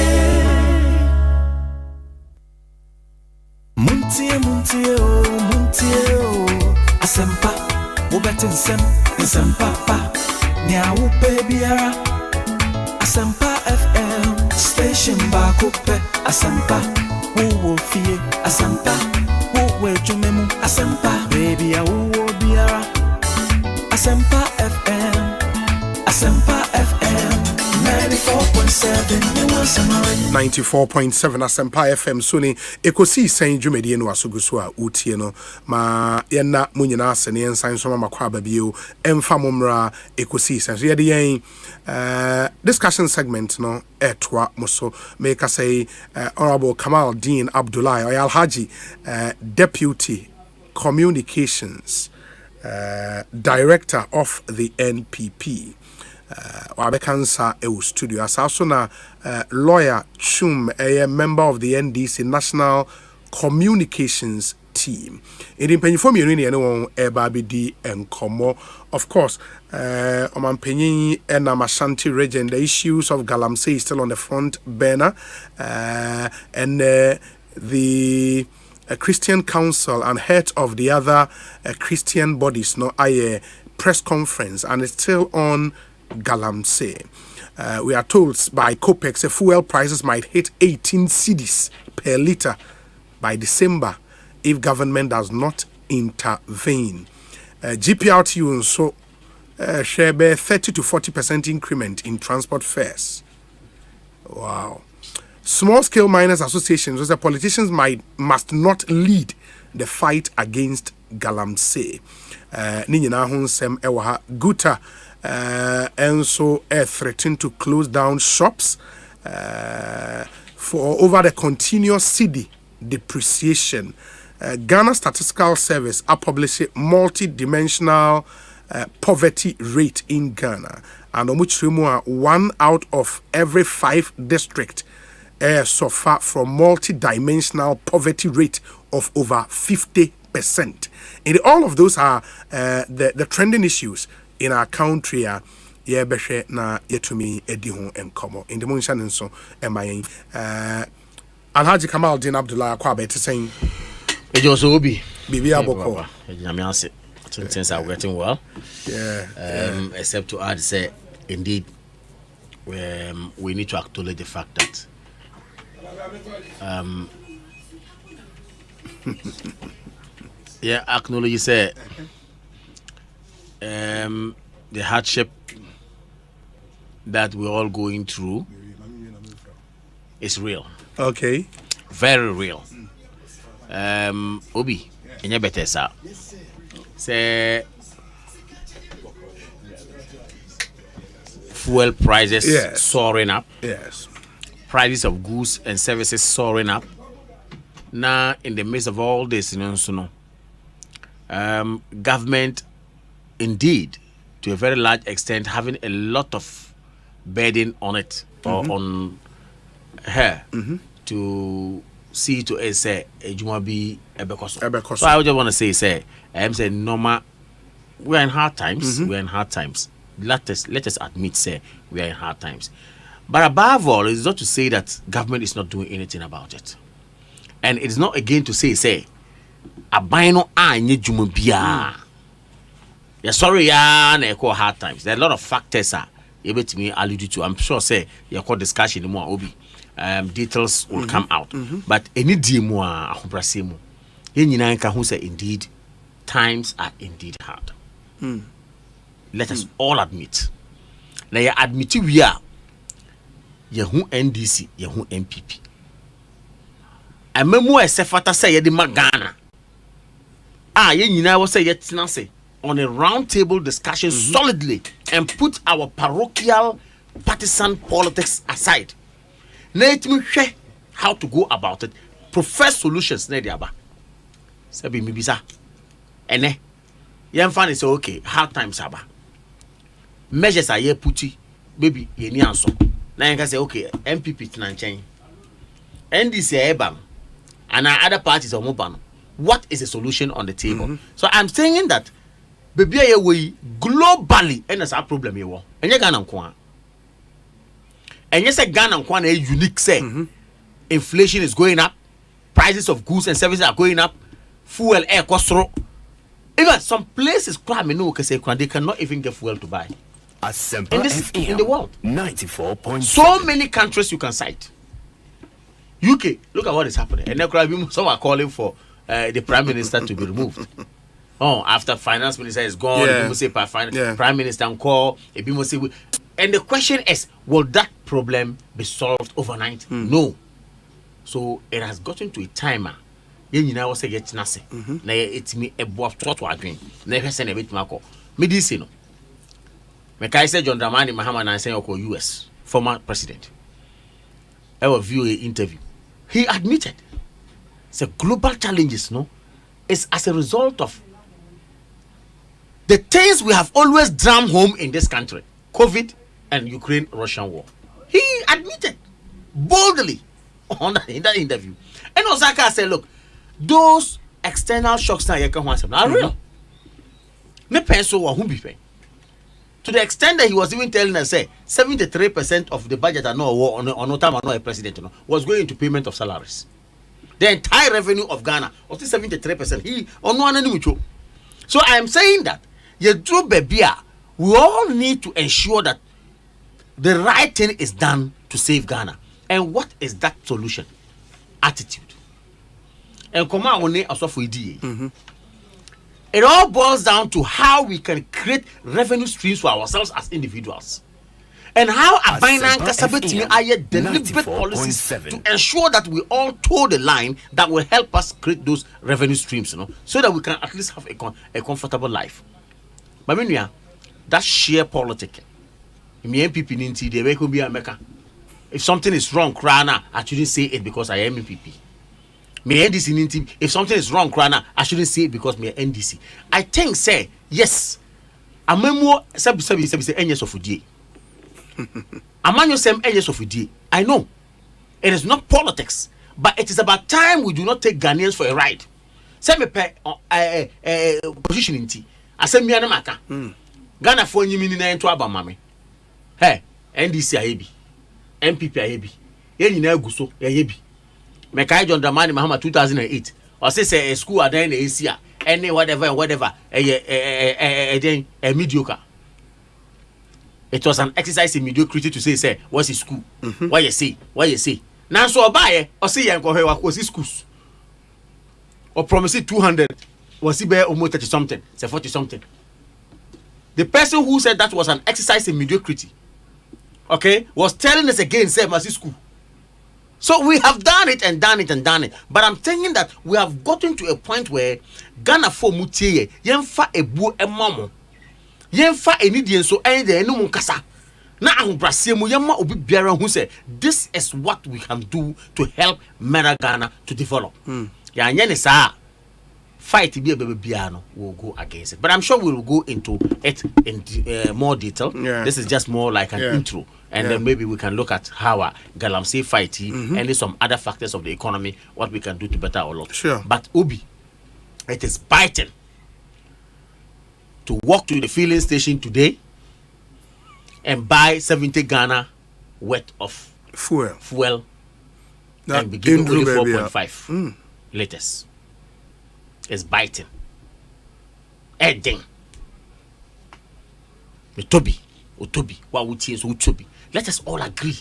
Muntie, Asempa, Ubetin Sem, Asempa, Nya Upe Biara, Asempa FM, Station Bakupe, Asempa, Uwo Fie, Asempa, Uwe Jumemu, Asempa, Baby Uwo Biara, Asempa FM, Asempa FM. 94.7 Asempa FM Suni Ekosiisen Dwumedie no asoguso a utie no ma yena munyina asene ensan so makwa babio emfa momra Ekosiisen so yede yen discussion segment no etwa moso make say Honorable Kamal Dean Abdullah Oyal Haji Deputy Communications Director of the NPP Wabekansa studio as na lawyer Chum a member of the NDC National Communications team. In impanyifo mienu ne won eba bidi enkomo. Of course, Omanpanyin and Ashanti region, the issues of Galamsey is still on the front burner, and the Christian Council and head of the other Christian bodies no a press conference, and it's still on Galamsey. We are told by COPEX fuel prices might hit 18 cedis per litre by December if government does not intervene. GPRTU so share 30 to 40% increment in transport fares. Wow. Small scale miners associations, the politicians must not lead the fight against Galamsey. Ninyina honsem ewa Guta and so threatened to close down shops for over the continuous cedi depreciation. Ghana Statistical Service are publishing multi-dimensional poverty rate in Ghana, and on which 1 out of every 5 districts suffer from multi-dimensional poverty rate of over 50%. And all of those are the trending issues in our country. Yebeshe na yetumi edi ho enkomo in the muncha nso emayen Alhaji Kamal Din Abdullah kwa beti saying Ejoso obi bibi aboko nyame ase things are getting well. Except to add say indeed we need to acknowledge the fact that acknowledge say the hardship that we're all going through is real. Okay. Very real. Obi, enye better sir. Say fuel prices soaring up. Yes. Prices of goods and services soaring up. Now, in the midst of all this, government, indeed, to a very large extent, having a lot of burden on it or on her to see to it say Ejumabi Ebekoso. So I just want to say I'm saying normal. We are in hard times. We are in hard times. Let us admit say we are in hard times. But above all, it's not to say that government is not doing anything about it. And it's not again to say abino anye jumabia. Yeah, sorry, na equal hard times. There are a lot of factors you bet me allude to. I'm sure say your call discussion more obi. Details will come out. But any day more ahobrasemu. Ye nyina nka ho say indeed times are indeed hard. Let us all admit. Now you admit we are yehu NDC, yehu MPP. Amemu esefata say ye de magana. Ye nyina wo say ye tena say on a round table discussion solidly and put our parochial partisan politics aside. Let me share how to go about it. Profess solutions na diaba. Sabi mi bisa. Ene. Yan fan say okay, hard times aba. Measures are here puti. Baby, ye ni answer. Now you can say okay, MPP tena nchen. NDC ebam. And other parties are mobile. What is the solution on the table? So I'm saying that baby we globally and that's our problem here. And you Ghana nkwa. And you say Ghana nkwa na unique say inflation is going up, prices of goods and services are going up, fuel air cost. Even some places they cannot even get fuel to buy. Asempa in the world 94.7. So many countries you can cite. UK, look at what is happening. And some are calling for the Prime Minister to be removed. After Finance Minister is gone, people say Prime Minister call. People say, and the question is, will that problem be solved overnight? No. So it has gotten to a timer. You know what I get nothing. Now it's me a boy to agree. Never send a bit Marco. Medicine. I said John Dramani Mahama and I say US former president. I will view an interview. He admitted the global challenges, is as a result of the things we have always drummed home in this country: COVID and Ukraine-Russian war. He admitted boldly in that interview. And Osaka said, "Look, those external shocks now are real. Ne pencil wa humbi." To the extent that he was even telling us, say 73% of the budget on time a president was going into payment of salaries. The entire revenue of Ghana was 73%. He on one. So I am saying that we all need to ensure that the right thing is done to save Ghana. And what is that solution? Attitude. And come on, also for it all boils down to how we can create revenue streams for ourselves as individuals. And how Asempa deliberate policies to ensure that we all toe the line that will help us create those revenue streams, so that we can at least have a comfortable life. But when that sheer politics, if something is wrong, I shouldn't say it because I am MPP. If something is wrong, I shouldn't say it because me NDC. I think say yes. Amemo sabi enyes of udi. Amanyo sem enyes of udi. I know it is not politics, but it is about time we do not take Ghanaians for a ride. Say me pe position inti. Asem mi anamaka. Ghana for nyimi ni na ento aba mame. Hey, NDC ayebi. MPP ayebi. Ye nyina aguso ayebi. Mekai John Dramani Mahama 2008. Or say a school are there in Asia, any whatever, a mediocre. It was an exercise in mediocrity to say, what's his school? Why you say? Now so buy or say was his schools. Or promise it 200 was he bear almost 30 something, say 40 something. The person who said that was an exercise in mediocrity, okay, was telling us again, say was his school. So we have done it. But I'm thinking that we have gotten to a point where Ghana for mutiye yemfa ebu emamo yemfa enidian so ende enu munkasa na ahobrase mu yemma obi biara hu say this is what we can do to help Mera Ghana to develop. Ya anya ne sa fight bi bia no will go against it. But I'm sure we will go into it in more detail. This is just more like an intro. And then maybe we can look at how Galamsey fight and some other factors of the economy, what we can do to better our lot. Sure. But Obi, it is biting to walk to the filling station today and buy 70 Ghana worth of fuel and be given only 4.5 liters. It's biting. Edding. Toby. Otobi, what would change Utobi. Let us all agree.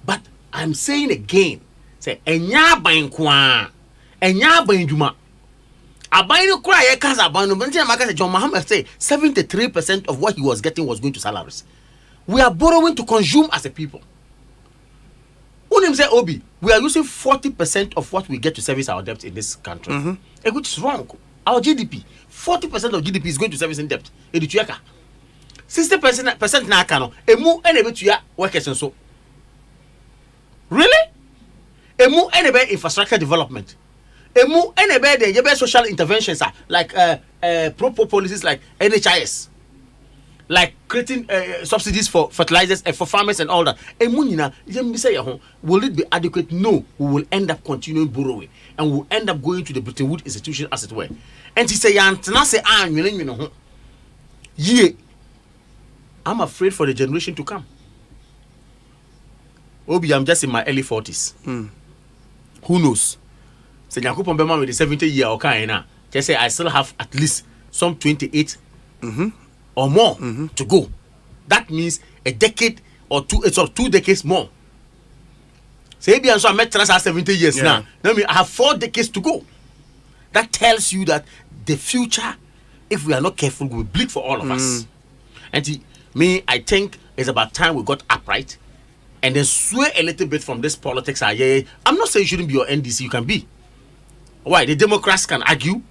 But I'm saying again, say enya ban kwa, enya ban juma. Abaino cry cause abaino. But John Muhammad say 73% of what he was getting was going to salaries. We are borrowing to consume as a people. Unim say Obi, we are using 40% of what we get to service our debt in this country. Which is wrong. Our GDP, 40% of GDP is going to service in debt. 60% na kano. Emu enebe tuya workers and so. Really? Emu enebe infrastructure development. Emu enebe the yebe social interventions like proper policies like NHIS. Like creating subsidies for fertilizers and for farmers and all that. Will it be adequate? No. We will end up continuing borrowing and we'll end up going to the Bretton Woods institution as it were. And he say, I'm afraid for the generation to come. Obi, I'm just in my early 40s. Who knows? Say, with the 70-year or kind, just say I still have at least some 28 or more to go. That means a decade or two, it's 2 decades more. Say, so I met 70 years now. I have 4 decades to go. That tells you that the future, if we are not careful, will bleed for all of us. And I think it's about time we got upright and then sway a little bit from this politics. I'm not saying you shouldn't be your NDC, you can be. Why? The Democrats can argue,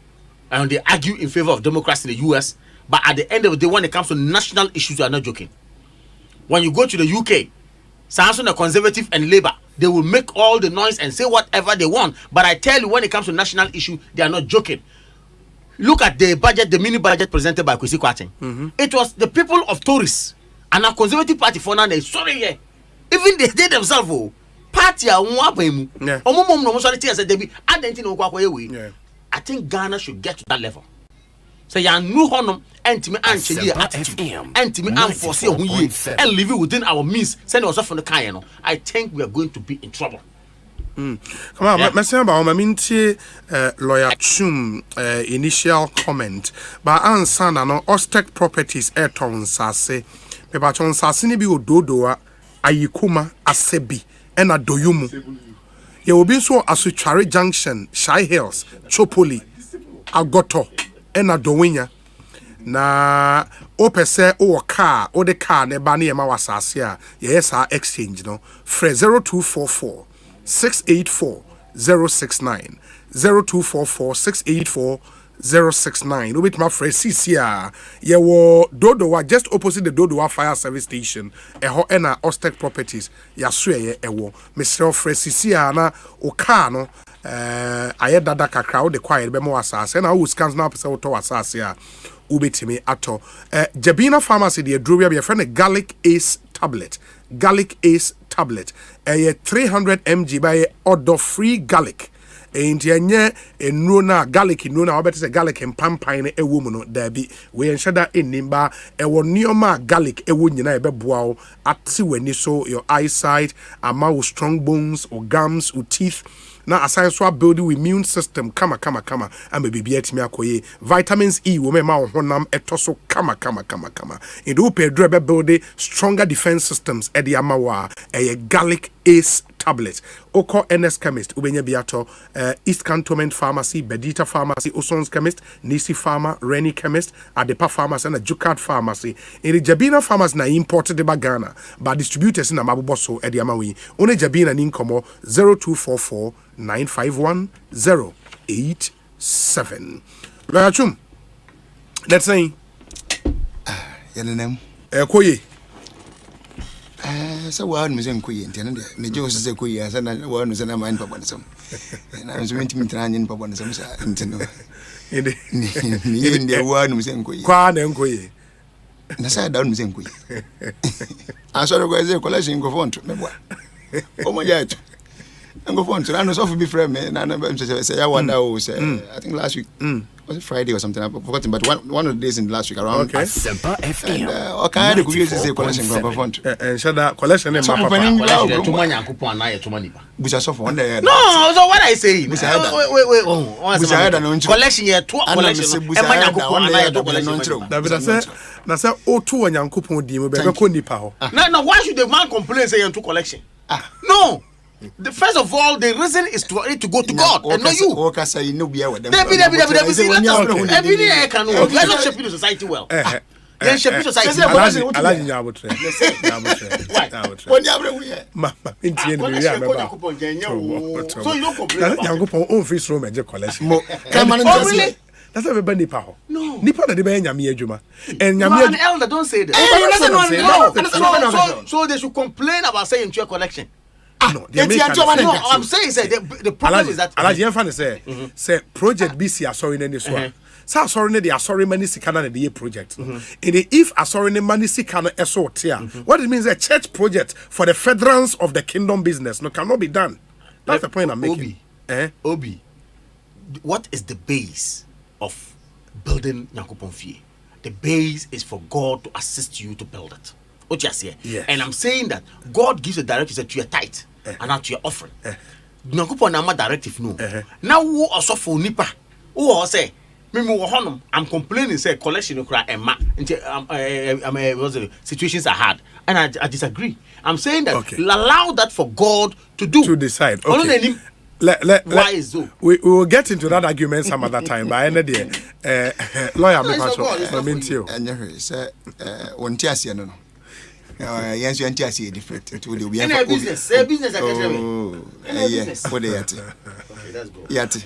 and they argue in favor of Democrats in the US. But at the end of the day, when it comes to national issues, you are not joking. When you go to the UK, Samson, the Conservative and Labour, they will make all the noise and say whatever they want. But I tell you, when it comes to national issue, they are not joking. Look at the budget, the mini budget presented by Kwesi Kwarteng. It was the people of Tories and our Conservative Party for now. Sorry, even they themselves, party I think Ghana should get to that level. So you know honor and attitude and unforeseen and living within our means. Send us off from the car. I think we are going to be in trouble. Come on, lawyer Chum initial comment. But ansana no Ostek Properties Airton Sase. Pepaton Sasini bi ododoa ayikuma asebi ena doyumu. Ye will be so Asuchari Junction, Shy Hills, Chopoli, Agoto. Ena dowinya na opese o car o de car ne ba ne ma wasase a yes our exchange no fre 0244 684 069 0244 684 069 obit ma fre CCA ye wo Dodowa just opposite the Dodowa fire service station eho ena Ostek Properties ya so ye ewo Mr. fre CCA na o car no aye dada kakra wo de quiet be mo asase na wo scans na pese wo to asase a ubetimi ato Jabina Pharmacy de adrobia be friend Garlic Ace tablet a 300 mg by order free garlic enti enye enuro na garlic enuro na obete se garlic empampan na ewo mu no da bi we enheda enimba ewo nioma garlic ewo nyina ebeboa wo ati wani so your eyesight ama wo strong bones or gums or teeth na aside so build the immune system kama and baby atimi akoye vitamins E wo me ma wo honam etoso kama in do pedro be build stronger defense systems e de amawa a garlic ace tablet oko NS chemist ubenya biato East Cantonment Pharmacy, Bedita Pharmacy, Osons Chemist, Nisi Pharma, Rennie Chemist, Adepa Pharmacy and Jukat Pharmacy. In the Jabina Pharmacy na imported by Ghana, but distributors in Amaboso edi amawi. One Jabina ninkomo 0244 951 087. Lachum. Let's say Yanem. Koye. So one was in Queen, and the Joseph said, Queen, and one was in a mind papanism. And I was meeting me trying papanism. In the one was in Queen. Quan and Queen. And I said, down was in Queen. I saw the guys collection go on to me. Oh my God. And go on to I was off be friend, and I say, I wonder, I think last week. Was it Friday or something? I've forgotten, but one of the days in the last week around. Okay. Asempa FM. And kind of good say collection go front. And shut that collection in my papa. Too many akupo na ye too many ba. Busa so for one day. No, so what I say? Wait. Busa head and collection here two collection. E many akupo na ye two collection. David say Na say O2 Onyankopon di mo be ko nipa ho. No, why should the man complain say to collection? No. The first of all, the reason is to go to God and not you. We are not shaping the society well. Shaping society. So you don't complain. That's why we nipa ho. No. Nipa na de be nyame adwuma. En nyame an elder don't say that. So they should complain about saying to your collection. No, I'm saying the problem is that Alaji Enfan say project BC sorry na ni so. Sa sorry na dey sorry money sika na dey project. If sorry na money sika na eso tia. What it means a church project for the furtherance of the kingdom business no cannot be done. That's the point I'm making. Obi. What is the base of building Nyankopon Fie? The base is for God to assist you to build it. What you say? Yes. And I'm saying that God gives a directive to your tithe and not to your offering. Nyankopon na ma directive no. Now who also for nipa? Who say I'm complaining say collection cry and situations are hard and I disagree. I'm saying that allow that for God to do. To decide. Okay. Why is so? We will get into that argument some other time. But end there, lawyer, me pass on. Me too. And say, one tiasi no. Yes, you tiasi different. It will be a business. Business. Yes. What they at? Okay, let's go. Yati.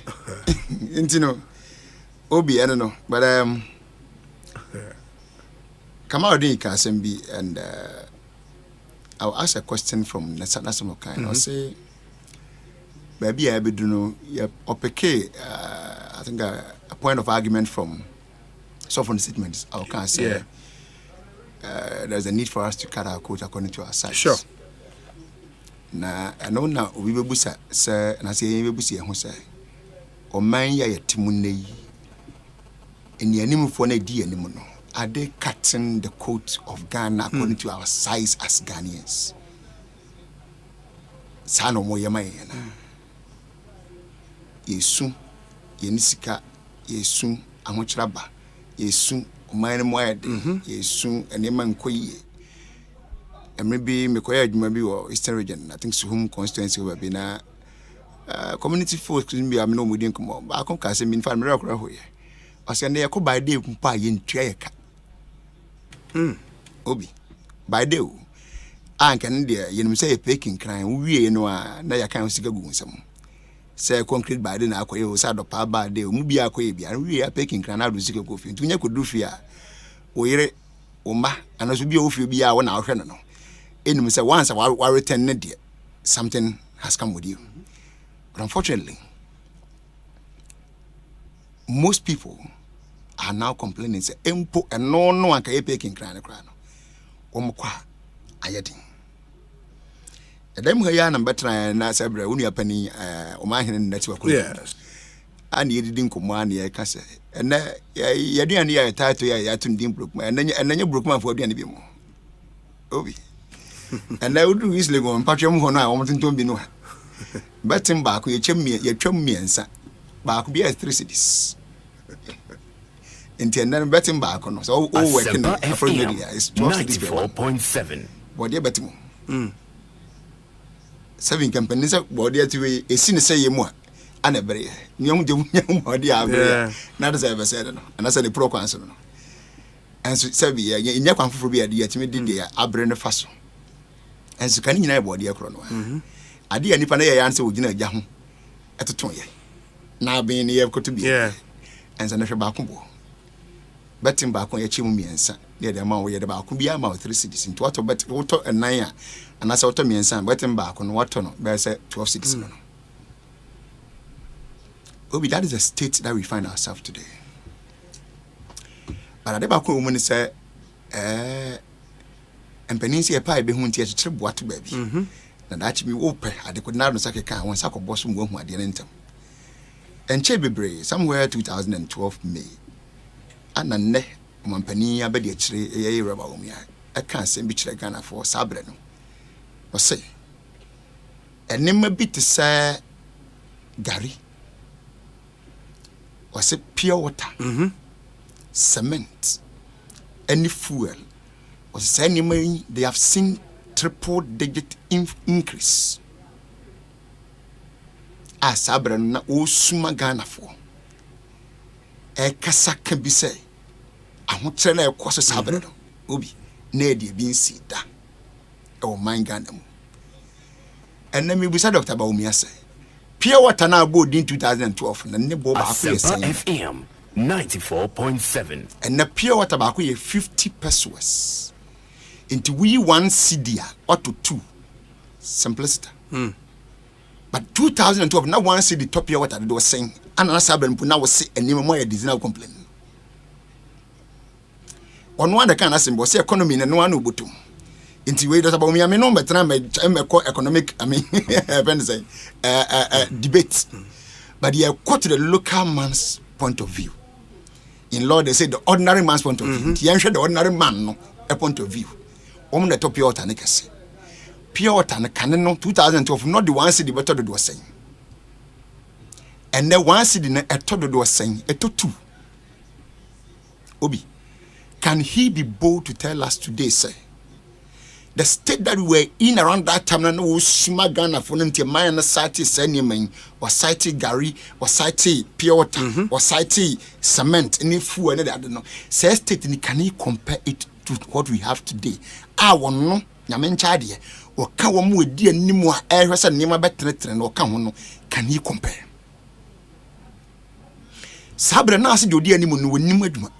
Intino. Obi, I don't know, but come out in Kasembi and I'll ask a question from Nasana Samokai. I'll say. Maybe I do know. I think a point of argument from some statements. I can say there's a need for us to cut our coat according to our size. Sure. Na I know now we will busa sir, and I say we will busa who say. O man ya timunei. In the animal for na di animal. Are they cutting the coat of Ghana according to our size as Ghanaians? Sano mo yamai na. Yesu yenisika yesu ahochiraba yesu oman mo ayede yesu enema nkoyi emrebi mekoya adwuma bi wo Eastern region I think Suhum constituency we be na community folks bi am no mudin komo ba kon ka se min fa mera kora hoye o se ne yakọ by day kumpa ye ntua ye ka obi by day o ankan de yenim se ye peking kran wie no a na yakan sika gu nsam say concrete by na akoye o sa do pa ba de o mu bia akoye bia we ya peking kran na do sika ko fi ntunya ko du fi a o yire o ma anaso bia o fi bia wo na ahwe no enum say once wa return ne de something has come with you. But unfortunately most people are now complaining say empo eno no anka ye peking kran ne kran no o mo kwa ayedin Dem ya na betra na sebra unu apani o ma hene na ti wakuru. Yes. Ani yedin komo ani ya ka se. Ena yaduane ya tato ya tundin brokuma. Enanya brokuma fo aduane bi mo. Obi. Ena udu isle go mpatwem ho na o mtintom bi no. Betim ba ko ye twam miensa. Ba ko bi 3 cities. Enti ena betim ba ko no. So o working for media is 94.7. What dey betim. 7 companies body at we a sin say mu ana bere nyam de nyam body abre na dey say said no and I said the pro kwanso no and so sabi ya nya kwan foforo bi ade ya timi de abre ne faso and so kan nyina body akro no ade ya nipa na ya yan say ogina agya ho etoton ye na ben ne ye koto bi and so na hwe ba ko bo betim ba ko ya chimu miensa de de ma wo ye de ba ko bi ama 3 cities into what bet woto enan a and as auto miensa betim ba ko no woto no be say 12 cities no. Obi, that is the state that we find ourselves today. But ade ba ko wo mu ni say empeninsi e pa e be hu ntia chichire boato ba bi na da chi mi wo pe ade ko na no sakeka won sakobọ so mu hu ade ne ntam enche bebre somewhere 2012 May ananne mampani abedi achire ye reba omia aka asem bi chire Ghana for sabre no o say enema bi te say gari o say pure water cement any fuel or say they have seen triple digit increase as abran na osuma Ghana for e kasa kan bi say ahotre na e koso sabran obi na e de bi nsi da e o man Ghana mu enna mi bisa Dr. Bawumia say pure water na board in 2012 na ne bo ba Asempa FM 94.7 and na pure water ba ko 50 pesos into we 1 cedi or to 2 simplicity. But 2012 now 1 cedi top pure water they were saying and another sabran now was say and more a design complaint on one the kind of symbol say economy na no one obotum into we Dr. Bawumia me no betra me economic debate but they quote the local man's point of view. In law they say the ordinary man's point of view. The ordinary man no a point of view. The top pure water nekase. Pure water can no 2012 not the 1 cedi but the was saying. And the 1 cedi na told the was saying to 2. Obi, can he be bold to tell us today, say the state that we were in around that time na no suma Ghana for nti man na site sani man or site gari or site pure water or site cement any food and that no say state ni can he compare it to what we have today won no nyame ncha de o ka wo mu edi animu a ehwese nima betretre no ka ho no can he compare sabre na ase de odi animu no wonim adwuma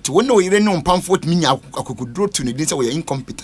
ti wona o yire no mpamfo timi nya akokudro to ne din say we are incompetent.